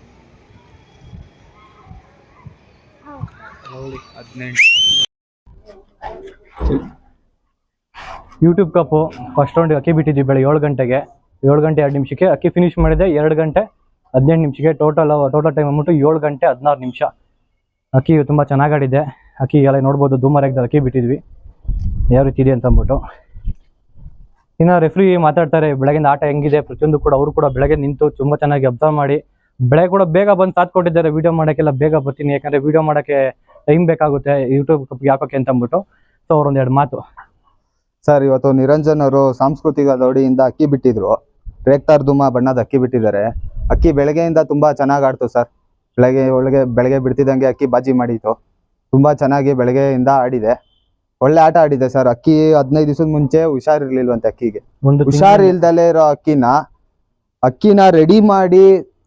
18 ಯೂಟ್ಯೂಬ್ ಕಪ್ಪು ಫಸ್ಟ್ ರೌಂಡಿಗೆ ಅಕ್ಕಿ ಬಿಟ್ಟಿದ್ವಿ ಬೆಳಗ್ಗೆ 7 ಗಂಟೆಗೆ. 7 ಗಂಟೆ 2 ನಿಮಿಷಕ್ಕೆ ಅಕ್ಕಿ ಫಿನಿಶ್ ಮಾಡಿದೆ. 2 ಗಂಟೆ 18 ನಿಮಿಷಕ್ಕೆ ಟೋಟಲ್ ಟೈಮ್ ಅಂದ್ಬಿಟ್ಟು 7 ಗಂಟೆ 16 ನಿಮಿಷ. ಅಕ್ಕಿ ತುಂಬ ಚೆನ್ನಾಗಿ ಆಡಿದೆ. ಅಕ್ಕಿ ಎಲ್ಲ ನೋಡ್ಬೋದು, ಧೂಮರೆಗ್ದಲ್ಲಿ ಅಕ್ಕಿ ಬಿಟ್ಟಿದ್ವಿ ಯಾವ ರೀತಿ ಇದೆ ಅಂತ ಅಂದ್ಬಿಟ್ಟು. ಇನ್ನು ರೆಫ್ರಿ ಮಾತಾಡ್ತಾರೆ ಬೆಳಗಿನ ಆಟ ಹೆಂಗಿದೆ ಪ್ರತಿಯೊಂದು ಕೂಡ. ಅವರು ಕೂಡ ಬೆಳಗ್ಗೆ ನಿಂತು ತುಂಬ ಚೆನ್ನಾಗಿ ಅಬ್ಸರ್ವ್ ಮಾಡಿ ಬೆಳಗ್ಗೆ ಕೂಡ ಬೇಗ ಬಂದು ಸಾಥ್ ಕೊಟ್ಟಿದ್ದಾರೆ. ವೀಡಿಯೋ ಮಾಡೋಕ್ಕೆಲ್ಲ ಬೇಗ ಬರ್ತೀನಿ, ಯಾಕಂದರೆ ವೀಡಿಯೋ ಮಾಡೋಕ್ಕೆ ಟೈಮ್ ಬೇಕಾಗುತ್ತೆ ಯೂಟ್ಯೂಬ್ ಕಪ್ಗೆ ಹಾಕೋಕ್ಕೆ ಅಂತ ಅಂದ್ಬಿಟ್ಟು. ಸೊ ಅವ್ರೊಂದೆರಡು ಮಾತು. ಸರ್ ಇವತ್ತು ನಿರಂಜನ್ ಅವರು ಸಾಂಸ್ಕೃತಿಕ ದೌಡಿಯಿಂದ ಅಕ್ಕಿ ಬಿಟ್ಟಿದ್ರು. ರೇಕ್ತಾರ್ ಧೂಮ ಬಣ್ಣದ ಅಕ್ಕಿ ಬಿಟ್ಟಿದ್ದಾರೆ. ಅಕ್ಕಿ ಬೆಳಗ್ಗೆಯಿಂದ ತುಂಬ ಚೆನ್ನಾಗಿ ಆಡ್ತು ಸರ್. ಬೆಳಗ್ಗೆ ಬಿಡ್ತಿದ್ದಂಗೆ ಅಕ್ಕಿ ಬಾಜಿ ಮಾಡಿತ್ತು. ತುಂಬ ಚೆನ್ನಾಗಿ ಬೆಳಗ್ಗೆಯಿಂದ ಆಡಿದೆ. ಒಳ್ಳೆ ಆಟ ಆಡಿದೆ ಸರ್. ಅಕ್ಕಿ 15 ದಿವಸದ ಮುಂಚೆ ಹುಷಾರಿರ್ಲಿಲ್ವಂತೆ ಅಕ್ಕಿಗೆ. ಹುಷಾರಿಲ್ದಲೇ ಇರೋ ಅಕ್ಕಿನ ರೆಡಿ ಮಾಡಿ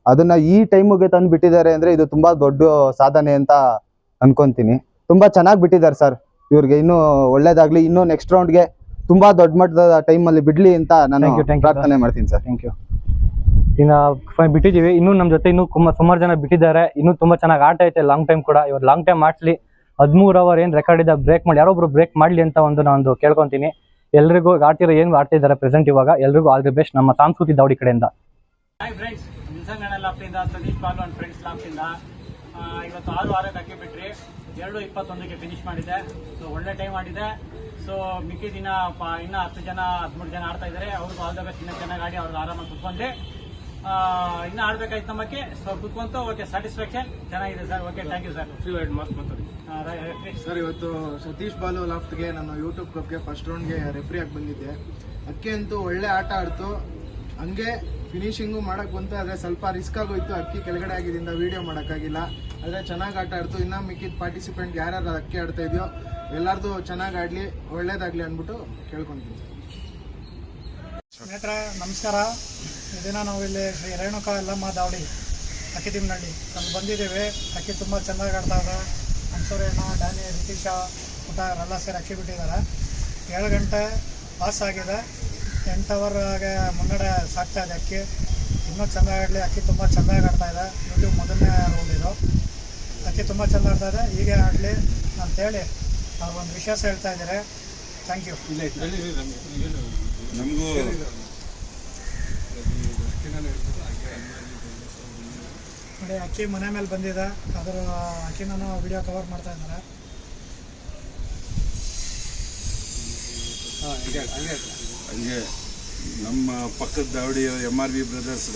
ಅದನ್ನ ಈ ಟೈಮಿಗೆ ತಂದು ಬಿಟ್ಟಿದ್ದಾರೆ ಅಂದ್ರೆ ಇದು ತುಂಬಾ ದೊಡ್ಡ ಸಾಧನೆ ಅಂತ ಅನ್ಕೊಂತೀನಿ. ತುಂಬಾ ಚೆನ್ನಾಗಿ ಬಿಟ್ಟಿದ್ದಾರೆ ಸರ್. ಇವ್ರಿಗೆ ಇನ್ನೂ ಒಳ್ಳೇದಾಗ್ಲಿ. ಇನ್ನೂ ನೆಕ್ಸ್ಟ್ ರೌಂಡ್ಗೆ ತುಂಬಾ ದೊಡ್ಡ ಮಟ್ಟದ ಟೈಮಲ್ಲಿ ಬಿಡ್ಲಿ ಅಂತ ನಾನು ಪ್ರಾರ್ಥನೆ ಮಾಡ್ತೀನಿ ಸರ್. Thank you. ಇನ್ನು ಬಿಟ್ಟಿದ್ದೀವಿ. ಇನ್ನೂ ನಮ್ಮ ಜೊತೆ ಇನ್ನೂ ಸುಮಾರು ಜನ ಬಿಟ್ಟಿದ್ದಾರೆ. ಇನ್ನೂ ತುಂಬ ಚೆನ್ನಾಗಿ ಆಟ ಐತೆ ಲಾಂಗ್ ಟೈಮ್ ಕೂಡ. ಇವ್ರು ಲಾಂಗ್ ಟೈಮ್ ಆಡ್ಸ್ಲಿ. 13 ಅವರ್ ಏನು ರೆಕಾರ್ಡ್ ಇದೆ ಬ್ರೇಕ್ ಮಾಡಿ ಯಾರೊಬ್ರು ಬ್ರೇಕ್ ಮಾಡಲಿ ಅಂತ ನಾನು ಕೇಳ್ಕೊತೀನಿ. ಎಲ್ರಿಗೂ ಆಡ್ತಿರೋ ಏನು ಆಡ್ತಿದ್ದಾರೆ ಪ್ರೆಸೆಂಟ್ ಇವಾಗ ಎಲ್ರಿಗೂ ಆಲ್ ದಿ ಬೆಸ್ಟ್ ನಮ್ಮ ಸಾಂಸ್ಕೃತಿಕ ದೌಡಿ ಕಡೆಯಿಂದ. ಹಾಯ್ ಫ್ರೆಂಡ್ಸ್, ನಿಲ್ಸಂಗಣ ಲಾಫ್ಟಿಂದ ಸತೀಶ್ ಬಾಲು ಅಂಡ್ ಫ್ರೆಂಡ್ಸ್ ಲಾಫ್ಟಿಂದ ಇವತ್ತು 6 ಅಕ್ಕಿ ಬಿಟ್ರಿ. 2:21ಕ್ಕೆ ಫಿನಿಶ್ ಮಾಡಿದೆ. ಸೊ ಒಳ್ಳೆ ಟೈಮ್ ಆಡಿದೆ. ಸೊ ಮಿಕ್ಕಿ ದಿನ ಇನ್ನೂ 10 ಜನ 13 ಜನ ಆಡ್ತಾ ಇದ್ದಾರೆ. ಅವ್ರಿಗೂ ಆಲ್ ದ ಬೆಸ್ಟ್. ಇನ್ನೂ ಚೆನ್ನಾಗಿ ಆಡಿ ಅವ್ರಿಗೆ ಆರಾಮಾಗಿ ಕುತ್ಕೊಂಡ್ರೆ ಇನ್ನೂ ಆಡ್ಬೇಕಾಯ್ತು ನಮ್ಮಕ್ಕೆ. ಸೊ ಕುತ್ಕೊಂತು ಓಕೆ ಸ್ಯಾಟಿಸ್ಫ್ಯಾಕ್ಷನ್ ಚೆನ್ನಾಗಿದೆ sir. Okay thank you sir. Sir ಇವತ್ತು ಸತೀಶ್ ಬಾಲು ಲಾಫ್ಟ್ಗೆ ನಾನು ಯೂಟ್ಯೂಬ್ ಕಪ್ಗೆ ಫಸ್ಟ್ ರೌಂಡ್ಗೆ ರೆಫ್ರಿ ಆಗಿ ಬಂದಿದ್ದೆ. ಅಕ್ಕಿ ಅಂತೂ ಒಳ್ಳೆ ಆಟ ಆಡ್ತು. ಹಂಗೆ ಫಿನಿಶಿಂಗು ಮಾಡಕ್ ಬಂತು. ಆದರೆ ಸ್ವಲ್ಪ ರಿಸ್ಕ್ ಆಗೋಯ್ತು. ಅಕ್ಕಿ ಕೆಳಗಡೆ ಆಗಿದ್ದರಿಂದ ವಿಡಿಯೋ ಮಾಡೋಕ್ಕಾಗಿಲ್ಲ. ಆದರೆ ಚೆನ್ನಾಗಿ ಆಟ ಆಡ್ತು. ಇನ್ನೂ ಮಿಕ್ಕಿದ ಪಾರ್ಟಿಸಿಪೆಂಟ್ ಯಾರ್ಯಾರು ಅಕ್ಕಿ ಆಡ್ತಾ ಇದೆಯೋ ಎಲ್ಲರದು ಚೆನ್ನಾಗಿ ಆಡಲಿ, ಒಳ್ಳೇದಾಗಲಿ ಅಂದ್ಬಿಟ್ಟು ಕೇಳ್ಕೊತೀನಿ. ಸ್ನೇಹಿತರೆ ನಮಸ್ಕಾರ. ಈ ದಿನ ನಾವು ಇಲ್ಲಿ ಶ್ರೀ ರೇಣುಕಾ ಯಲ್ಲಮ್ಮ ದಾವಡಿ ಅಕ್ಕಿ ತಿಮ್ಮನಹಳ್ಳಿ ಅಲ್ಲಿ ಬಂದಿದ್ದೇವೆ. ಅಕ್ಕಿ ತುಂಬ ಚೆನ್ನಾಗಿ ಆಡ್ತಾ ಇದೆ. ಹಂಸೂರಣ್ಣ, ಡ್ಯಾನಿ, ರಿತೀಶ, ಊಟ ಎಲ್ಲ ಸೇರಿ ಅಕ್ಕಿ ಬಿಟ್ಟಿದ್ದಾರೆ. 7 ಗಂಟೆ ಪಾಸ್ ಆಗಿದೆ. 8 ಅವರ್ಗೆ ಮುನ್ನಡೆ ಸಾಕ್ತಾ ಇದೆ ಅಕ್ಕಿ. ಇನ್ನೂ ಚೆನ್ನಾಗಿ ಆಡಲಿ. ಅಕ್ಕಿ ತುಂಬ ಚೆನ್ನಾಗಿ ಆಡ್ತಾ ಇದೆ. ಯೂಟ್ಯೂಬ್ ಮೊದಲನೇ ರೌಂಡ್ ಇದು. ಅಕ್ಕಿ ತುಂಬ ಚೆನ್ನಾಗಿ ಆಡ್ತಾ ಇದೆ. ಹೀಗೆ ಆಡಲಿ ಅಂತೇಳಿ ಅವ್ರು ಒಂದು ವಿಶ್ವಾಸ ಹೇಳ್ತಾ ಇದ್ದಾರೆ. Thank you. ನಮಗೂ ನೋಡಿ ಅಕ್ಕಿ ಮನೆ ಮೇಲೆ ಬಂದಿದೆ. ಅದರ ಅಕ್ಕಿನ ವಿಡಿಯೋ ಕವರ್ ಮಾಡ್ತಾ ಇದ್ದಾರೆ. ಹಂಗೆ ನಮ್ಮ ಪಕ್ಕದ ದಾವಡಿ MRV ಬ್ರದರ್ಸ್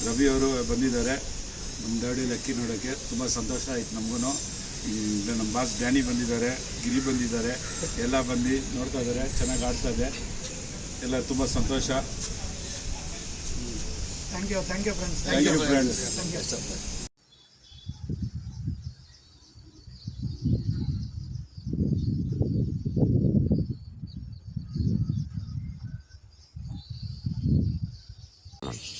ರವಿ ಅವರು ಬಂದಿದ್ದಾರೆ ನಮ್ಮ ದಾವಡಿಯಲ್ಲಿ ಅಕ್ಕಿ ನೋಡೋಕ್ಕೆ. ತುಂಬ ಸಂತೋಷ ಆಯ್ತು ನಮಗೂ. ನಮ್ಮ ಬಾಸ್ ಡ್ಯಾನಿ ಬಂದಿದ್ದಾರೆ, ಗಿರಿ ಬಂದಿದ್ದಾರೆ, ಎಲ್ಲ ಬಂದು ನೋಡ್ತಾ ಇದ್ದಾರೆ. ಚೆನ್ನಾಗಿ ಆಡ್ತಾ ಇದೆ ಎಲ್ಲ. ತುಂಬ ಸಂತೋಷ. Thank you friends. Thank you friends.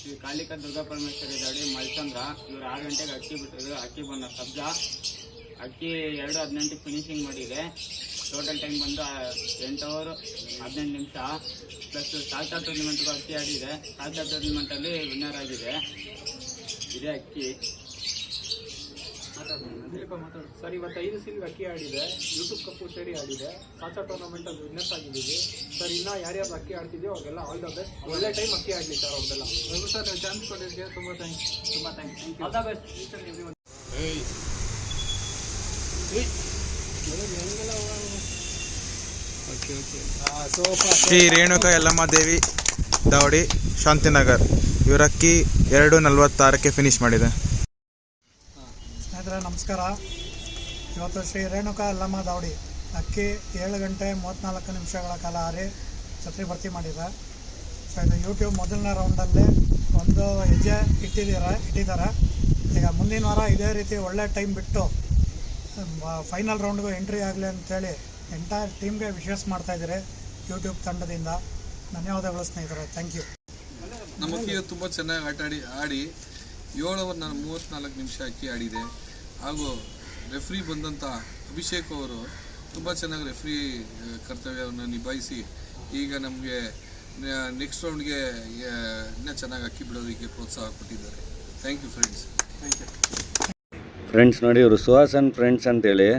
Shri Kalika Durgaparameshwari ದಾಡಿ ಮಲ್ಚಂದ್ರ. ಇವರು 6 ಗಂಟೆಗೆ ಅಕ್ಕಿ ಬಿಟ್ಟಿದ್ರು. ಅಕ್ಕಿ ಬಂದ ಸಬ್ಜಾ ಅಕ್ಕಿ 2:18 ಫಿನಿಶಿಂಗ್ ಮಾಡಿದೆ. ಟೋಟಲ್ ಟೈಮ್ ಬಂದು 8 ಅವರ್ 18 ನಿಮಿಷ. ಪ್ಲಸ್ ಸಾಲ್ತಾ ಟೂರ್ನಿಮೆಂಟ್ಗೂ ಅಕ್ಕಿ ಆಡಿದೆ. ಸಾಲ್ತಾ ಟೂರ್ನಿಮೆಂಟಲ್ಲಿ ವಿನ್ನರ್ ಆಗಿದೆ. ಇದೇ ಅಕ್ಕಿ. ಸರ್ ಇವತ್ತು 5 ಸೀಲ್ಗೆ ಅಕ್ಕಿ ಆಡಿದೆ. ಯೂಟ್ಯೂಬ್ ಕಪ್ಪು ಸೇರಿ ಆಡಿದೆ. ಸಾಚಾ ಟೂರ್ನಮೆಂಟಲ್ಲಿ ವಿನ್ನರ್ಸ್ ಆಗಿದ್ದೀವಿ ಸರ್. ಇನ್ನೂ ಯಾರ್ಯಾರು ಅಕ್ಕಿ ಆಡ್ತಿದ್ಯೋ ಅವ್ರಿಗೆಲ್ಲ ಆಲ್ ದ ಬೆಸ್ಟ್. ಒಳ್ಳೆ ಟೈಮ್ ಅಕ್ಕಿ ಆಡಲಿ ಸರ್ ಅವ್ರದ್ದೆಲ್ಲ. ಸರ್ ಚಾನ್ಸ್ ಕೊಟ್ಟಿದ್ದಕ್ಕೆ ತುಂಬ thanks. All the best. Shri Renuka Yellamma Devi ದಾವಡಿ ಶಾಂತಿನಗರ್. ಇವರ ಅಕ್ಕಿ 2:46ಕ್ಕೆ ಫಿನಿಶ್ ಮಾಡಿದೆ. ಸ್ನೇಹಿತರೆ ನಮಸ್ಕಾರ. ಇವತ್ತು ಶ್ರೀ ರೇಣುಕಾ ಯಲ್ಲಮ್ಮ ದಾವಡಿ ಅಕ್ಕಿ 7 ಗಂಟೆ 34 ನಿಮಿಷಗಳ ಕಾಲ ಹಾರಿ ಛತ್ರಿ ಭರ್ತಿ ಮಾಡಿದೆ. ಸೊ ಇದು ಯೂಟ್ಯೂಬ್ ಮೊದಲನೇ ರೌಂಡಲ್ಲಿ ಒಂದು ಹೆಜ್ಜೆ ಇಟ್ಟಿದ್ದಾರೆ. ಈಗ ಮುಂದಿನ ವಾರ ಇದೇ ರೀತಿ ಒಳ್ಳೆ ಟೈಮ್ ಬಿಟ್ಟು ಫೈನಲ್ ರೌಂಡ್ಗೂ ಎಂಟ್ರಿ ಆಗಲಿ ಅಂತೇಳಿ ಎಂಟೈರ್ ಟೀಮ್ಗೆ ವಿಶೇಷ ಮಾಡ್ತಾಯಿದ್ದಾರೆ ಯೂಟ್ಯೂಬ್ ತಂಡದಿಂದ. ಧನ್ಯವಾದಗಳು ಸ್ನೇಹಿತರೆ, ಥ್ಯಾಂಕ್ ಯು. ನಮ್ಮ ಅಕ್ಕಿ ತುಂಬ ಚೆನ್ನಾಗಿ ಆಡಿ 7 ಓವರ್ 34 ನಿಮಿಷ ಅಕ್ಕಿ ಆಡಿದೆ. ಹಾಗೂ ರೆಫ್ರಿ ಬಂದಂಥ ಅಭಿಷೇಕ್ ಅವರು ತುಂಬ ಚೆನ್ನಾಗಿ ರೆಫ್ರಿ ಕರ್ತವ್ಯವನ್ನು ನಿಭಾಯಿಸಿ ಈಗ ನಮಗೆ ನೆಕ್ಸ್ಟ್ ರೌಂಡ್ಗೆ ಇನ್ನೂ ಚೆನ್ನಾಗಿ ಅಕ್ಕಿ ಬಿಡೋದಕ್ಕೆ ಪ್ರೋತ್ಸಾಹ ಕೊಟ್ಟಿದ್ದಾರೆ. Thank you friends. ಫ್ರೆಂಡ್ಸ್ ನೋಡಿ, ಇವರು ಸುಹಾಸನ್ ಫ್ರೆಂಡ್ಸ್ ಅಂತೇಳಿ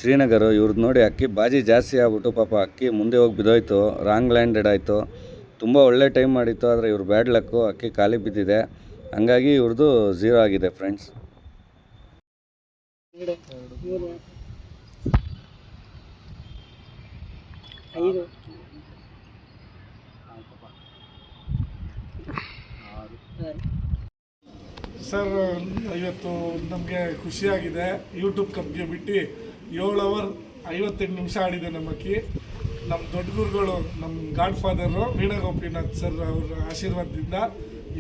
ಶ್ರೀನಗರ. ಇವ್ರದ್ದು ನೋಡಿ ಅಕ್ಕಿ ಬಾಜಿ ಜಾಸ್ತಿ ಆಗ್ಬಿಟ್ಟು ಪಾಪ ಅಕ್ಕಿ ಮುಂದೆ ಹೋಗಿ ಬಿದ್ದೋಯ್ತು, ರಾಂಗ್ ಲ್ಯಾಂಡೆಡ್ ಆಯಿತು. ತುಂಬ ಒಳ್ಳೆ ಟೈಮ್ ಮಾಡಿತ್ತು, ಆದರೆ ಇವ್ರು ಬ್ಯಾಡ್ ಲಕ್ಕು, ಅಕ್ಕಿ ಖಾಲಿ ಬಿದ್ದಿದೆ. ಹಂಗಾಗಿ ಇವ್ರದ್ದು 0 ಆಗಿದೆ ಫ್ರೆಂಡ್ಸ್. ಸರ್, ಇವತ್ತು ನಮಗೆ ಖುಷಿಯಾಗಿದೆ. ಯೂಟ್ಯೂಬ್ ಕಪ್ಗೆ ಬಿಟ್ಟು 7 ಓವರ್ 58 ನಿಮಿಷ ಆಡಿದೆ ನಮ್ಮ ಅಕ್ಕಿ. ನಮ್ಮ ದೊಡ್ಡ ಗುರುಗಳು, ನಮ್ಮ godfather Veena Gopinath sir ಅವರ ಆಶೀರ್ವಾದದಿಂದ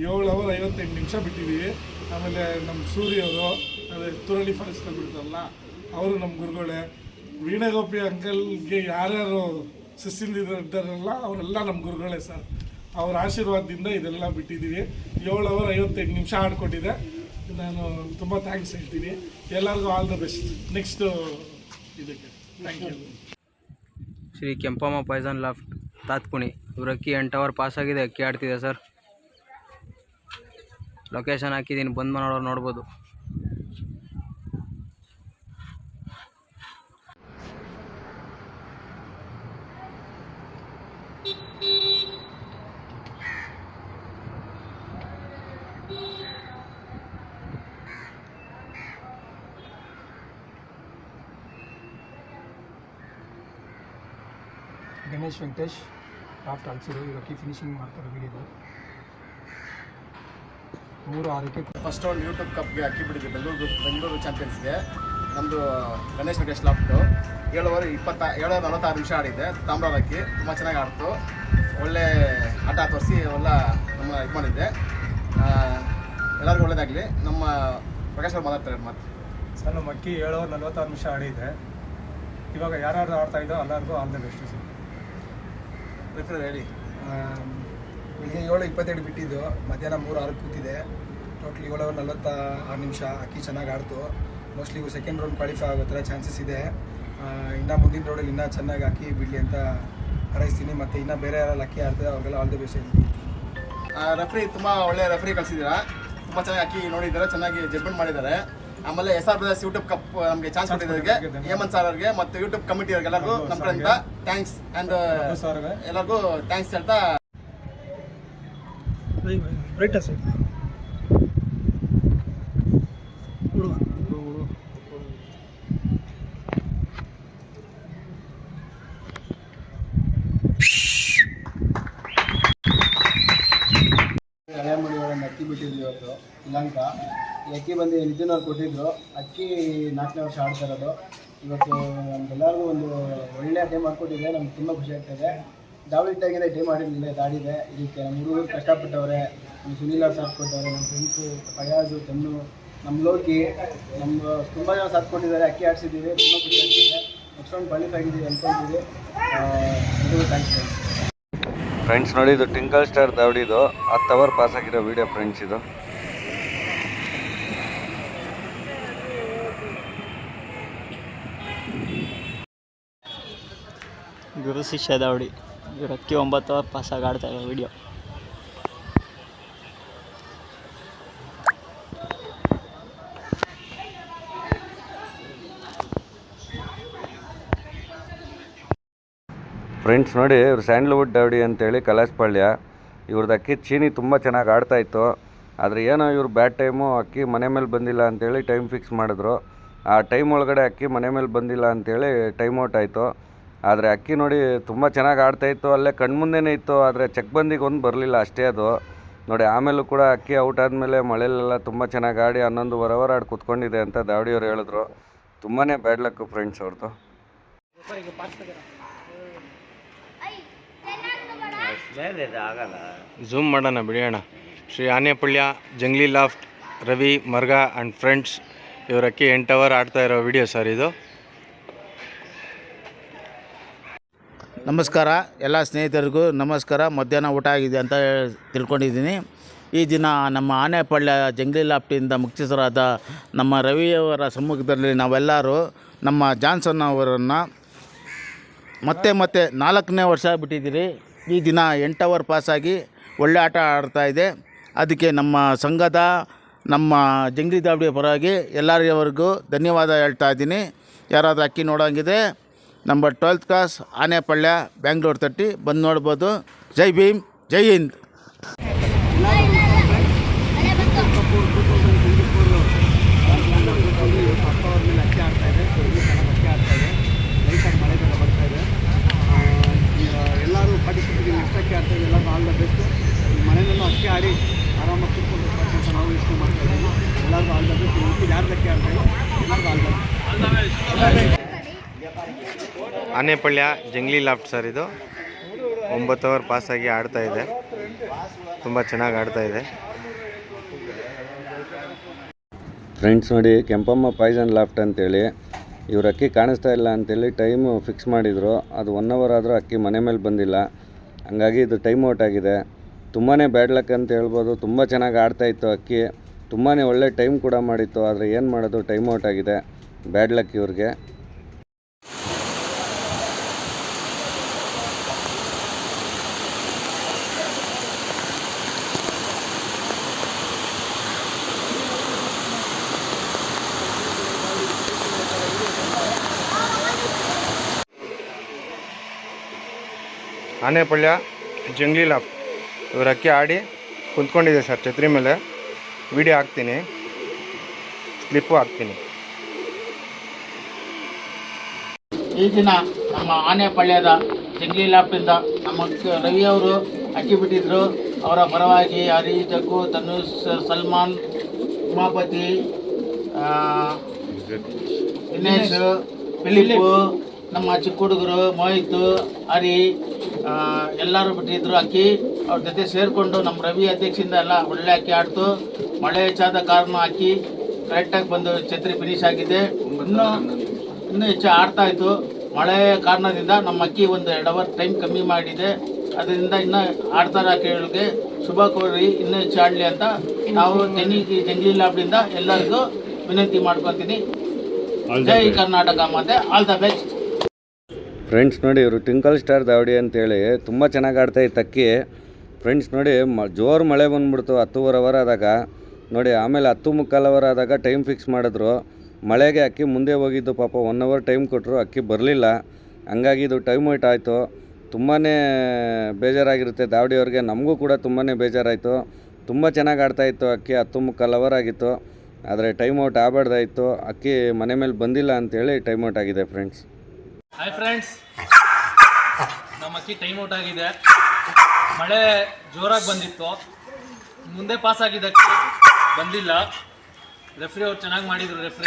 7 ಓವರ್ 58 ನಿಮಿಷ ಬಿಟ್ಟಿದ್ದೀವಿ. ಆಮೇಲೆ ನಮ್ಮ ಸೂರ್ಯವರು, ಅದೇ ತುರಳಿ ಫಾರೆಸ್ಟಲ್ಲಿ ಬಿಡ್ತಾರಲ್ಲ, ಅವರು ನಮ್ಮ ಗುರುಗಳೇ. ವೀಣಾ ಗೋಪಿ ಅಂಕಲ್ಗೆ ಯಾರ್ಯಾರು ಶಿಷ್ಯರಿದ್ದಾರಲ್ಲ ಅವರೆಲ್ಲ ನಮ್ಮ ಗುರುಗಳೇ ಸರ್. ಅವ್ರ ಆಶೀರ್ವಾದದಿಂದ ಇದೆಲ್ಲ ಬಿಟ್ಟಿದ್ದೀವಿ. 7 ಓವರ್ 58 ನಿಮಿಷ ಆಡ್ಕೊಟ್ಟಿದೆ. ನಾನು ತುಂಬ ಥ್ಯಾಂಕ್ಸ್ ಹೇಳ್ತೀನಿ. ಎಲ್ಲರಿಗೂ ಆಲ್ ದ ಬೆಸ್ಟ್ ನೆಕ್ಸ್ಟು ಇದಕ್ಕೆ. Thank you. Shri Kempamma poison loft Tatguni. ಇವ್ರ ಅಕ್ಕಿ 8 ಓವರ್ ಪಾಸ್ ಆಗಿದೆ, ಅಕ್ಕಿ ಆಡ್ತಿದೆ ಸರ್. ಲೊಕೇಶನ್ ಹಾಕಿದ್ದೀನಿ, ಬಂದು ಮಾಡೋರು ನೋಡ್ಬೋದು. ಗಣೇಶ್ ವೆಂಕಟೇಶ್ ಲಾಫ್ಟ್ ಅಲ್ಸಿರು. ಇವಾಗ ಅಕ್ಕಿ ಫಿನಿಶಿಂಗ್ ಮಾಡ್ತಾರೆ ವಿಡಿಯೋದು. 3-6ಕ್ಕೆ ಫಸ್ಟ್ ರೌಂಡ್ ಯೂಟ್ಯೂಬ್ ಕಪ್ಗೆ ಅಕ್ಕಿ ಬಿಟ್ಟಿದೆ ಬೆಂಗಳೂರು ಚಾಂಪಿಯನ್ಸ್ಗೆ. ನಮ್ಮದು ಗಣೇಶ್ ವೆಂಕಟೇಶ್ ಲಾಫ್ಟು 7 ಓವರ್ 46 ನಿಮಿಷ ಆಡಿದೆ. ತಾಮ್ರದ ಅಕ್ಕಿ ತುಂಬ ಚೆನ್ನಾಗಿ ಆಡ್ತು. ಒಳ್ಳೆ ಆಟ ತೋರಿಸಿ ಎಲ್ಲ ನಮ್ಮ ಇದು ಮಾಡಿದ್ದೆ. ಎಲ್ಲರಿಗೂ ಒಳ್ಳೇದಾಗಲಿ. ನಮ್ಮ ಪ್ರಕಾಶ್ ಅವ್ರು ಮಾತಾಡ್ತಾರೆ ಮಾತು. ಸರ್, ನಮ್ಮ ಅಕ್ಕಿ 7 ಓವರ್ 46 ನಿಮಿಷ ಆಡಿದೆ. ಇವಾಗ ಯಾರ್ಯಾರು ಆಡ್ತಾ ಇದ್ದೋ ಎಲ್ಲರಿಗೂ all the best sir. Referee ಹೇಳಿ. ಬೆಳಿಗ್ಗೆ 7:22 ಬಿಟ್ಟಿದ್ದು, ಮಧ್ಯಾಹ್ನ 3-6 ಕೂತಿದೆ. ಟೋಟ್ಲಿ 7 ಓವರ್ 46 ನಿಮಿಷ ಅಕ್ಕಿ ಚೆನ್ನಾಗಿ ಆಡ್ತು. ಮೋಸ್ಟ್ಲಿ ಇವು ಸೆಕೆಂಡ್ ರೌಂಡ್ ಕ್ವಾಲಿಫೈ ಆಗೋ ಥರ ಚಾನ್ಸಸ್ ಇದೆ. ಇನ್ನು ಮುಂದಿನ ರೌಂಡಲ್ಲಿ ಇನ್ನೂ ಚೆನ್ನಾಗಿ ಅಕ್ಕಿ ಬಿಡಲಿ ಅಂತ ಹಾರೈಸ್ತೀನಿ. ಮತ್ತು ಇನ್ನೂ ಬೇರೆ ಯಾರು ಅಕ್ಕಿ ಆಡ್ತಾರೆ ಅವ್ರಿಗೆಲ್ಲ ಆಲ್ ದಿ ಬೆಸ್ಟ್ ಹೇಳ್ತೀನಿ. ರೆಫ್ರಿ ತುಂಬ ಒಳ್ಳೆ ರೆಫ್ರಿ ಕಳಿಸಿದ್ದೀರಾ. ತುಂಬ ಚೆನ್ನಾಗಿ ಅಕ್ಕಿ ನೋಡಿದ್ದಾರೆ, ಚೆನ್ನಾಗಿ ಜಡ್ಜ್ಮೆಂಟ್ ಮಾಡಿದ್ದಾರೆ. ಆಮೇಲೆ SR ಬ್ರದರ್ಸ್ ಯೂಟ್ಯೂಬ್ ಕಪ್ ನಮಗೆ ಚಾನ್ಸ್ ಕೊಟ್ಟಿದ್ದಕ್ಕೆ ಹೇಮಂತ್ ಸರ್ ಅವ್ರಿಗೆ ಮತ್ತು ಯೂಟ್ಯೂಬ್ ಕಮಿಟಿ ಅವ್ರಿಗೆ ಎಲ್ಲರಿಗೂ ನಮ್ಮ ಕಡೆಯಿಂದ ಥ್ಯಾಂಕ್ಸ್. ಆ್ಯಂಡ್ ಎಲ್ಲರಿಗೂ ಥ್ಯಾಂಕ್ಸ್ ಹೇಳ್ತಾ ಹಳೆಯಮಡಿ ಒಳಗೆ ಅಕ್ಕಿ ಬಿಟ್ಟಿದ್ವಿ ಇವತ್ತು ಶ್ರೀಲಂಕಾ. ಈ ಅಕ್ಕಿ ಬಂದು ನಿತಿನ್ ಅವ್ರು ಕೊಟ್ಟಿದ್ರು. ಅಕ್ಕಿ 4ನೇ ವರ್ಷ ಆಡ್ತಾ ಇರೋದು. ಇವತ್ತು ನಮಗೆಲ್ಲರಿಗೂ ಒಂದು ಒಳ್ಳೆಯ ಟೈಮ್ ಮಾಡಿಕೊಟ್ಟಿದೆ. ನಮ್ಗೆ ತುಂಬ ಖುಷಿ ಆಗ್ತಾಯಿದೆ. ದಾವಳಿಟ್ಟಾಗಿದೆ ಟೈಮ್ ಆಡಿರಲಿಲ್ಲ, ಇದಾಡಿದೆ. ಇದಕ್ಕೆ ನಮ್ಮ ಹುಡುಗರು ಕಷ್ಟಪಟ್ಟವ್ರೆ. ನಮ್ಮ ಸುನೀಲ್ ಅವ್ರು ಸಾಥ್ ಕೊಟ್ಟವ್ರೆ, ನಮ್ಮ ಫ್ರೆಂಡ್ಸು ಫಯಾಜು, ತನ್ನು, ನಮ್ಮ ಲೋಕಿ, ನಮ್ಮ ತುಂಬ ಜನ ಸಾಥ್ ಕೊಟ್ಟಿದ್ದಾರೆ. ಅಕ್ಕಿ ಆಡಿಸಿದ್ದೀವಿ, ತುಂಬ ಖುಷಿ ಆಗ್ತಿದೆ. ನೆಕ್ಸ್ಟ್ ರೌಂಡ್ ಕ್ವಾಲಿಫೈ ಆಗಿದ್ದೀವಿ ಅಂದ್ಕೊಂಡಿದ್ದೀವಿ. ಥ್ಯಾಂಕ್ಸ್ ಫ್ರೆಂಡ್ಸ್ ನೋಡಿ, ಇದು ಟಿಂಕಲ್ ಸ್ಟಾರ್ ದಾವಡಿದು 10 ಓವರ್ ಪಾಸ್ ಆಗಿರೋ ವಿಡಿಯೋ ಫ್ರೆಂಡ್ಸ್. ಇದು ಗುರು ಶಿಷ್ಯ ದಾವಡಿ. ಇವ್ರ ಅಕ್ಕಿ 9 ಓವರ್ ಪಾಸಾಗಿ ಆಡ್ತಾ ಇರೋ ವಿಡಿಯೋ. ಫ್ರೆಂಡ್ಸ್ ನೋಡಿ, ಇವ್ರು ಸ್ಯಾಂಡ್ಲ್ವುಡ್ ದಾವಡಿ ಅಂತೇಳಿ ಕಲಾಸ್ಪಾಳ್ಯ. ಇವ್ರದ್ದು ಅಕ್ಕಿ ಚೀನಿ ತುಂಬ ಚೆನ್ನಾಗಿ ಆಡ್ತಾಯಿತ್ತು. ಆದರೆ ಏನೋ ಇವ್ರು ಬ್ಯಾಡ್ ಟೈಮು, ಅಕ್ಕಿ ಮನೆ ಮೇಲೆ ಬಂದಿಲ್ಲ ಅಂತೇಳಿ ಟೈಮ್ ಫಿಕ್ಸ್ ಮಾಡಿದ್ರು. ಆ ಟೈಮ್ ಒಳಗಡೆ ಅಕ್ಕಿ ಮನೆ ಮೇಲೆ ಬಂದಿಲ್ಲ ಅಂತೇಳಿ ಟೈಮ್ ಔಟ್ ಆಯಿತು. ಆದರೆ ಅಕ್ಕಿ ನೋಡಿ ತುಂಬ ಚೆನ್ನಾಗಿ ಆಡ್ತಾಯಿತ್ತು, ಅಲ್ಲೇ ಕಣ್ಮುಂದೆನೇ ಇತ್ತು. ಆದರೆ ಚೆಕ್ ಬಂದಿಗೆ ಒಂದು ಬರಲಿಲ್ಲ ಅಷ್ಟೇ ಅದು ನೋಡಿ. ಆಮೇಲೂ ಕೂಡ ಅಕ್ಕಿ ಔಟ್ ಆದಮೇಲೆ ಮಳೆಯಲ್ಲೆಲ್ಲ ತುಂಬ ಚೆನ್ನಾಗಿ ಆಡಿ 11 ಓವರ್ ಆಡಿ ಕೂತ್ಕೊಂಡಿದೆ ಅಂತ ದಾವಡಿಯವ್ರು ಹೇಳಿದ್ರು. ತುಂಬಾ ಬ್ಯಾಡ್ ಲಕ್ಕು ಫ್ರೆಂಡ್ಸ್ ಅವ್ರದ್ದು. ಝೂಮ್ ಮಾಡೋಣ ಬಿಡೋಣ. Shri Anepalya Jungli loft Ravi Marga and friends ಇವ್ರ ಅಕ್ಕಿ 8 ಅವರ್ ಆಡ್ತಾ ಇರೋ ವಿಡಿಯೋ ಸರ್ ಇದು. ನಮಸ್ಕಾರ ಎಲ್ಲ ಸ್ನೇಹಿತರಿಗೂ ನಮಸ್ಕಾರ. ಮಧ್ಯಾಹ್ನ ಊಟ ಆಗಿದೆ ಅಂತ ತಿಳ್ಕೊಂಡಿದ್ದೀನಿ. ಈ ದಿನ ನಮ್ಮ ಆನೆಪಳ್ಯ ಜಂಗ್ಲಿ ಲಾಫ್ಟಿಂದ ಮುಖ್ಯಸ್ಥರಾದ ನಮ್ಮ ರವಿಯವರ ಸಮ್ಮುಖದಲ್ಲಿ ನಾವೆಲ್ಲರೂ ನಮ್ಮ ಜಾನ್ಸನ್ ಅವರನ್ನು ಮತ್ತೆ 4ನೇ ವರ್ಷ ಬಿಟ್ಟಿದ್ದೀರಿ. ಈ ದಿನ 8 ಅವರ್ ಪಾಸಾಗಿ ಒಳ್ಳೆ ಆಟ ಆಡ್ತಾಯಿದೆ. ಅದಕ್ಕೆ ನಮ್ಮ ಸಂಘದ ನಮ್ಮ ಜಂಗ್ಲಿ ದಾವಡಿಯ ಪರವಾಗಿ ಎಲ್ಲರಿಗೂ ಧನ್ಯವಾದ ಹೇಳ್ತಾ ಇದ್ದೀನಿ. ಯಾರಾದರೂ ಅಕ್ಕಿ ನೋಡೋಂಗಿದೆ ನಂಬರ್ 12th ಕ್ಲಾಸ್ ಆನೆಪಳ್ಯ ಬ್ಯಾಂಗ್ಳೂರ್ 30 ಬಂದು ನೋಡ್ಬೋದು. ಜೈ ಭೀಮ್, ಜೈ ಹಿಂದ್. ಎಲ್ಲರೂ ಪಾರ್ಟಿಸಿಪೇಟ್ ನೆಕ್ಸ್ಟ್ ಅಕ್ಕಿ ಆಡ್ತಾ ಇದೆ. ಎಲ್ಲರೂ ಆಲ್ ದ ಬೆಸ್ಟ್. ಮನೆಯಲ್ಲೂ ಅಕ್ಕಿ ಆಡಿ ಆರಾಮಾಗಿ ಕೂತ್ಕೊಂಡು ಅಂತ ನಾವು ಯೋಚನೆ ಮಾಡ್ತಾ ಇದ್ದೀವಿ. ಎಲ್ಲರಿಗೂ ಆಲ್ ದ ಬೆಸ್ಟ್. ಯಾರು ಅಕ್ಕಿ ಆಡ್ತಾ ಇದೆ ಎಲ್ಲರಿಗೂ all the best. Anepalya Jungli loft sir ಇದು 9 ಅವರ್ ಪಾಸಾಗಿ ಆಡ್ತಾ ಇದೆ. ತುಂಬ ಚೆನ್ನಾಗಿ ಆಡ್ತಾ ಇದೆ. ಫ್ರೆಂಡ್ಸ್ ನೋಡಿ, ಕೆಂಪಮ್ಮ ಪಾಯ್ಸನ್ ಲಾಫ್ಟ್ ಅಂತೇಳಿ ಇವ್ರ ಅಕ್ಕಿ ಕಾಣಿಸ್ತಾ ಇಲ್ಲ ಅಂತೇಳಿ ಟೈಮು ಫಿಕ್ಸ್ ಮಾಡಿದರು. ಅದು 1 ಅವರ್ ಆದರೂ ಅಕ್ಕಿ ಮನೆ ಮೇಲೆ ಬಂದಿಲ್ಲ. ಹಂಗಾಗಿ ಇದು ಟೈಮ್ ಔಟ್ ಆಗಿದೆ. ತುಂಬಾ ಬ್ಯಾಡ್ ಲಕ್ ಅಂತ ಹೇಳ್ಬೋದು. ತುಂಬ ಚೆನ್ನಾಗಿ ಆಡ್ತಾಯಿತ್ತು ಅಕ್ಕಿ, ತುಂಬಾ ಒಳ್ಳೆ ಟೈಮ್ ಕೂಡ ಮಾಡಿತ್ತು. ಆದರೆ ಏನು ಮಾಡೋದು, ಟೈಮ್ ಔಟ್ ಆಗಿದೆ. ಬ್ಯಾಡ್ ಲಕ್ ಇವ್ರಿಗೆ. ಆನೆಪಳ್ಯ ಜಂಗ್ಲಿ ಲಾಫ್ಟ್ ಇವ್ರ ಅಕ್ಕಿ ಆಡಿ ಕುಂತ್ಕೊಂಡಿದೆ ಸರ್ ಛತ್ರಿ ಮೇಲೆ. ವಿಡಿಯೋ ಹಾಕ್ತೀನಿ, ಕ್ಲಿಪ್ಪು ಹಾಕ್ತೀನಿ. ಈ ದಿನ ನಮ್ಮ ಆನೆಪಳ್ಯದ ಜಂಗ್ಲಿ ಲಾಫ್ಟಿಂದ ನಮ್ಮ ರವಿಯವರು ಅಕ್ಕಿ ಬಿಟ್ಟಿದ್ದರು. ಅವರ ಪರವಾಗಿ ಹರಿ, ಜಗ್ಗು, ಧನುಷ್, ಸಲ್ಮಾನ್, ಉಮಾಪತಿ, ದಿನೇಶ್, ಫಿಲಿಪ್ಪು, ನಮ್ಮ ಚಿಕ್ಕ ಹುಡುಗರು ಮೋಹಿತ್, ಹರಿ ಎಲ್ಲರೂ ಬಿಟ್ಟಿದ್ರು ಅಕ್ಕಿ. ಅವ್ರ ಜೊತೆ ಸೇರಿಕೊಂಡು ನಮ್ಮ ರವಿ ಅಧ್ಯಕ್ಷದಿಂದ ಎಲ್ಲ ಒಳ್ಳೆ ಅಕ್ಕಿ ಆಡ್ತು. ಮಳೆ ಹೆಚ್ಚಾದ ಕಾರಣ ಅಕ್ಕಿ ಕರೆಕ್ಟಾಗಿ ಬಂದು ಛತ್ರಿ ಫಿನಿಶ್ ಆಗಿದೆ. ಇನ್ನೂ ಹೆಚ್ಚು ಆಡ್ತಾಯಿತ್ತು. ಮಳೆ ಕಾರಣದಿಂದ ನಮ್ಮ ಅಕ್ಕಿ ಒಂದು 2 ಅವರ್ ಟೈಮ್ ಕಮ್ಮಿ ಮಾಡಿದೆ. ಅದರಿಂದ ಇನ್ನೂ ಆಡ್ತಾರೆ ಅಕ್ಕಿಗಳಿಗೆ ಶುಭ ಕೋರಿ ಇನ್ನೂ ಹೆಚ್ಚು ಆಡಲಿ ಅಂತ ನಾವು ಜಂಗ್ಲಿ ಲಾಫ್ಟಿಂದ ಎಲ್ಲರಿಗೂ ವಿನಂತಿ ಮಾಡ್ಕೊತೀನಿ. ಜೈ ಕರ್ನಾಟಕ ಮತ್ತೆ ಆಲ್ ದ ಬೆಸ್ಟ್. ಫ್ರೆಂಡ್ಸ್ ನೋಡಿ, ಇವರು ಟ್ವಿಂಕಲ್ ಸ್ಟಾರ್ ದಾವಡಿ ಅಂತೇಳಿ ತುಂಬ ಚೆನ್ನಾಗಿ ಆಡ್ತಾಯಿತ್ತು ಅಕ್ಕಿ. ಫ್ರೆಂಡ್ಸ್ ನೋಡಿ, ಜೋರು ಮಳೆ ಬಂದುಬಿಡ್ತು 10 ಅವರ್ ಆದಾಗ ನೋಡಿ. ಆಮೇಲೆ 10:45 ಅವರ್ ಆದಾಗ ಟೈಮ್ ಫಿಕ್ಸ್ ಮಾಡಿದ್ರು. ಮಳೆಗೆ ಅಕ್ಕಿ ಮುಂದೆ ಹೋಗಿದ್ದು. ಪಾಪ 1 ಅವರ್ ಟೈಮ್ ಕೊಟ್ಟರು, ಅಕ್ಕಿ ಬರಲಿಲ್ಲ. ಹಂಗಾಗಿ ಇದು ಟೈಮ್ ಔಟ್ ಆಯಿತು. ತುಂಬಾ ಬೇಜಾರಾಗಿರುತ್ತೆ ದಾವಡಿಯವ್ರಿಗೆ. ನಮಗೂ ಕೂಡ ತುಂಬಾ ಬೇಜಾರಾಯಿತು. ತುಂಬ ಚೆನ್ನಾಗಿ ಆಡ್ತಾಯಿತ್ತು ಅಕ್ಕಿ. 10:45 ಅವರ್ ಆಗಿತ್ತು. ಆದರೆ ಟೈಮ್ ಔಟ್ ಆಗಬಾರ್ದಾಯಿತು. ಅಕ್ಕಿ ಮನೆ ಮೇಲೆ ಬಂದಿಲ್ಲ ಅಂಥೇಳಿ ಟೈಮ್ ಔಟ್ ಆಗಿದೆ ಫ್ರೆಂಡ್ಸ್. ಹಾಯ್ ಫ್ರೆಂಡ್ಸ್, ನಮ್ಮ ಅಕ್ಕಿ ಟೈಮ್ ಔಟ್ ಆಗಿದೆ. ಮಳೆ ಜೋರಾಗಿ ಬಂದಿತ್ತು. ಮುಂದೆ ಪಾಸ್ ಆಗಿದ್ದ ಅಕ್ಕಿ ಬಂದಿಲ್ಲ. ರೆಫ್ರಿ ಅವ್ರು ಚೆನ್ನಾಗಿ ಮಾಡಿದರು. ರೆಫ್ರಿ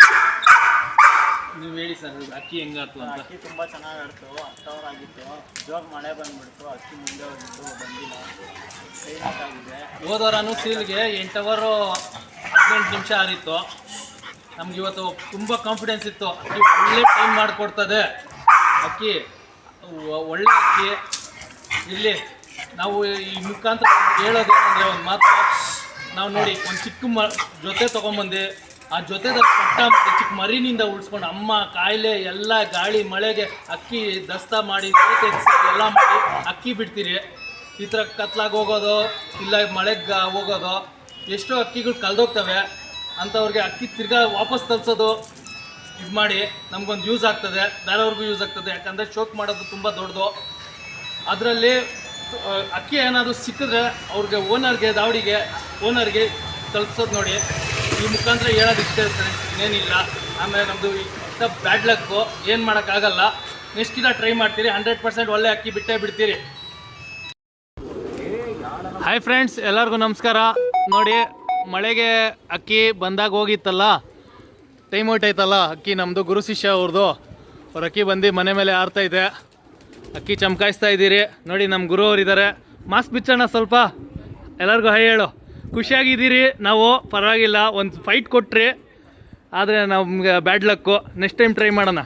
ನೀವು ಹೇಳಿ ಸರ್, ಅಕ್ಕಿ ಹೆಂಗಾಯ್ತು ಅಂತ. ಅಕ್ಕಿ ತುಂಬ ಚೆನ್ನಾಗಿ ಆಡ್ತು. 10 ಅವರ್ ಆಗಿತ್ತು. ಜೋರು ಮಳೆ ಬಂದುಬಿಡ್ತು. ಅಕ್ಕಿ ಮುಂದೆ ಹೋಗಿತ್ತು, ಬಂದಿಲ್ಲ. ಟೈಮ್ ಔಟ್ ಆಗಿದೆ. ಹೋದವರನು ಸೀಲ್ಗೆ 8 ಅವರ್ 18 ನಿಮಿಷ ಆರಿತ್ತು. ನಮ್ಗೆ ಇವತ್ತು ತುಂಬ ಕಾನ್ಫಿಡೆನ್ಸ್ ಇತ್ತು, ಅಕ್ಕಿ ಒಳ್ಳೆ ಟೈಮ್ ಮಾಡಿಕೊಡ್ತದೆ. ಅಕ್ಕಿ ಒಳ್ಳೆ ಅಕ್ಕಿ. ಇಲ್ಲಿ ನಾವು ಈ ಮುಖಾಂತರ ಹೇಳೋದೇನೆಂದರೆ ಒಂದು ಮಾತು, ನಾವು ನೋಡಿ ಒಂದು ಚಿಕ್ಕ ಜೊತೆ ತೊಗೊಂಬಂದು ಆ ಜೊತೆದಲ್ಲಿ ಪಟ್ಟ ಚಿಕ್ಕ ಮರಿನಿಂದ ಉಳಿಸ್ಕೊಂಡು ಅಮ್ಮ ಕಾಯಿಲೆ ಎಲ್ಲ ಗಾಳಿ ಮಳೆಗೆ ಅಕ್ಕಿ ದಸ್ತ ಮಾಡಿ ತೆಗೆಸಿ ಎಲ್ಲ ಮಾಡಿ ಅಕ್ಕಿ ಬಿಡ್ತೀರಿ. ಈ ಥರ ಕತ್ಲಾಗಿ ಹೋಗೋದು ಇಲ್ಲ ಮಳೆಗೆ ಹೋಗೋದು, ಎಷ್ಟೋ ಅಕ್ಕಿಗಳು ಕಳೆದೋಗ್ತವೆ. ಅಂಥವ್ರಿಗೆ ಅಕ್ಕಿ ತಿರ್ಗಾ ವಾಪಸ್ ತರಿಸೋದು ಇದು ಮಾಡಿ ನಮಗೊಂದು ಯೂಸ್ ಆಗ್ತದೆ, ಬೇರೆಯವ್ರಿಗೂ ಯೂಸ್ ಆಗ್ತದೆ. ಯಾಕಂದರೆ ಶೋಕ್ ಮಾಡೋದು ತುಂಬ ದೊಡ್ಡದು. ಅದರಲ್ಲಿ ಅಕ್ಕಿ ಏನಾದರೂ ಸಿಕ್ಕಿದ್ರೆ ಅವ್ರಿಗೆ ಓನರ್ಗೆ ತಲುಪಿಸೋದು ನೋಡಿ. ಈ ಮುಖಾಂತರ ಹೇಳೋದು ಇಷ್ಟ ಇರ್ತದೆ, ಇನ್ನೇನಿಲ್ಲ. ಆಮೇಲೆ ನಮ್ಮದು ಬ್ಯಾಡ್ ಲಕ್ಕು, ಏನು ಮಾಡೋಕ್ಕಾಗಲ್ಲ. ನೆಕ್ಸ್ಟ್ ದಿನ ಟ್ರೈ ಮಾಡ್ತೀರಿ. 100% ಒಳ್ಳೆ ಅಕ್ಕಿ ಬಿಟ್ಟೇ ಬಿಡ್ತೀರಿ. ಹಾಯ್ ಫ್ರೆಂಡ್ಸ್, ಎಲ್ಲರಿಗೂ ನಮಸ್ಕಾರ. ನೋಡಿ, ಮಳೆಗೆ ಅಕ್ಕಿ ಬಂದಾಗ ಹೋಗಿತ್ತಲ್ಲ, ಟೈಮ್ ಔಟ್ ಆಯ್ತಲ್ಲ ಅಕ್ಕಿ. ನಮ್ಮದು ಗುರು ಶಿಷ್ಯ ಅವ್ರದ್ದು. ಅವ್ರ ಅಕ್ಕಿ ಬಂದು ಮನೆ ಮೇಲೆ ಆರ್ತಾಯಿದೆ. ಅಕ್ಕಿ ಚಮಕಾಯಿಸ್ತಾ ಇದ್ದೀರಿ ನೋಡಿ. ನಮ್ಮ ಗುರು ಅವರಿದ್ದಾರೆ, ಮಾಸ್ಕ್ ಬಿಚ್ಚೋಣ ಸ್ವಲ್ಪ, ಎಲ್ಲರಿಗೂ ಹೈ ಹೇಳು. ಖುಷಿಯಾಗಿದ್ದೀರಿ ನಾವು, ಪರವಾಗಿಲ್ಲ. ಒಂದು ಫೈಟ್ ಕೊಟ್ರಿ, ಆದರೆ ನಮ್ಗೆ ಬ್ಯಾಡ್ ಲಕ್ಕು. ನೆಕ್ಸ್ಟ್ ಟೈಮ್ ಟ್ರೈ ಮಾಡೋಣ.